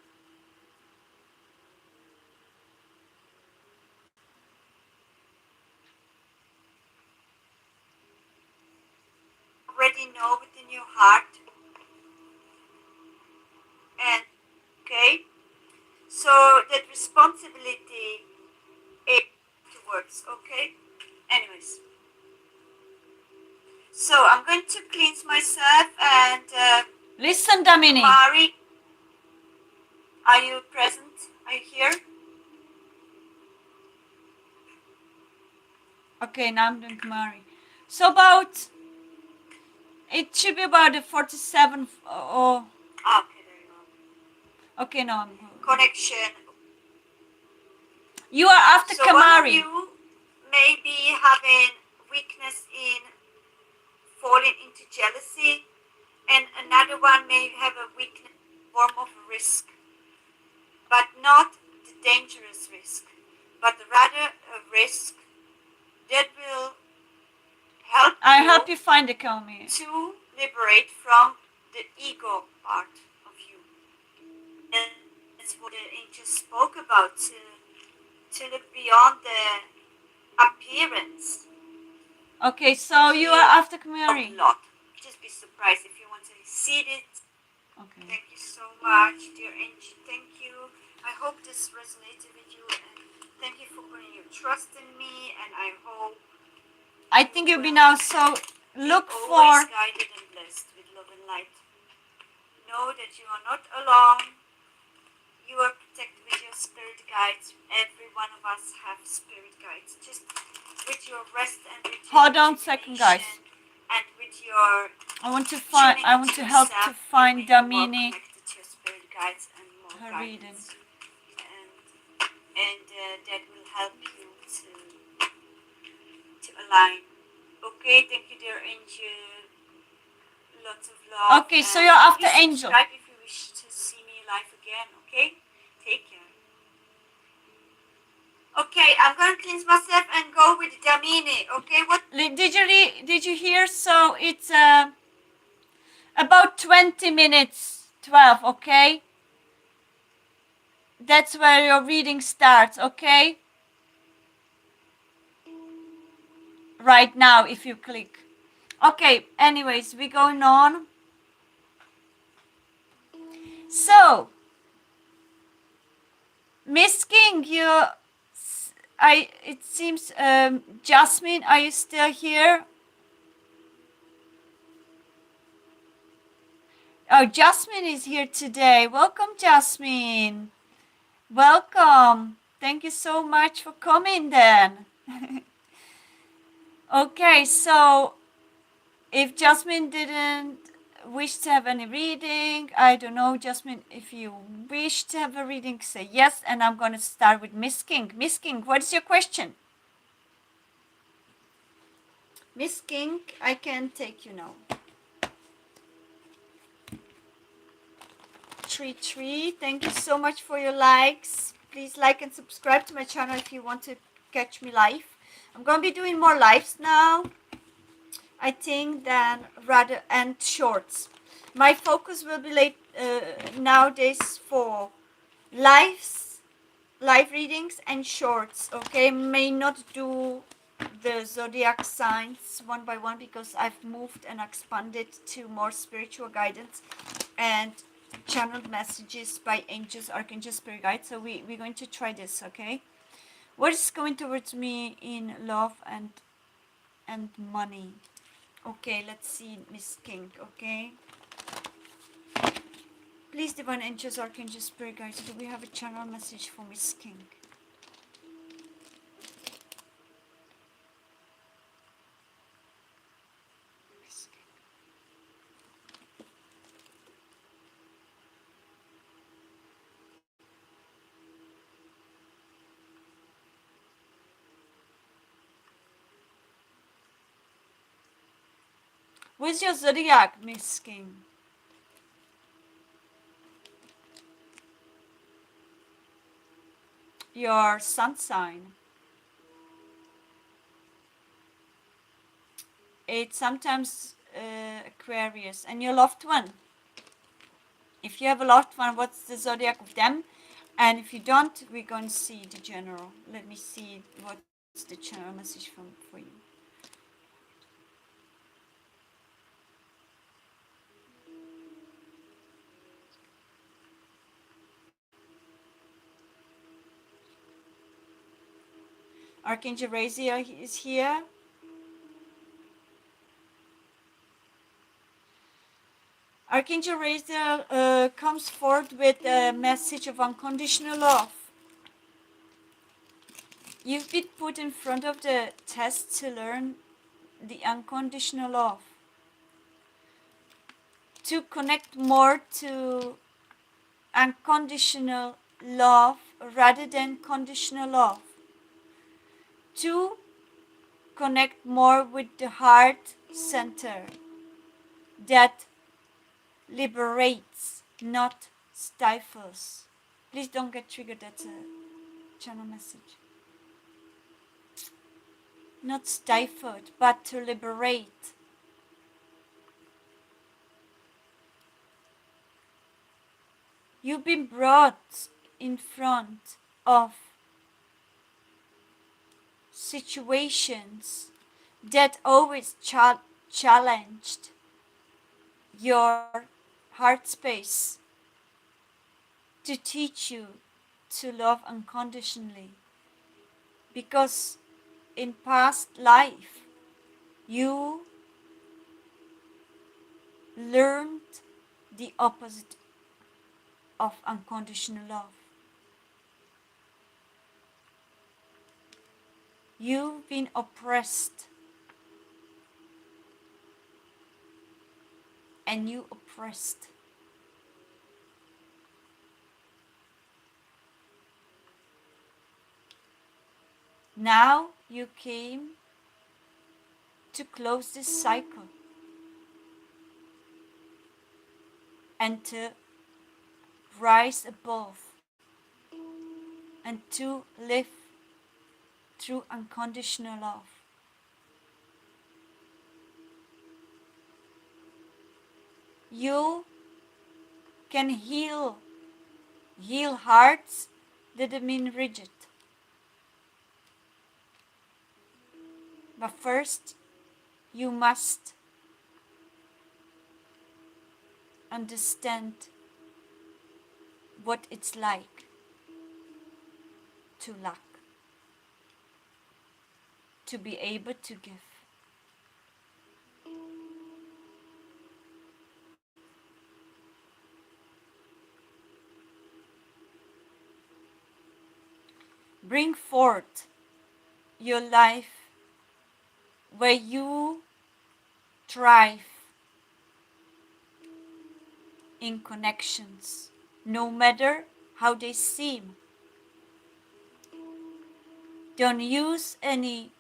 S1: Already know within your heart. And okay, so that responsibility is towards, okay? Anyways, so I'm going to cleanse myself and listen, Damini. Mari, are you present? Are you here? Okay, now I'm doing Mari. So it should be about the 47 or... Okay, there you go. Okay, now I'm good. Connection. You are after so Kamari. One of you may be having weakness in falling into jealousy, and another one may have a weakness in form of risk, but not the dangerous risk, but rather a risk that will help you find the community to liberate from the ego part of you. That's what the angels spoke about, to look beyond the appearance. Okay, so you are after Mary. A lot. Just be surprised if you want to see it. Okay. Thank you so much, dear angel. Thank you. I hope this resonated with you, and thank you for putting your trust in me. And I hope I think you'll be now so look for always guided and blessed with love and light. Know that you are not alone. You are protected with your spirit guides. Every one of us have spirit guides. Just with your rest and with your hold on second, guys. And with your I want to help to find Damini. Her reading. And that will help you to align. Okay, thank you, dear angel. Lots of love. Okay, so you're after angel. Subscribe if you wish to see me live again. Okay, take care. Okay, I'm gonna cleanse myself and go with Damini. Okay, what did you hear? So it's about 20 minutes, 12. Okay, that's where your reading starts. Okay, right now if you click. Okay, anyways, we're going on. So, Miss King, it seems, Jasmine, are you still here? Oh, Jasmine is here today. Welcome, Jasmine. Welcome. Thank you so much for coming then. Okay, so if Jasmine didn't wish to have any reading, I don't know, Jasmine, if you wish to have a reading, say yes, and I'm going to start with Miss King. Miss King, what is your question? Miss King, I can take you now. 33, thank you so much for your likes. Please like and subscribe to my channel if you want to catch me live. I'm going to be doing more lives now, I think, than rather and shorts. My focus will be nowadays for live readings and shorts. Okay, may not do the zodiac signs one by one because I've moved and expanded to more spiritual guidance and channeled messages by angels, archangels, spirit guides. So we're going to try this. Okay, what is going towards me in love and money? Okay, let's see, Miss King. Okay, please, divine angels, archangels, spirit guides, do we have a channel message for Miss King? What's your zodiac, Miss King? Your sun sign. It's sometimes Aquarius. And your loved one. If you have a loved one, what's the zodiac of them? And if you don't, we're going to see the general. Let me see what's the general message for you. Archangel Raziel is here. Archangel Raziel comes forth with a message of unconditional love. You've been put in front of the test to learn the unconditional love. To connect more to unconditional love rather than conditional love. To connect more with the heart center that liberates, not stifles. Please don't get triggered, that's a channel message. not stifled, but to liberate. You've been brought in front of situations that always challenged your heart space to teach you to love unconditionally, because in past life you learned the opposite of unconditional love. You've been oppressed, and you oppressed. Now you came to close this cycle and to rise above and to live through unconditional love. You can heal hearts that have been rigid. But first, you must understand what it's like to lack, to be able to give. Bring forth your life where you thrive in connections, no matter how they seem. Don't use any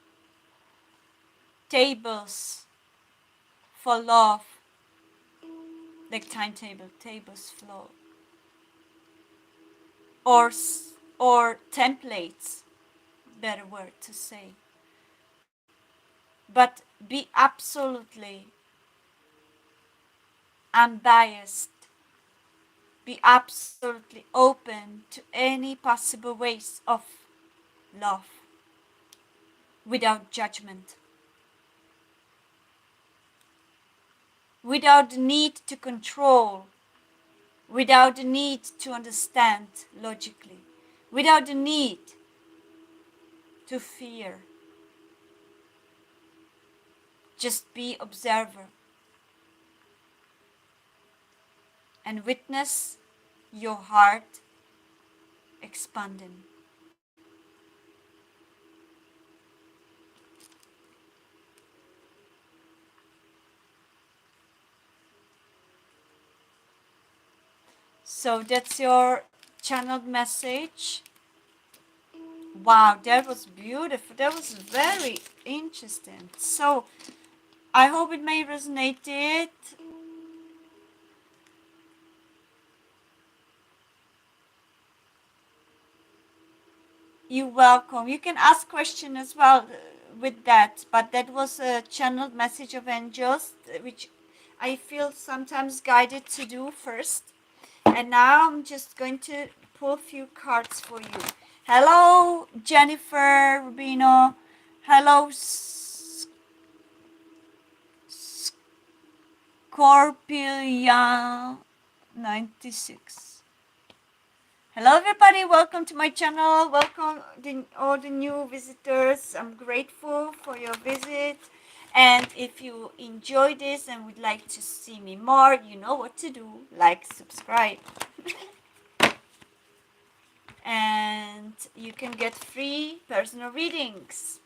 S1: tables for love, like timetable, tables flow, or templates, better word to say. But be absolutely unbiased. Be absolutely open to any possible ways of love without judgment, without the need to control, without the need to understand logically, without the need to fear. Just be observer and witness your heart expanding. So that's your channeled message. Wow, that was beautiful. That was very interesting. So I hope it may resonate. You're welcome. You can ask question as well with that, but that was a channeled message of angels, which I feel sometimes guided to do first. And now I'm just going to pull a few cards for you. Hello, Jennifer Rubino. Hello, Scorpion 96. Hello everybody, welcome to my channel. Welcome all the new visitors. I'm grateful for your visit. And if you enjoy this and would like to see me more, you know what to do. Like, subscribe. And you can get free personal readings.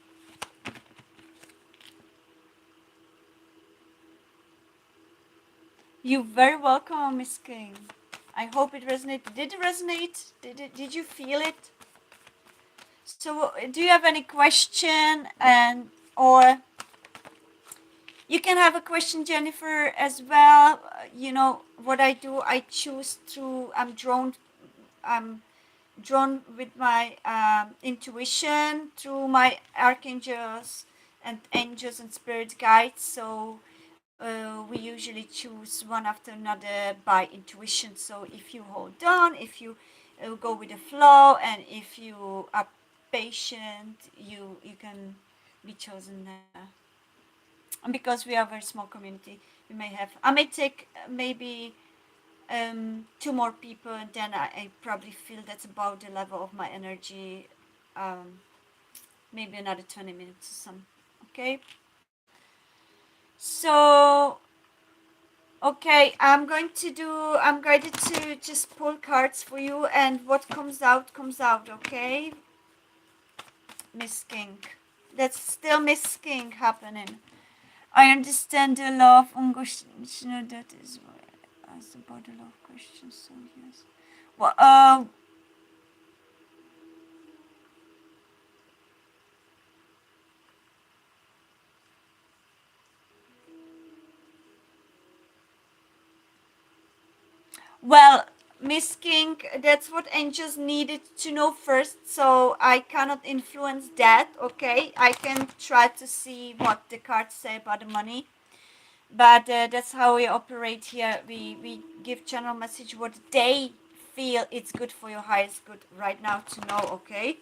S1: You're very welcome, Miss King. I hope it resonated. Did it resonate? Did you feel it? So, do you have any question, or you can have a question, Jennifer, as well. You know what I do. I choose through. I'm drawn with my intuition through my archangels and angels and spirit guides. So we usually choose one after another by intuition. So if you hold on, if you go with the flow, and if you are patient, you can be chosen. And because we are a very small community, we may have. I may take maybe two more people, and then I probably feel that's about the level of my energy. Maybe another 20 minutes or some. Okay. So okay, I'm going to just pull cards for you, and what comes out, okay? Miss King. That's still Miss King happening. I understand the love unconditional, that is why as about the love question, so yes. Well, well, Miss King, that's what angels needed to know first, so I cannot influence that, okay? I can try to see what the cards say about the money, but that's how we operate here. We give general message what they feel it's good for your highest good right now to know, okay?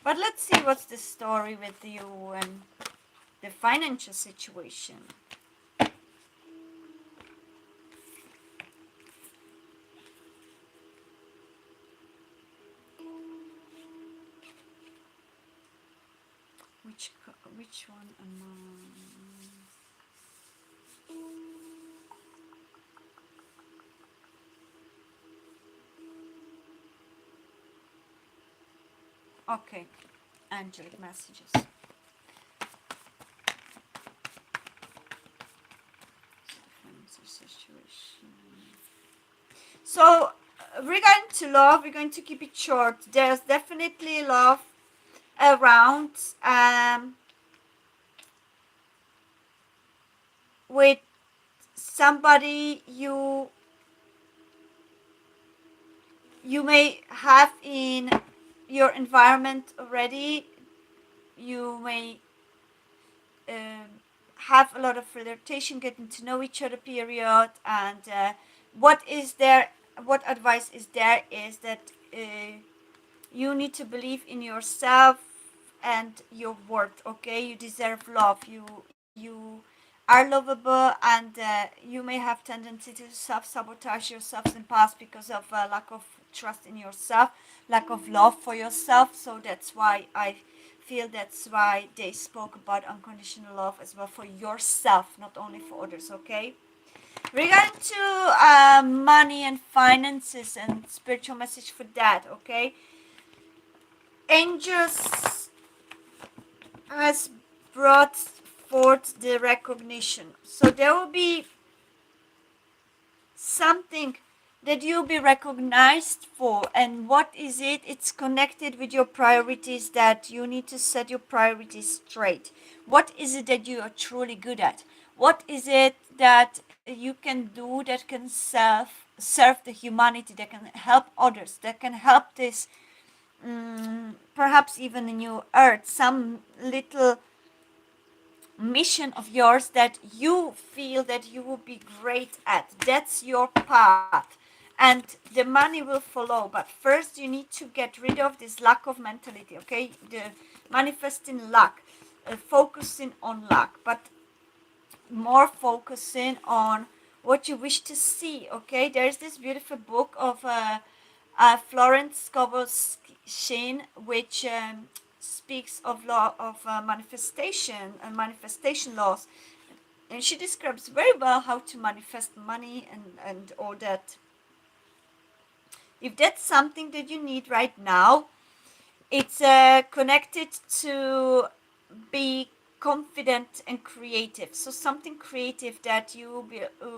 S1: But let's see what's the story with you and the financial situation. Which one am I? Okay, angelic messages. Financial situation. So, regarding to love, we're going to keep it short. There's definitely love around, with somebody you may have in your environment already. You may um, have a lot of flirtation, getting to know each other period, and what is there? What advice is there is that you need to believe in yourself and your worth. Okay, you deserve love. You are lovable, and you may have tendency to self-sabotage yourself in the past because of lack of trust in yourself, lack of love for yourself. So that's why I feel that's why they spoke about unconditional love as well for yourself, not only for others. Okay, regarding to money and finances and spiritual message for that. Okay, angels has brought forth the recognition. So there will be something that you'll be recognized for. And what is it? It's connected with your priorities, that you need to set your priorities straight. What is it that you are truly good at? What is it that you can do that can serve the humanity, that can help others, that can help this, perhaps even a new earth, some little mission of yours that you feel that you will be great at. That's your path, and the money will follow. But first you need to get rid of this lack of mentality. Okay, the manifesting luck, focusing on luck, but more focusing on what you wish to see. Okay, there's this beautiful book of Florence Scovel Sheen, which speaks of law of manifestation and manifestation laws, and she describes very well how to manifest money and all that. If that's something that you need right now, it's connected to be confident and creative. So something creative that you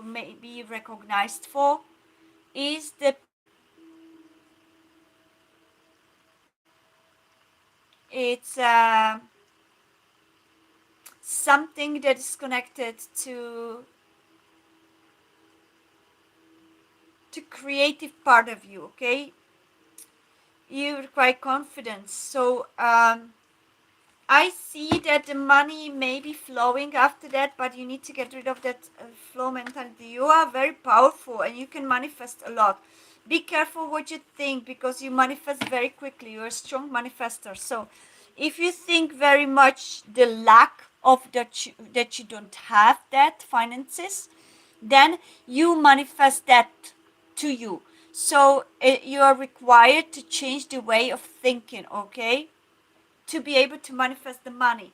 S1: may be recognized for is the it's something that is connected to creative part of you. Okay, you require confidence. So I see that the money may be flowing after that, but you need to get rid of that flow mentality. You are very powerful and you can manifest a lot. Be careful what you think, because you manifest very quickly. You're a strong manifester. So if you think very much the lack of that you don't have that finances, then you manifest that to you. So you are required to change the way of thinking, okay, to be able to manifest the money.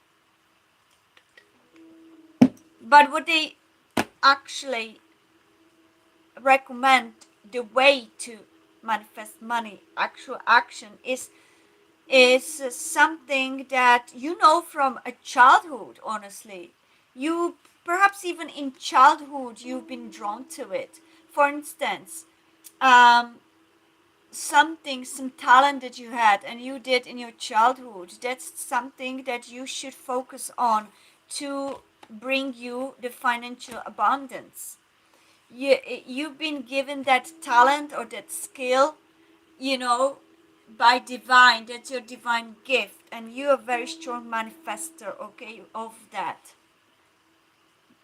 S1: But what they actually recommend, the way to manifest money, actual action, is something that you know from a childhood. Honestly, you perhaps even in childhood you've been drawn to it. For instance, um, some talent that you had and you did in your childhood, that's something that you should focus on to bring you the financial abundance. You've been given that talent or that skill, you know, by divine. That's your divine gift, and you're a very strong manifester, okay, of that.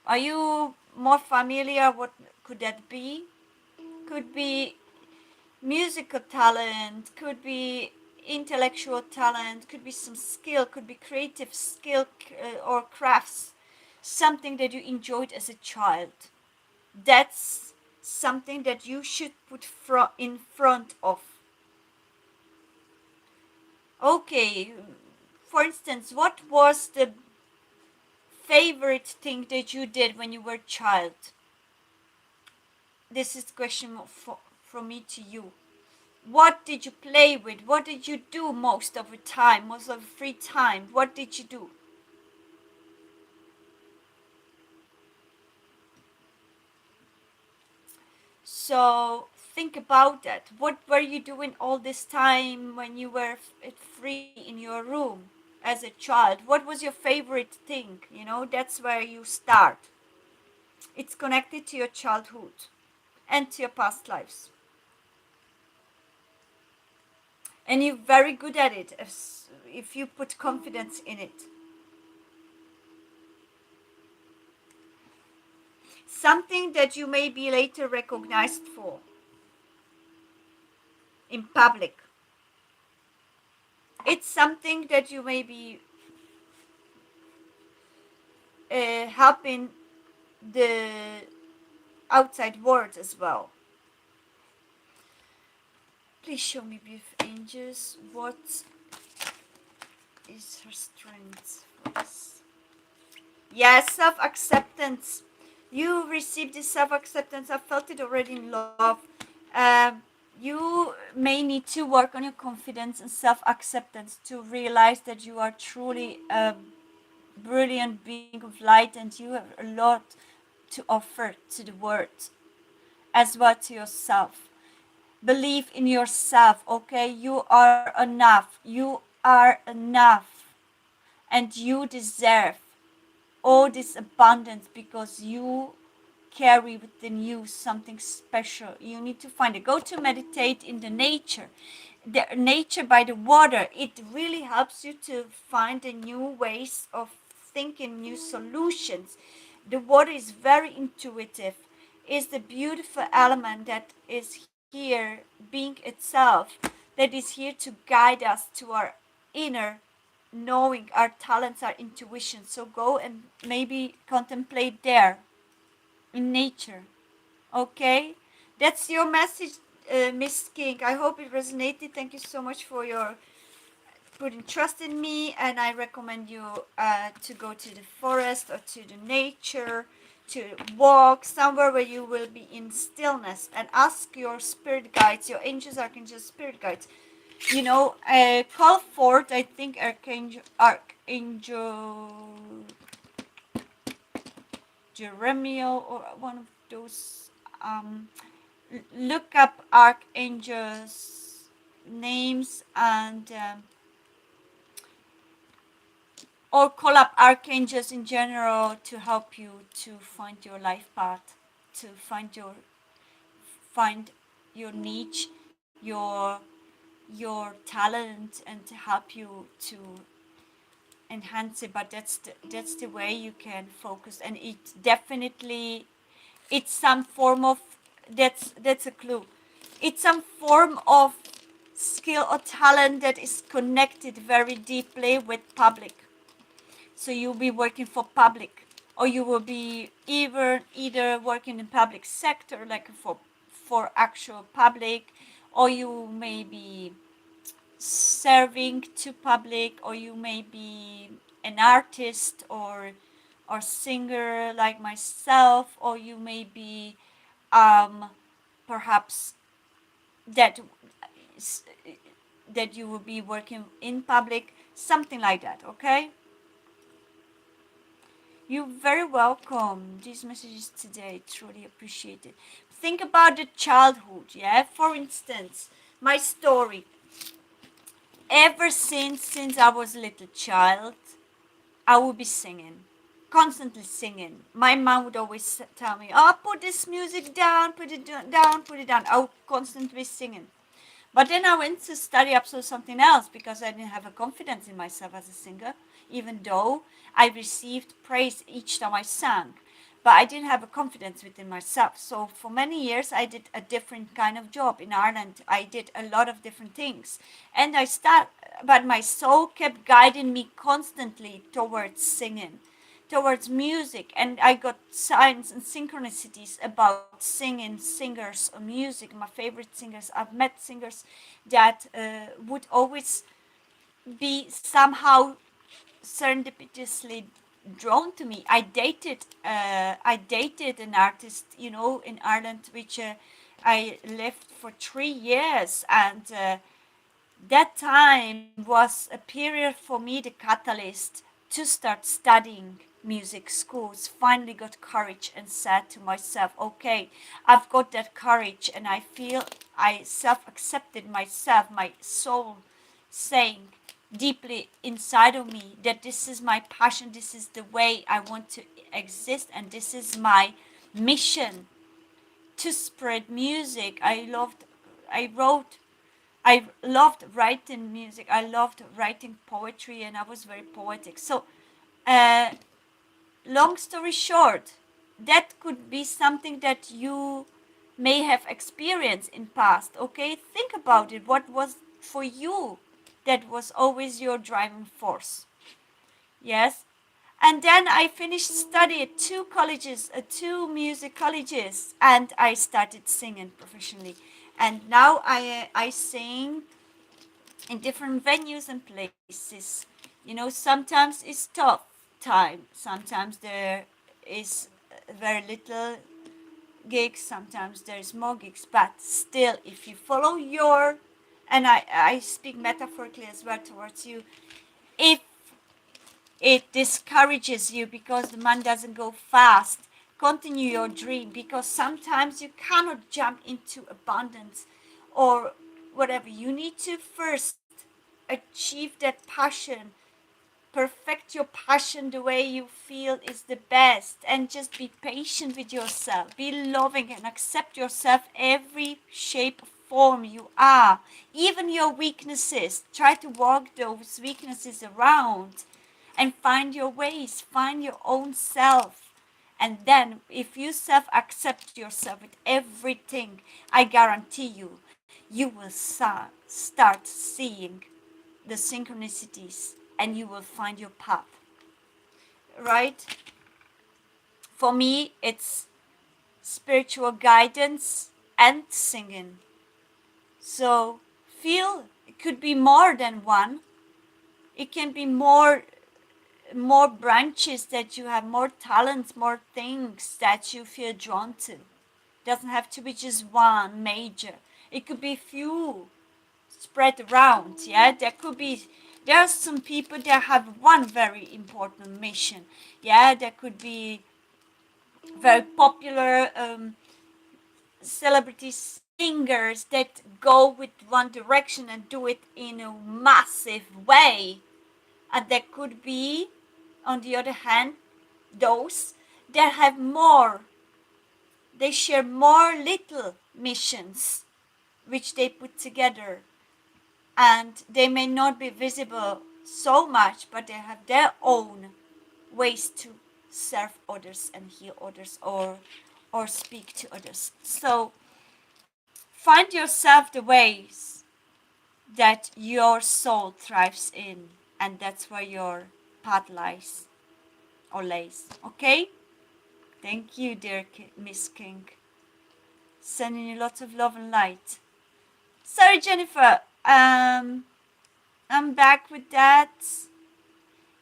S1: Are you more familiar? What could that be? Could be musical talent, could be intellectual talent, could be some skill, could be creative skill, or crafts, something that you enjoyed as a child. That's something that you should put in front of. Okay, for instance, what was the favorite thing that you did when you were a child? This is a question from me to you. What did you play with? What did you do most of the time, most of the free time? What did you do? So think about that. What were you doing all this time when you were free in your room as a child? What was your favorite thing? That's where you start. It's connected to your childhood and to your past lives. And you're very good at it if you put confidence in it. Something that you may be later recognized for in public. It's something that you may be helping the outside world as well. Please show me, beautiful angels, what is her strength for this? Yes, self-acceptance. You received this self-acceptance. I felt it already in love. You may need to work on your confidence and self-acceptance to realize that you are truly a brilliant being of light and you have a lot to offer to the world as well to yourself. Believe in yourself, okay? You are enough. You are enough. And you deserve all this abundance because you carry within you something special. You need to find it. Go to meditate in the nature. The nature by the water, it really helps you to find the new ways of thinking, new solutions. The water is very intuitive. It's the beautiful element that is here being itself, that is here to guide us to our inner knowing, our talents, our intuition. So go and maybe contemplate there in nature. Okay, that's your message, Miss King. I hope it resonated. Thank you so much for your putting trust in me, and I recommend you to go to the forest or to the nature, to walk somewhere where you will be in stillness, and ask your spirit guides, your angels, archangels, spirit guides. Call forth, I think, Archangel Jeremiah or one of those. Um, Look up archangels' names and or call up archangels in general to help you to find your life path, to find your niche, your your talent and to help you to enhance it. But that's the way you can focus, and it definitely, it's some form of, that's a clue, it's some form of skill or talent that is connected very deeply with public. So you'll be working for public, or you will be either working in public sector, like for actual public, or you may be serving to public, or you may be an artist or singer like myself, or you may be perhaps that that you will be working in public, something like that. Okay, you're very welcome. These messages today, truly appreciated. Think about the childhood. Yeah, for instance, my story. Ever since I was a little child, I would be singing, constantly singing. My mom would always tell me, "Oh, put this music down, put it down, put it down." I would constantly be singing. But then I went to study absolutely something else because I didn't have a confidence in myself as a singer, even though I received praise each time I sang. But I didn't have a confidence within myself. So for many years, I did a different kind of job in Ireland. I did a lot of different things, and but my soul kept guiding me constantly towards singing, towards music, and I got signs and synchronicities about singing singers or music. My favorite singers, I've met singers that would always be somehow serendipitously drawn to me. I dated an artist, in Ireland, which I lived for 3 years, and that time was a period for me, the catalyst to start studying music schools. Finally got courage and said to myself, okay, I've got that courage, and I feel I self-accepted myself, my soul saying deeply inside of me that this is my passion, this is the way I want to exist, and this is my mission to spread music. I wrote I loved writing music. I loved writing poetry, and I was very poetic. So, uh, long story short, that could be something that you may have experienced in past. Okay, think about it. What was for you that was always your driving force? Yes. And then I finished study at two music colleges, and I started singing professionally. And now I sing in different venues and places. Sometimes it's tough time. Sometimes there is very little gigs. Sometimes there's more gigs. But still, if you follow and I speak metaphorically as well towards you, if it discourages you because the money doesn't go fast, continue your dream, because sometimes you cannot jump into abundance or whatever. You need to first achieve that passion, perfect your passion the way you feel is the best, and just be patient with yourself, be loving and accept yourself every shape form you are, even your weaknesses. Try to walk those weaknesses around and find your ways, find your own self. And then if you self accept yourself with everything, I guarantee you will start seeing the synchronicities, and you will find your path. Right? For me, it's spiritual guidance and singing. So feel it could be more than one. It can be more branches, that you have more talents, more things that you feel drawn to. It doesn't have to be just one major. It could be few spread around. Yeah, there are some people that have one very important mission. Yeah, there could be very popular celebrity singers that go with one direction and do it in a massive way, and there could be, on the other hand, those that have more, they share more little missions which they put together and they may not be visible so much, but they have their own ways to serve others and heal others, or speak to others. So find yourself the ways that your soul thrives in, and that's where your path lies or lays. Okay? Thank you, dear Miss King. Sending you lots of love and light. Sorry, Jennifer. I'm back with that.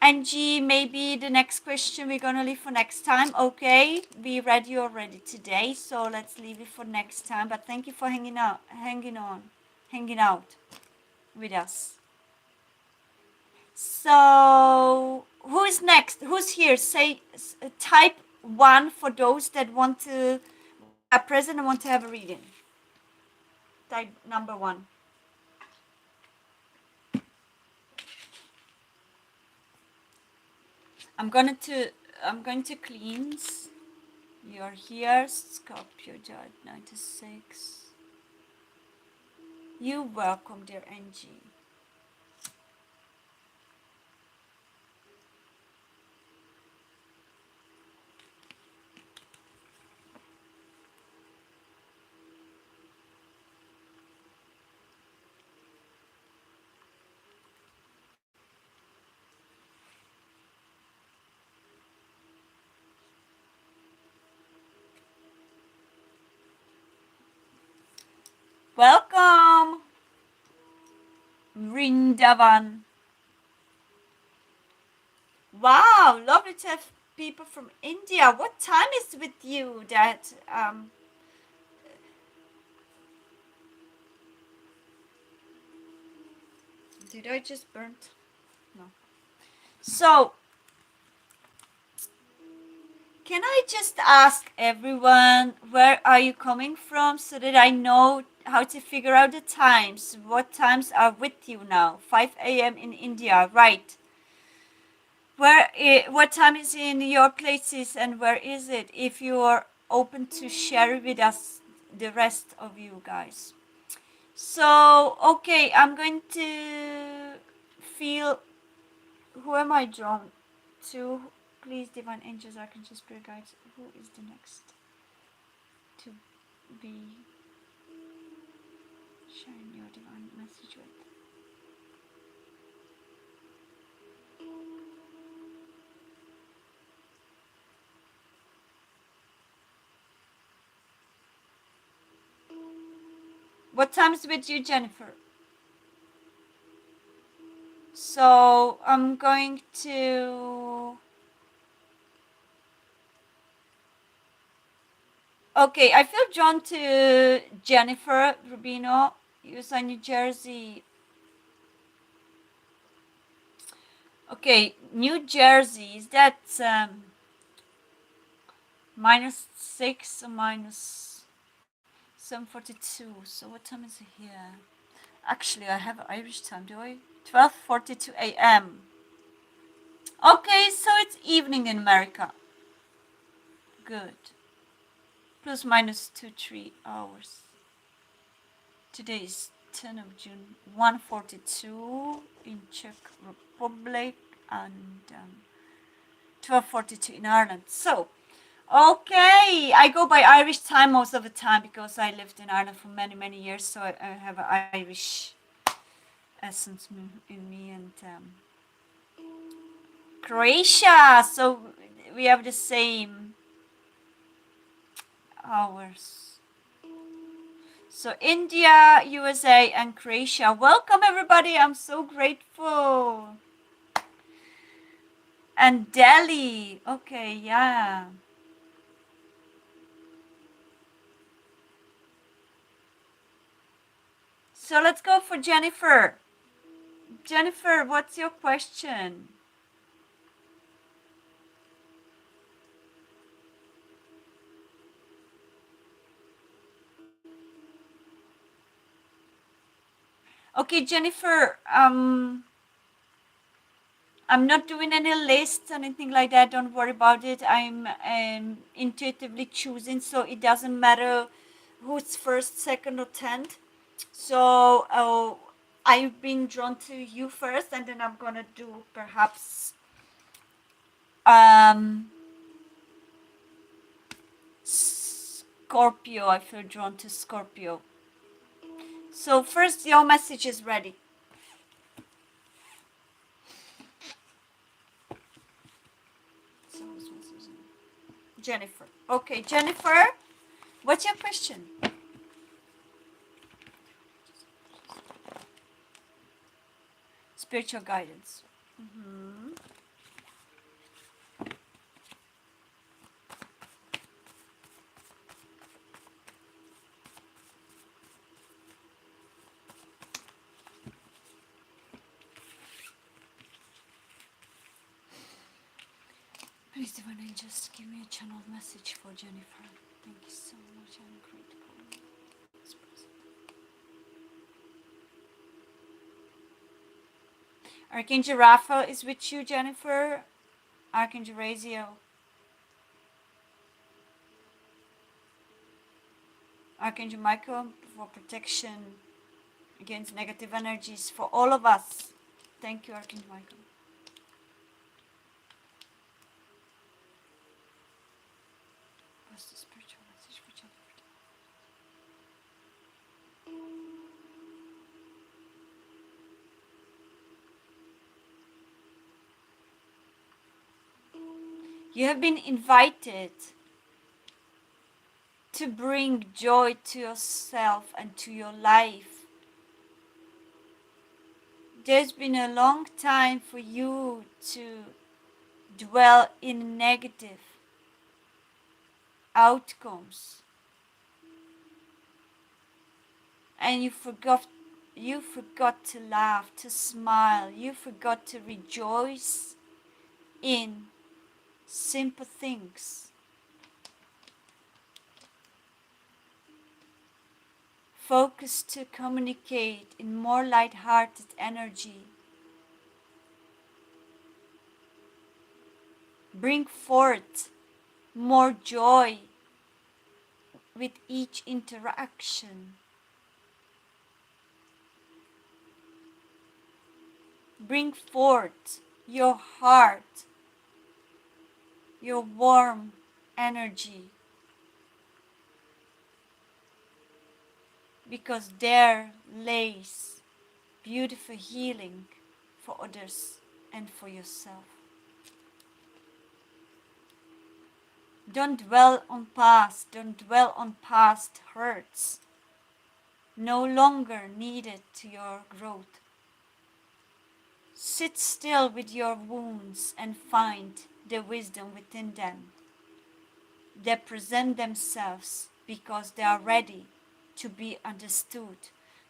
S1: Angie, maybe the next question we're gonna leave for next time. Okay, we read you already today, so let's leave it for next time. But thank you for hanging out, hanging out with us. So who's next? Who's here? Say type 1 for those that want to are present and want to have a reading. Type number 1. I'm going to cleanse. You're here, Scorpio, Georgia 96. You welcome, dear Angie. Welcome, Rindavan. Wow, lovely to have people from India. What time is with you? That did I just burn? No. So, can I just ask everyone, where are you coming from, so that I know how to figure out the times? What times are with you now? 5 a.m. in India, right? What time is in your places, and where is it? If you are open to share with us, the rest of you guys. So, okay, I'm going to feel. Who am I drawn to? Please, divine angels, archangels, spirit guides. Who is the next to be sharing your divine message with? What time's with you, Jennifer? So I'm going to. Okay, I feel drawn to Jennifer Rubino, USA, New Jersey. Okay, New Jersey, is that -6 or -7:42? So what time is it here? Actually, I have Irish time, do I? 12:42 a.m. Okay, so it's evening in America. Good. Plus minus 2-3 hours. Today is 10 of June, 1:42 in Czech Republic, and 12:42 in Ireland. So, okay, I go by Irish time most of the time because I lived in Ireland for many, many years, so I have an Irish essence in me. And Croatia, so we have the same hours. So India, USA, and Croatia. Welcome, everybody. I'm so grateful. And Delhi. Okay, yeah. So let's go for Jennifer. Jennifer, what's your question? Okay, Jennifer, I'm not doing any lists or anything like that. Don't worry about it. I'm intuitively choosing, so it doesn't matter who's first, second, or 10th. So I've been drawn to you first, and then I'm gonna do perhaps Scorpio. I feel drawn to Scorpio. So first, your message is ready. Jennifer. Okay, Jennifer, what's your question? Spiritual guidance. Mm-hmm. Please, Divine Angels, give me a channel message for Jennifer. Thank you so much. I'm grateful. Archangel Raphael is with you, Jennifer. Archangel Raziel. Archangel Michael for protection against negative energies for all of us. Thank you, Archangel Michael. What's the spiritual message for Jennifer? You have been invited to bring joy to yourself and to your life. There's been a long time for you to dwell in negative outcomes, and you forgot to laugh, to smile, you forgot to rejoice in simple things. Focus to communicate in more light-hearted energy. Bring forth more joy with each interaction. Bring forth your heart, your warm energy, because there lays beautiful healing for others and for yourself. Don't dwell on past, don't dwell on past hurts, no longer needed to your growth. Sit still with your wounds and find the wisdom within them. They present themselves because they are ready to be understood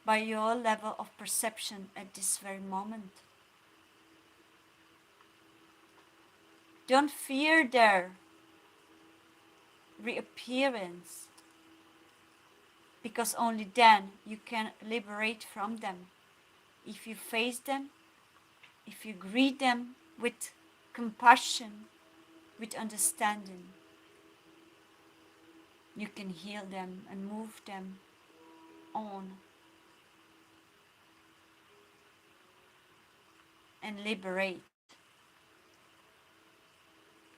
S1: by your level of perception at this very moment. Don't fear their reappearance, because only then you can liberate from them. If you face them, if you greet them with compassion, with understanding, you can heal them and move them on and liberate.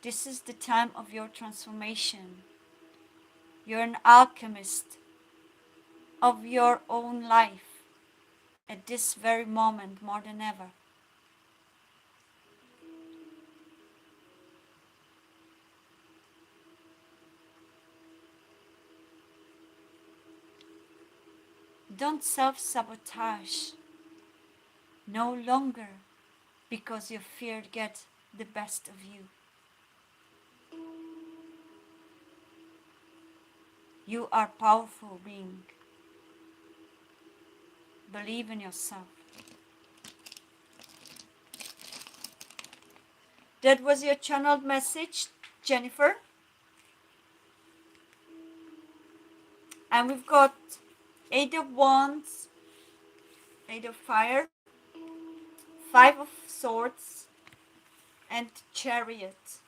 S1: This is the time of your transformation. You're an alchemist of your own life at this very moment more than ever. Don't self-sabotage. No longer, because your fear gets the best of you. You are a powerful being. Believe in yourself. That was your channeled message, Jennifer. And we've got 8 of Wands, 8 of Fire, 5 of Swords, and Chariot.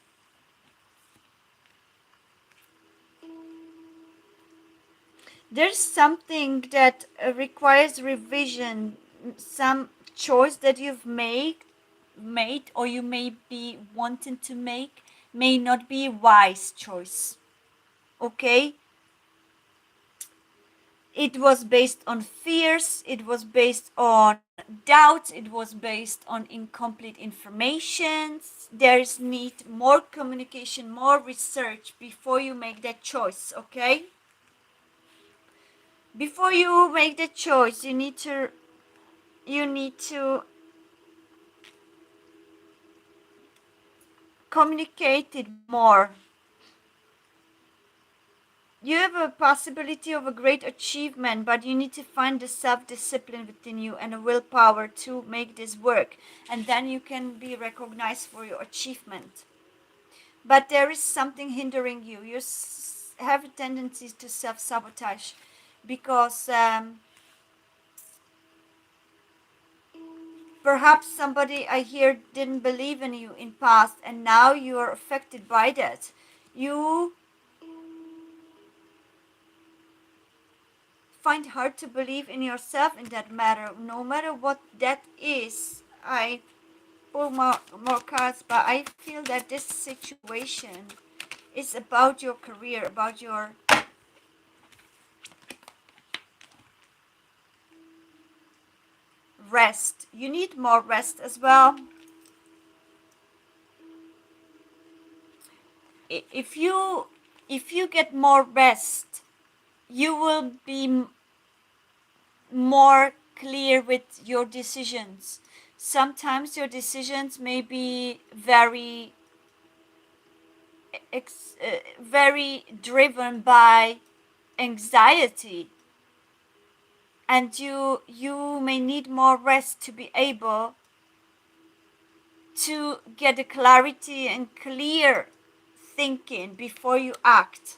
S1: There's something that requires revision. some choice that you've made or you may be wanting to make may not be a wise choice. Okay, it was based on fears, it was based on doubts, it was based on incomplete information. There's need more communication, more research before you make that choice. Okay, before you make the choice, you need to communicate it more. You have a possibility of a great achievement, but you need to find the self-discipline within you and a willpower to make this work, and then you can be recognized for your achievement. But there is something hindering you. You have a tendency to self-sabotage because perhaps somebody I hear didn't believe in you in past, and now you are affected by that. You find hard to believe in yourself in that matter, no matter what that is. I pull more cards, but I feel that this situation is about your career, about your rest. You need more rest as well. If you get more rest, you will be more clear with your decisions. Sometimes your decisions may be very driven by anxiety, and you may need more rest to be able to get a clarity and clear thinking before you act.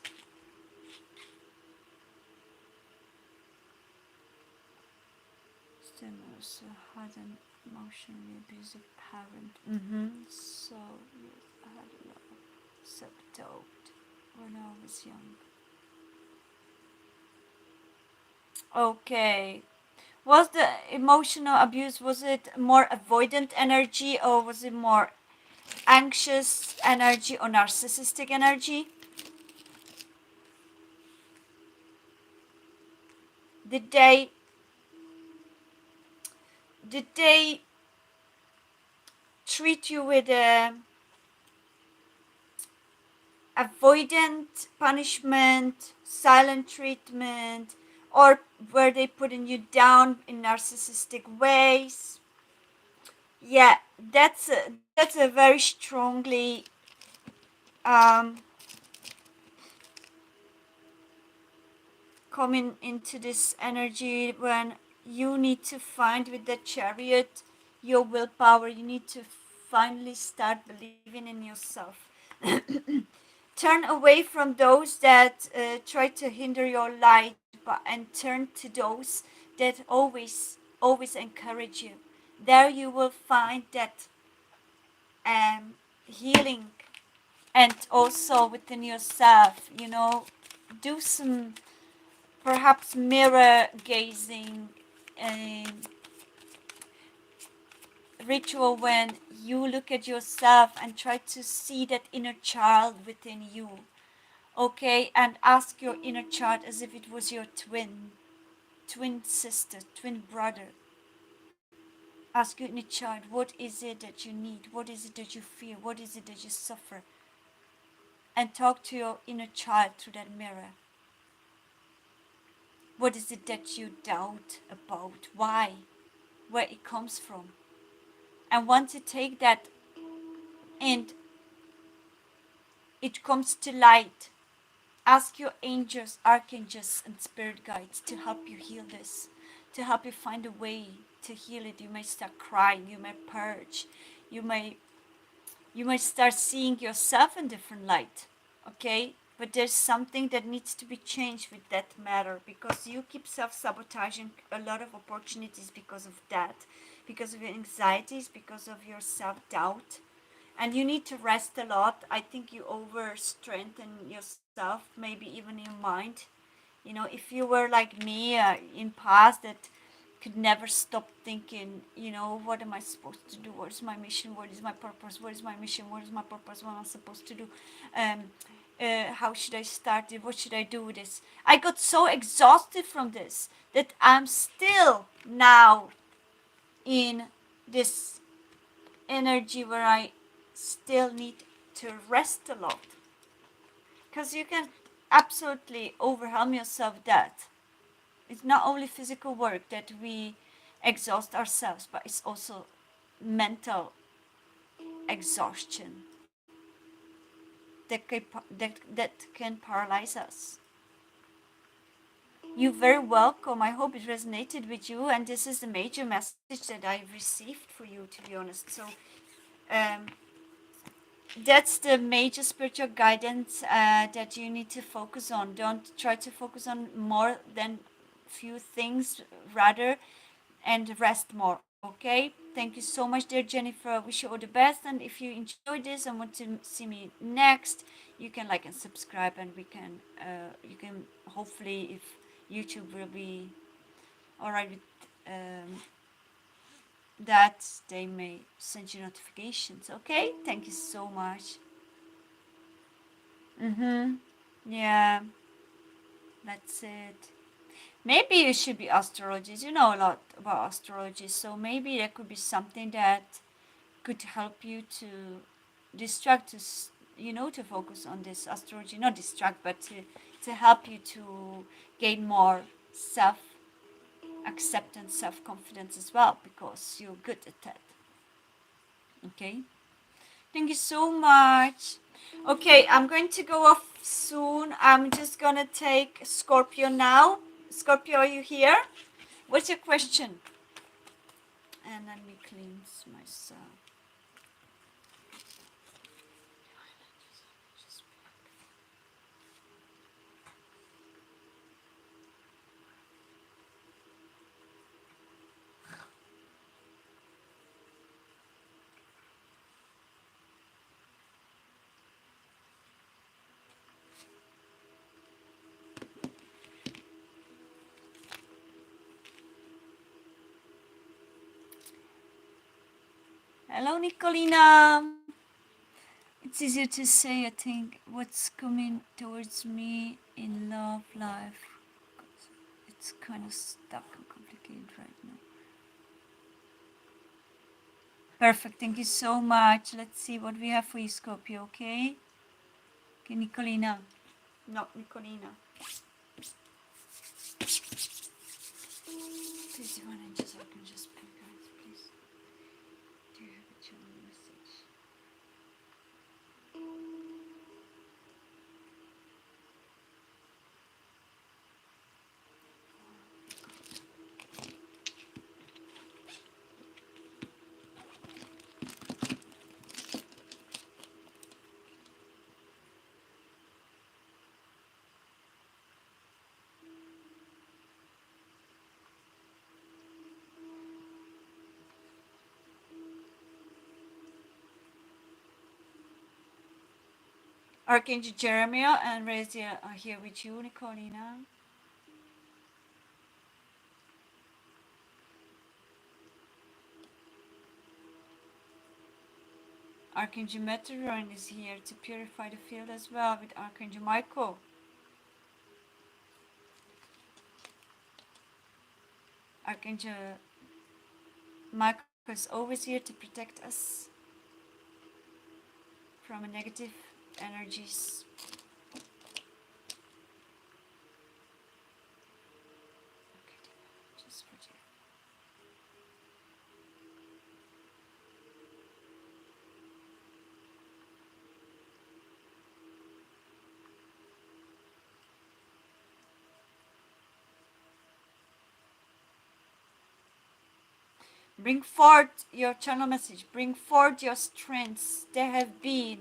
S1: Stimulus had an emotionally abusive parent. So you had a lot of self-doubt when I was young. Okay. Was the emotional abuse, was it more avoidant energy or was it more anxious energy or narcissistic energy? Did they did they treat you with a avoidant punishment, silent treatment, or were they putting you down in narcissistic ways? Yeah, that's a very strongly coming into this energy when you need to find with the chariot your willpower. You need to finally start believing in yourself. Turn away from those that try to hinder your light, and turn to those that always encourage you. There you will find that healing, and also within yourself, do some perhaps mirror gazing ritual when you look at yourself and try to see that inner child within you. Okay, and ask your inner child as if it was your twin sister, twin brother. Ask your inner child, what is it that you need? What is it that you feel? What is it that you suffer? And talk to your inner child through that mirror. What is it that you doubt about? Why? Where it comes from? And once you take that and it comes to light, ask your angels, archangels, and spirit guides to help you heal this, to help you find a way to heal it. You may start crying, you may purge, you may start seeing yourself in different light. Okay, but there's something that needs to be changed with that matter, because you keep self-sabotaging a lot of opportunities because of that, because of your anxieties, because of your self-doubt. And you need to rest a lot. I think you over strengthen yourself, maybe even your mind. If you were like me in past, that could never stop thinking, you know, what am I supposed to do? What is my mission? What is my purpose? What is my mission? What is my purpose? What am I supposed to do? Um, how should I start it? What should I do with this? I got so exhausted from this that I'm still now in this energy where I still need to rest a lot. Because you can absolutely overwhelm yourself with that. It's not only physical work that we exhaust ourselves, but it's also mental exhaustion that can paralyze us. You're very welcome. I hope it resonated with you, and this is the major message that I've received for you, to be honest. So um, that's the major spiritual guidance that you need to focus on. Don't try to focus on more than few things, rather, and rest more. Okay, thank you so much, dear Jennifer. I wish you all the best, and if you enjoyed this and want to see me next, you can like and subscribe, and we can you can hopefully, if YouTube will be all right with that, they may send you notifications. Okay, thank you so much. Yeah, that's it. Maybe you should be astrologist. You know a lot about astrology, so maybe there could be something that could help you to distract us, you know, to focus on this astrology. Not distract, but to help you to gain more self acceptance, self confidence as well, because you're good at that. Okay. Thank you so much. Okay, I'm going to go off soon. I'm just gonna take Scorpio now. Scorpio, are you here? What's your question? And let me cleanse myself. Hello, Nicolina. It's easier to say, I think, what's coming towards me in love life. It's kind of stuck and complicated right now. Perfect, thank you so much. Let's see what we have for you, Scorpio, okay? Okay, Nicolina. No, Nicolina. Please, you want to just, I can just pick out, please. Do you have a channel message? Archangel Jeremiah and Razia are here with you, Nicolina. Archangel Meteoron is here to purify the field as well with Archangel Michael. Archangel Michael is always here to protect us from negative energies. Okay, just for you. Bring forth your channel message. Bring forth your strengths. They have been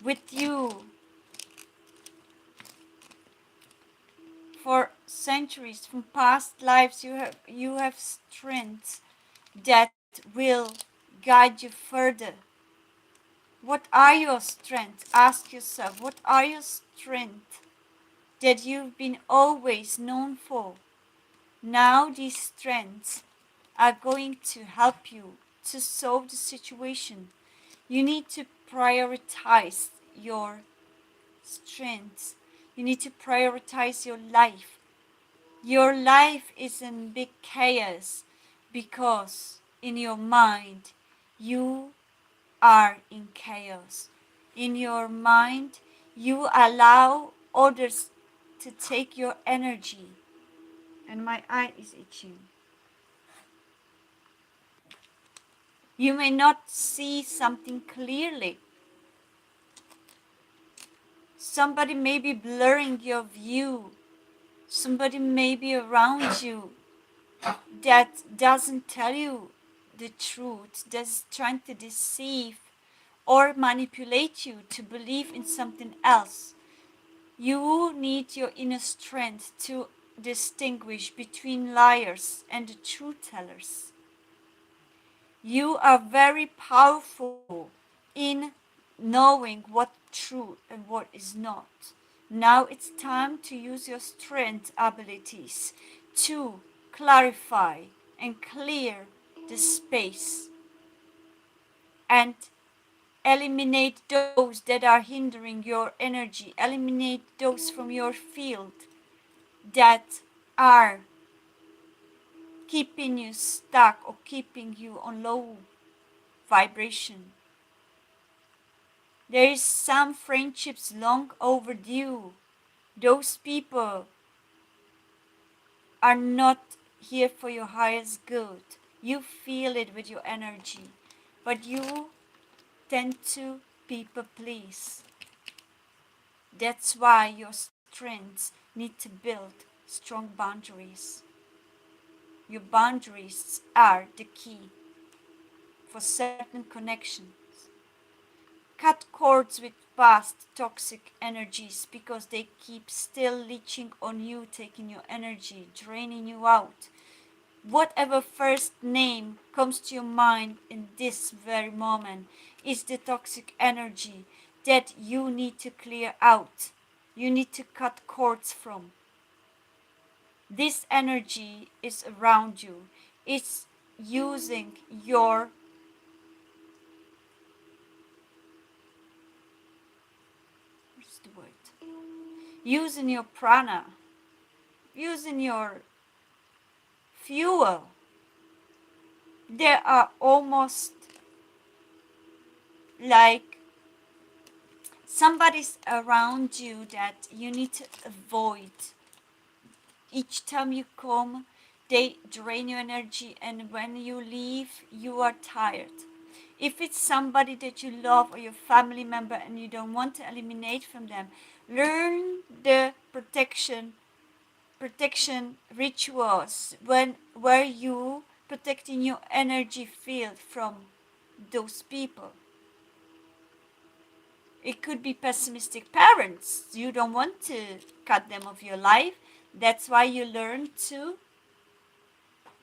S1: with you for centuries. From past lives, you have strengths that will guide you further. What are your strengths? Ask yourself, what are your strengths that you've been always known for? Now these strengths are going to help you to solve the situation. You need to prioritize your strengths. You need to prioritize your life. Your life is in big chaos because in your mind you are in chaos. In your mind you allow others to take your energy. And my eye is itching. You may not see something clearly. Somebody may be blurring your view. Somebody may be around you that doesn't tell you the truth, that's trying to deceive or manipulate you to believe in something else. You need your inner strength to distinguish between liars and the truth tellers. You are very powerful in knowing what true and what is not. Now it's time to use your strength abilities to clarify and clear the space and eliminate those that are hindering your energy, eliminate those from your field that are keeping you stuck or keeping you on low vibration. There is some friendships long overdue. Those people are not here for your highest good. You feel it with your energy, but you tend to people please. That's why your strengths need to build strong boundaries. Your boundaries are the key for certain connections. Cut cords with past toxic energies because they keep still leeching on you, taking your energy, draining you out. Whatever first name comes to your mind in this very moment is the toxic energy that you need to clear out. You need to cut cords from. This energy is around you. It's using your, what's the word? Using your prana, using your fuel. There are almost like somebody's around you that you need to avoid. Each time you come, they drain your energy, and when you leave, you are tired. If it's somebody that you love or your family member and you don't want to eliminate from them, learn the protection rituals where you protecting your energy field from those people. It could be pessimistic parents. You don't want to cut them off your life. That's why you learn to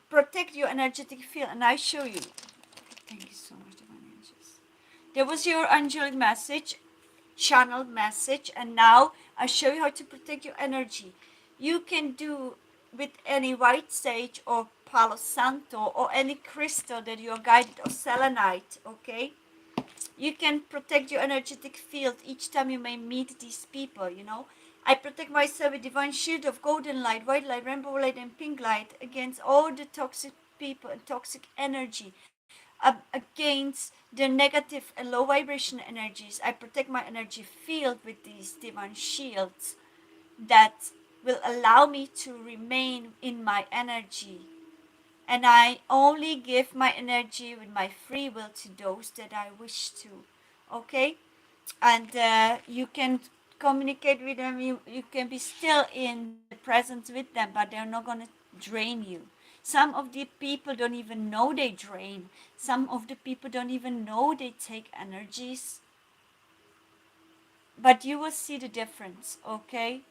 S1: protect your energetic field. And I show you. Thank you so much, Divine Angels. There was your angelic message, channeled message, and now I show you how to protect your energy. You can do with any white sage or Palo Santo or any crystal that you are guided, or selenite, okay? You can protect your energetic field each time you may meet these people, you know. I protect myself with divine shield of golden light, white light, rainbow light, and pink light against all the toxic people and toxic energy, against the negative and low vibration energies. I protect my energy field with these divine shields that will allow me to remain in my energy, and I only give my energy with my free will to those that I wish to. Okay? And you can communicate with them. You can be still in the presence with them, but they're not going to drain you. Some of the people don't even know they drain. Some of the people don't even know they take energies. But you will see the difference, okay?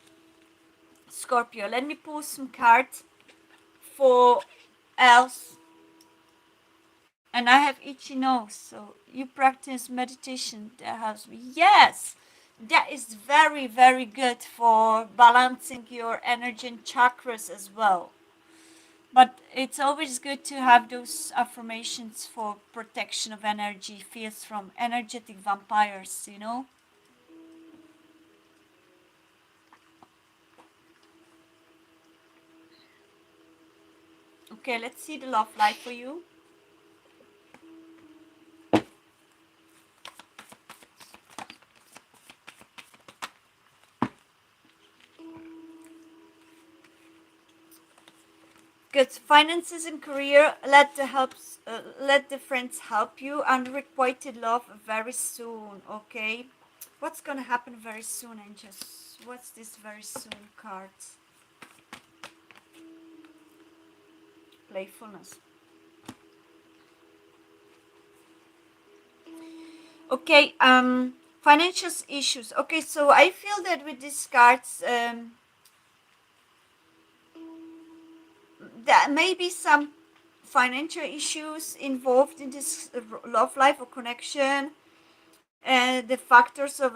S1: Scorpio, let me pull some cards for else. And I have itchy nose, so you practice meditation, that helps me. Yes, that is very good for balancing your energy and chakras as well. But it's always good to have those affirmations for protection of energy fields from energetic vampires, you know. Okay, let's see the love life for you. Good. Finances and career. Let the friends help you. Unrequited love very soon. Okay. What's gonna happen very soon, angels? What's this very soon card? Playfulness. Okay. Financial issues. Okay. So I feel that with these cards, there may be some financial issues involved in this love life or connection. The factors of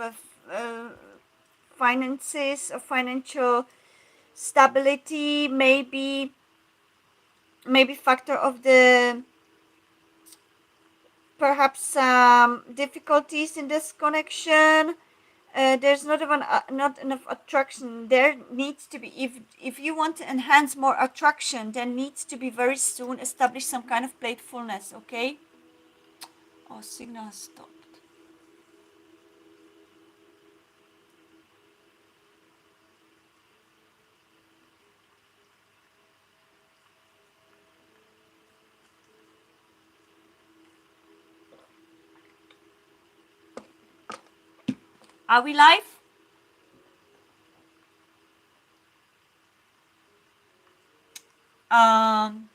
S1: finances or financial stability maybe factor of the perhaps some difficulties in this connection. There's not enough attraction. There needs to be, if you want to enhance more attraction, there needs to be very soon establish some kind of playfulness. Okay. Oh, signal stopped. Are we live? um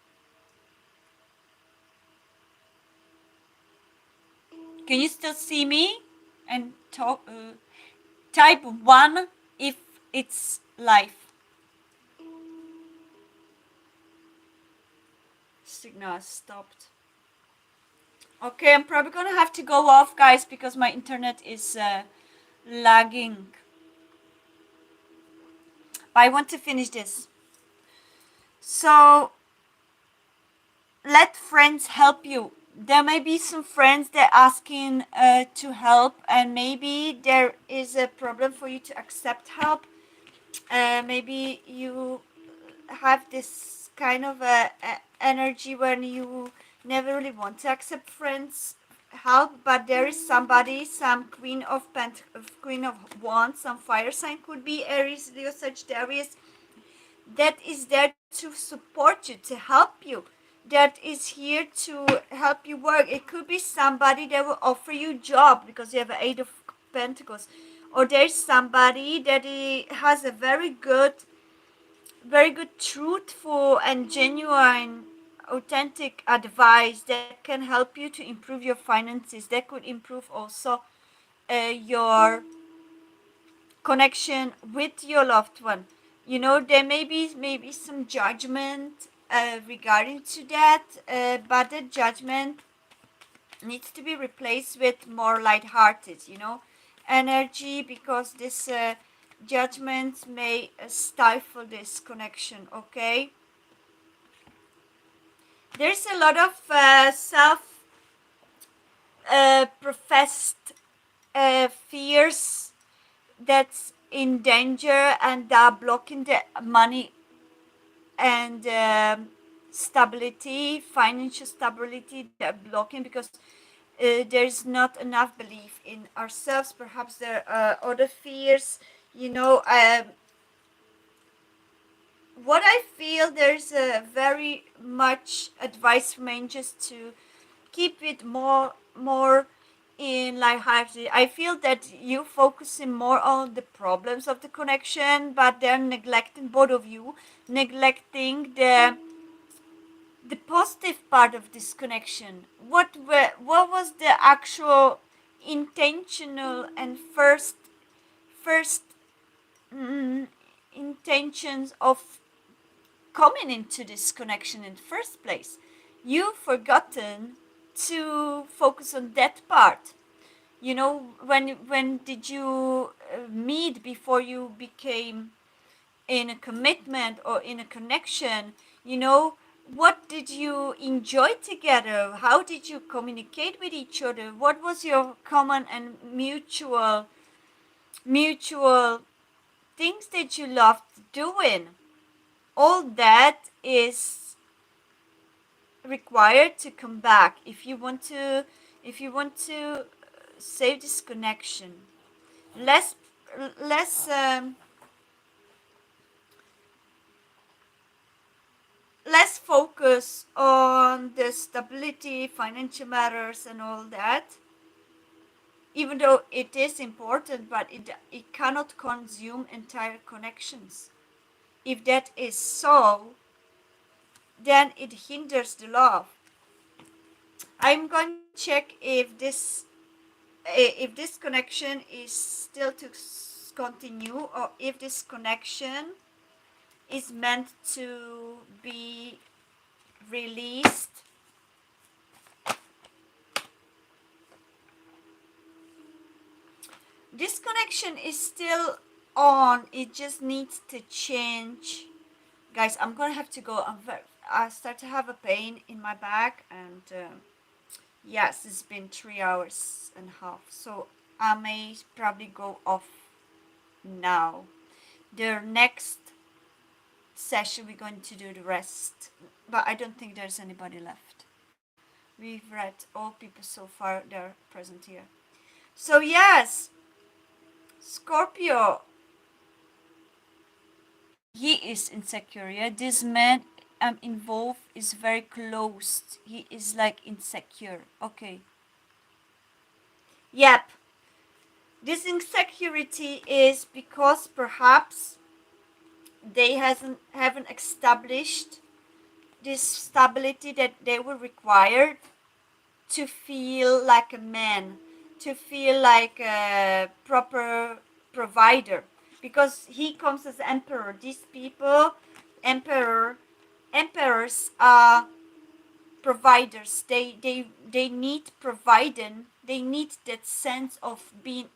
S1: can you still see me and talk? Type 1 if it's live. Signal stopped. Okay, I'm probably gonna have to go off, guys, because my internet is lagging. But I want to finish this. So let friends help you. There may be some friends that are asking to help, and maybe there is a problem for you to accept help. Maybe you have this kind of energy when you never really want to accept friends help, but there is somebody, some queen of wands, some fire sign, could be Aries, Leo, Sagittarius, that is there to support you, to help you, that is here to help you work. It could be somebody that will offer you job because you have an 8 of Pentacles, or there's somebody that has a very good, truthful and genuine, authentic advice that can help you to improve your finances. That could improve also your connection with your loved one. You know, there may be maybe some judgment regarding to that, but the judgment needs to be replaced with more light-hearted, you know, energy, because this judgment may stifle this connection. Okay. There's a lot of self professed fears that's in danger, and are blocking the money and stability, financial stability. They're blocking because there's not enough belief in ourselves. Perhaps there are other fears, you know. What I feel, there's a very much advice from angels to keep it more in lighthearted. I feel that you focusing more on the problems of the connection, but they're neglecting, both of you neglecting the positive part of this connection. What was the actual intentional and first intentions of coming into this connection in the first place? You've forgotten to focus on that part. You know, when did you meet before you became in a commitment or in a connection? You know, what did you enjoy together? How did you communicate with each other? What was your common and mutual things that you loved doing? All that is required to come back if you want to save this connection. Less less um, less focus on the stability, financial matters, and all that, even though it is important, but it cannot consume entire connections. If that is so, then it hinders the love. I'm going to check if this connection is still to continue, or if this connection is meant to be released. This connection is still on, it just needs to change. Guys, I'm gonna have to go. I start to have a pain in my back, and yes, it's been 3 hours and a half, so I may probably go off now. The next session we're going to do the rest, but I don't think there's anybody left. We've read all people so far that are present here. So yes, Scorpio, he is insecure. Yeah, this man involved is very closed. He is like insecure. Okay. Yep. This insecurity is because perhaps they haven't established this stability that they were required to feel like a man, to feel like a proper provider. Because he comes as emperor. These people, emperors are providers. They need providing. They need that sense of being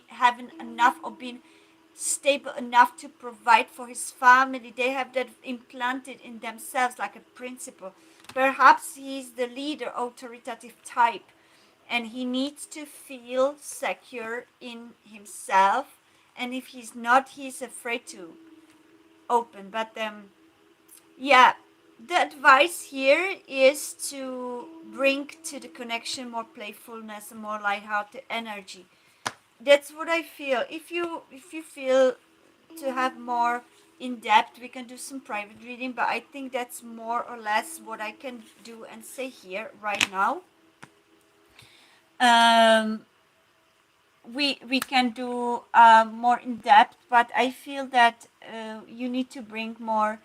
S1: having enough, of being stable enough to provide for his family. They have that implanted in themselves like a principle. Perhaps he's the leader, authoritative type, and he needs to feel secure in himself. And if he's not, he's afraid to open. But yeah, the advice here is to bring to the connection more playfulness and more lighthearted energy. That's what I feel. If you feel to have more in depth, we can do some private reading, but I think that's more or less what I can do and say here right now. Um, we can do more in depth, but I feel that you need to bring more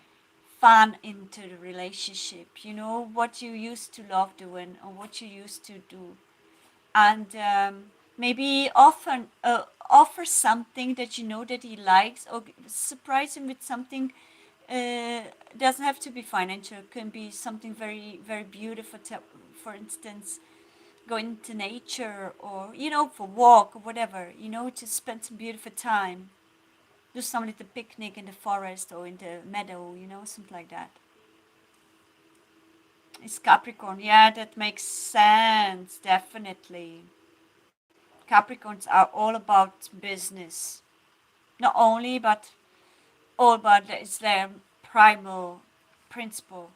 S1: fun into the relationship. You know what you used to love doing or what you used to do, and maybe offer something that you know that he likes, or surprise him with something. Doesn't have to be financial. It can be something very very beautiful. For instance, going to nature, or for walk or whatever. To spend some beautiful time. Do some little picnic in the forest or in the meadow. Something like that. It's Capricorn. Yeah, that makes sense. Definitely. Capricorns are all about business. Not only, but all about it's their primal principle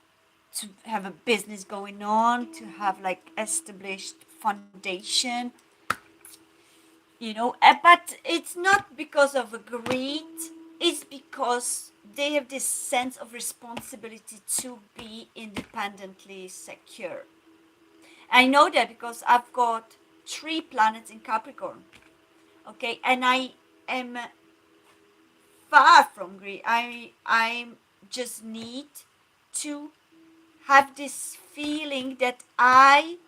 S1: to have a business going on, to have like established foundation, but it's not because of a greed, it's because they have this sense of responsibility to be independently secure. I know that because I've got 3 planets in Capricorn. Okay, and I am far from greed. I just need to have this feeling that I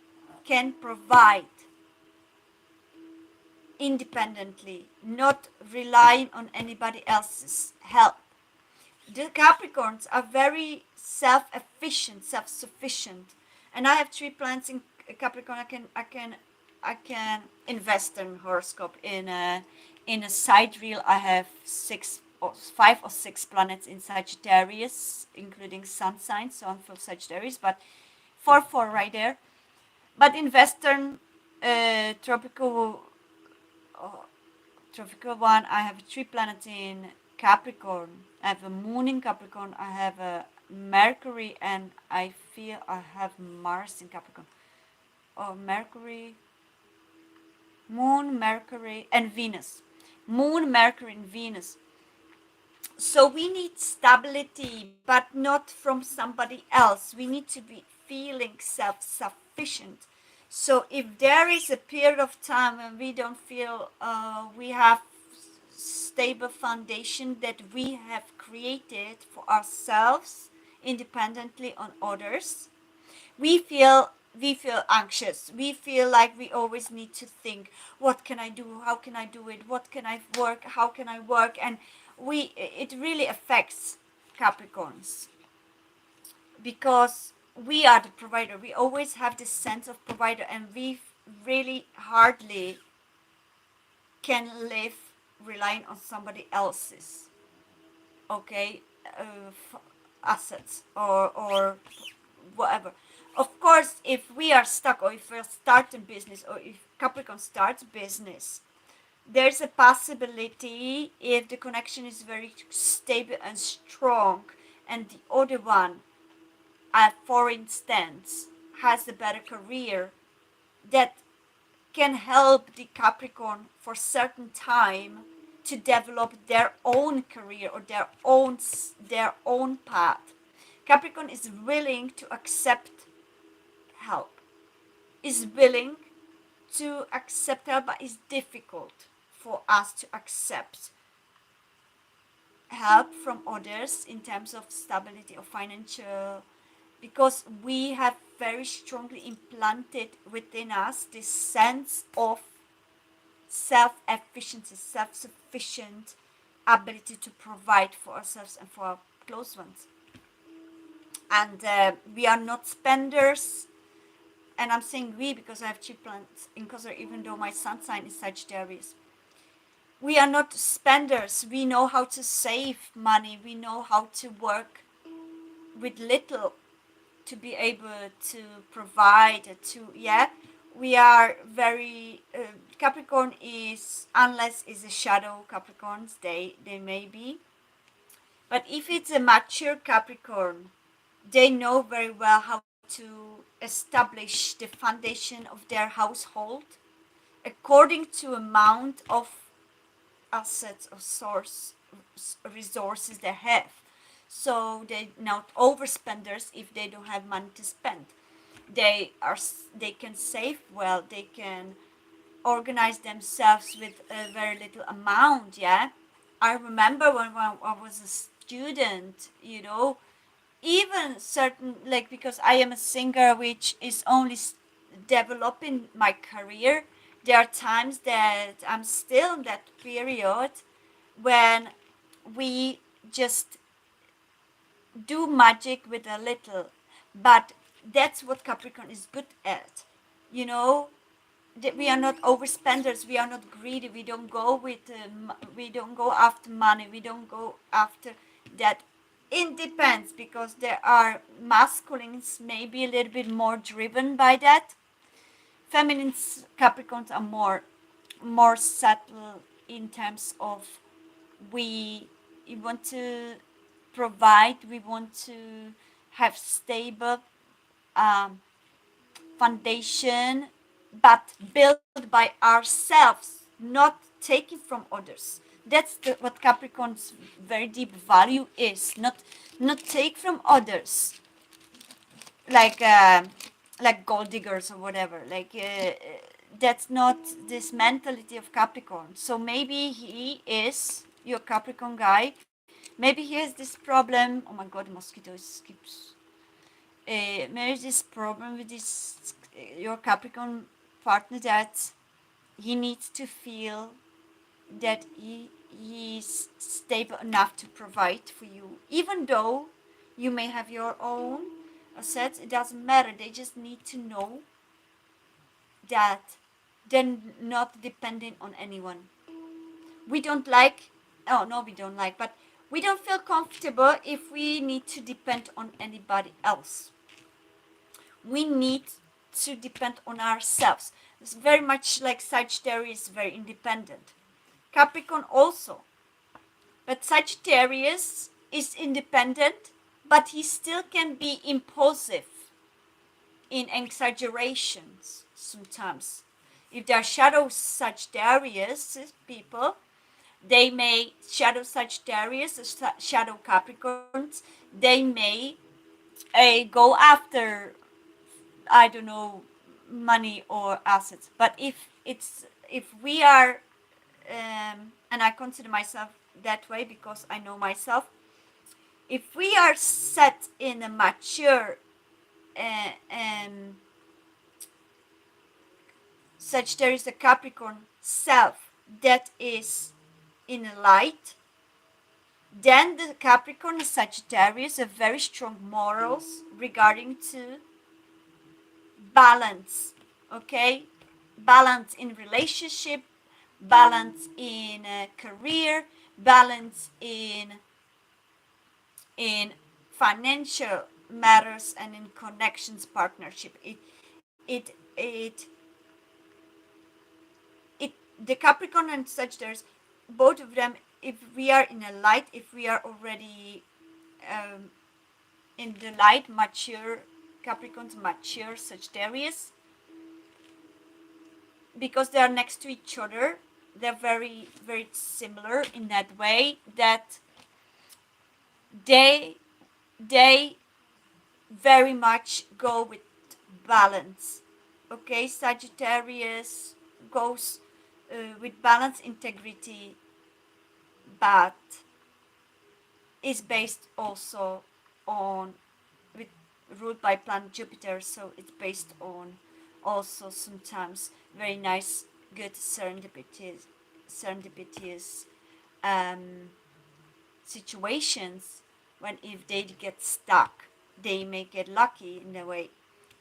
S1: can provide independently, not relying on anybody else's help. The Capricorns are very self-efficient, self-sufficient, and I have 3 planets in Capricorn. I can invest in horoscope in a side reel. I have or 5 or 6 planets in Sagittarius, including sun signs, so on for Sagittarius, but 4 right there. But in Western tropical tropical one, I have 3 planets in Capricorn. I have a moon in Capricorn. I have a Mercury, and I feel I have Mars in Capricorn. Or Mercury, Moon, Mercury, and Venus. Moon, Mercury, and Venus. So we need stability, but not from somebody else. We need to be feeling self-sufficient. So if there is a period of time when we don't feel we have stable foundation that we have created for ourselves independently on others, we feel anxious. We feel like we always need to think, what can I do, how can I do it, what can I work, how can I work, and it really affects Capricorns, because we are the provider. We always have this sense of provider, and we really hardly can live relying on somebody else's, okay, assets or whatever. Of course, if we are stuck, or if we're starting business, or if Capricorn starts business, there's a possibility, if the connection is very stable and strong, and the other one, for instance, has a better career, that can help the Capricorn for certain time to develop their own career or their own path. Capricorn is willing to accept help, is willing to accept help, but it's difficult for us to accept help from others in terms of stability or financial, because we have very strongly implanted within us this sense of self-efficiency, self-sufficient ability to provide for ourselves and for our close ones. And we are not spenders. And I'm saying we because I have 2 planets in Cancer, even though my sun sign is Sagittarius. We are not spenders. We know how to save money. We know how to work with little to be able to provide we are very Capricorn is, unless it's a shadow Capricorns, they may be, but if it's a mature Capricorn, they know very well how to establish the foundation of their household according to amount of assets or source resources they have. So they're not overspenders if they don't have money to spend. They can save well. They can organize themselves with a very little amount. Yeah, I remember when I was a student. Even certain, like, because I am a singer which is only developing my career, there are times that I'm still in that period when we just do magic with a little, but that's what Capricorn is good at. You know, that we are not overspenders, we are not greedy, we don't go after money, we don't go after that. It depends, because there are masculines maybe a little bit more driven by that. Feminine Capricorns are more subtle in terms of we want to provide, we want to have stable um, foundation, but built by ourselves, not taken from others. That's what Capricorn's very deep value is. Not take from others, like gold diggers or whatever. That's not this mentality of Capricorn. So maybe he is your Capricorn guy. Maybe he has this problem. Oh my God, the mosquito keeps. Maybe this problem with this your Capricorn partner, that he needs to feel that he's stable enough to provide for you, even though you may have your own assets. It doesn't matter. They just need to know that they're not dependent on anyone. We don't like oh no, we don't like, but we don't feel comfortable if we need to depend on anybody else. We need to depend on ourselves. It's very much like Sagittarius, very independent. Capricorn also. But Sagittarius is independent, but he still can be impulsive in exaggerations sometimes. If there are shadow Sagittarius people, they may shadow Sagittarius, shadow Capricorns, they may go after, I don't know, money or assets. But if we are, and I consider myself that way because I know myself, if we are set in a mature such there is a Capricorn self that is in a light, then the Capricorn and Sagittarius have very strong morals regarding to balance. Okay, balance in relationship, balance in career, balance in financial matters, and in connections, partnership. It it the Capricorn and Sagittarius, both of them, if we are in a light, if we are already um, in the light, mature Capricorns, mature Sagittarius, because they are next to each other, they're very very similar in that way that they they very much go with balance. Okay, Sagittarius goes with balance, integrity, but is based also on, with ruled by planet Jupiter, so it's based on also sometimes very nice, good serendipitous um, situations. When if they get stuck, they may get lucky in a way.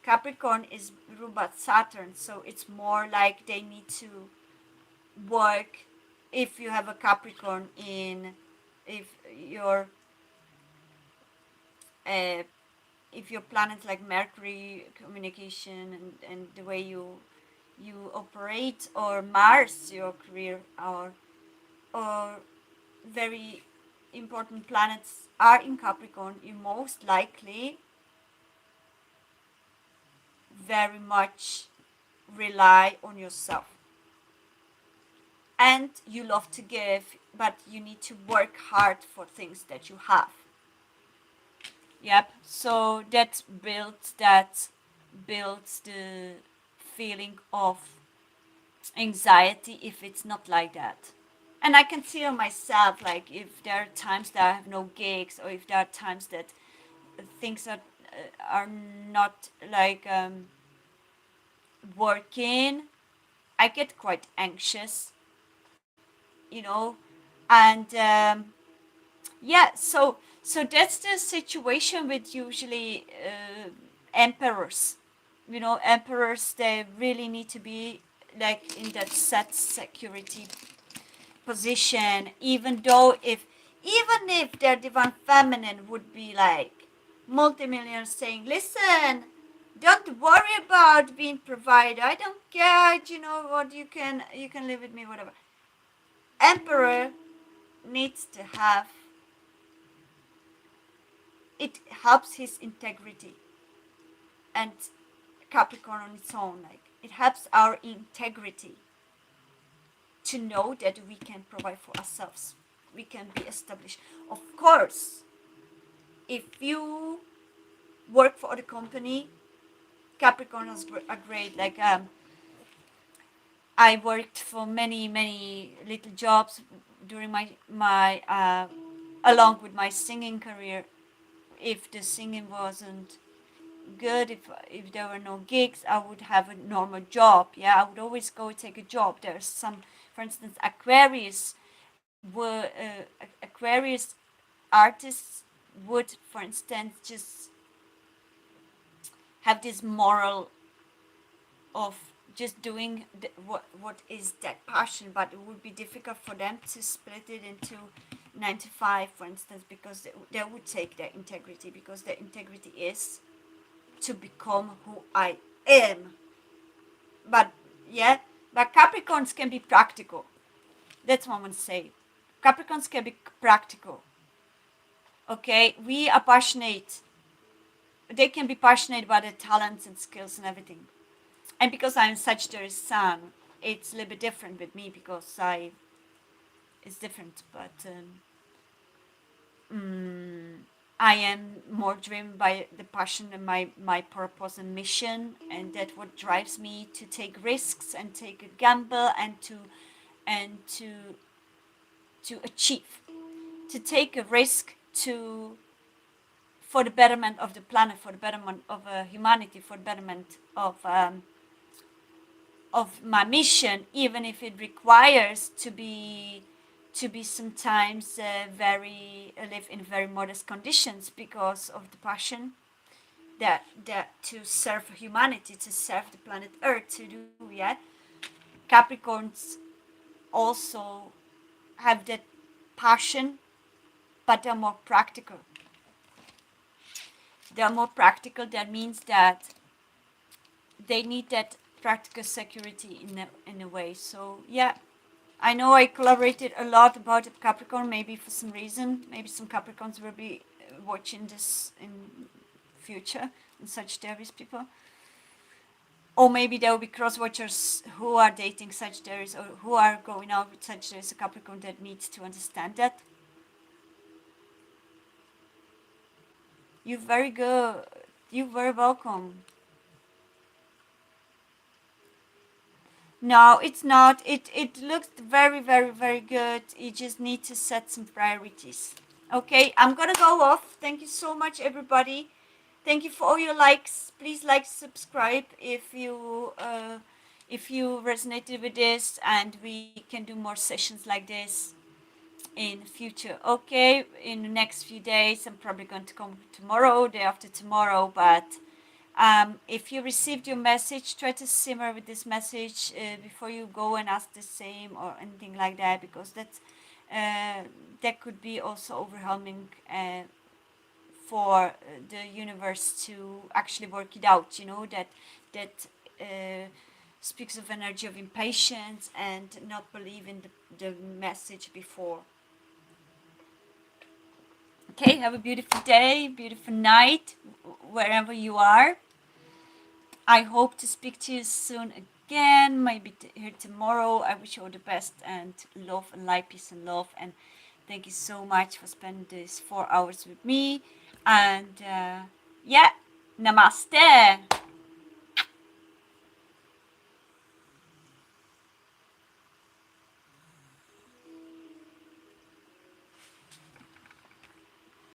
S1: Capricorn is ruled by Saturn, so it's more like they need to work. If you have a Capricorn in, if your uh, if your planets like Mercury, communication, and the way you operate, or Mars, your career, or very important planets are in Capricorn, you most likely very much rely on yourself. And you love to give, but you need to work hard for things that you have. Yep. So that builds the feeling of anxiety if it's not like that. And I can feel myself, like if there are times that I have no gigs, or if there are times that things are not like working, I get quite anxious, you know, and yeah. So that's the situation with usually emperors. You know, emperors, they really need to be like in that set security position, even if their divine feminine would be like multimillionaires saying, listen, don't worry about being provider, I don't care, you know what, you can live with me, whatever. Emperor needs to have, it helps his integrity, and Capricorn on its own, like it helps our integrity to know that we can provide for ourselves, we can be established. Of course, if you work for the company, Capricorn is a great, like I worked for many little jobs during my along with my singing career. If the singing wasn't good, if there were no gigs, I would have a normal job. Yeah, I would always go take a job. There's some, for instance, Aquarius artists would, for instance, just have this moral of just doing what is that passion, but it would be difficult for them to split it into 95, for instance, because they would take their integrity, because their integrity is to become who I am. But yeah, but Capricorns can be practical. That's what I want to say. Capricorns can be practical. Okay, we are passionate. They can be passionate about their talents and skills and everything. And because I'm Sagittarius Sun, it's a little bit different with me because it's different. But I am more driven by the passion and my purpose and mission, and that what drives me to take risks and take a gamble and to achieve, to take a risk to for the betterment of the planet, for the betterment of humanity, for the betterment of my mission, even if it requires to be sometimes very live in very modest conditions because of the passion that to serve humanity, to serve the planet Earth, to do. Yeah, Capricorns also have that passion, but they're more practical. They're more practical. That means that they need that practical security in a way. So yeah, I know I collaborated a lot about Capricorn. Maybe for some reason, maybe some Capricorns will be watching this in future, and Sagittarius people, or maybe there will be cross watchers who are dating Sagittarius or who are going out with Sagittarius or Capricorn that needs to understand that. You're very good. You're very welcome. No, it's not. It looks very, very, very good. You just need to set some priorities. Okay, I'm gonna go off. Thank you so much, everybody. Thank you for all your likes. Please like, subscribe if you resonated with this, and we can do more sessions like this in the future. Okay, in the next few days, I'm probably going to come tomorrow, day after tomorrow, but if you received your message, try to simmer with this message before you go and ask the same or anything like that, because that could be also overwhelming for the universe to actually work it out. You know that speaks of energy of impatience and not believing the message before. Okay, have a beautiful day, beautiful night, wherever you are. I hope to speak to you soon again, maybe here tomorrow. I wish you all the best and love and light, peace and love. And thank you so much for spending these 4 hours with me. And yeah, namaste.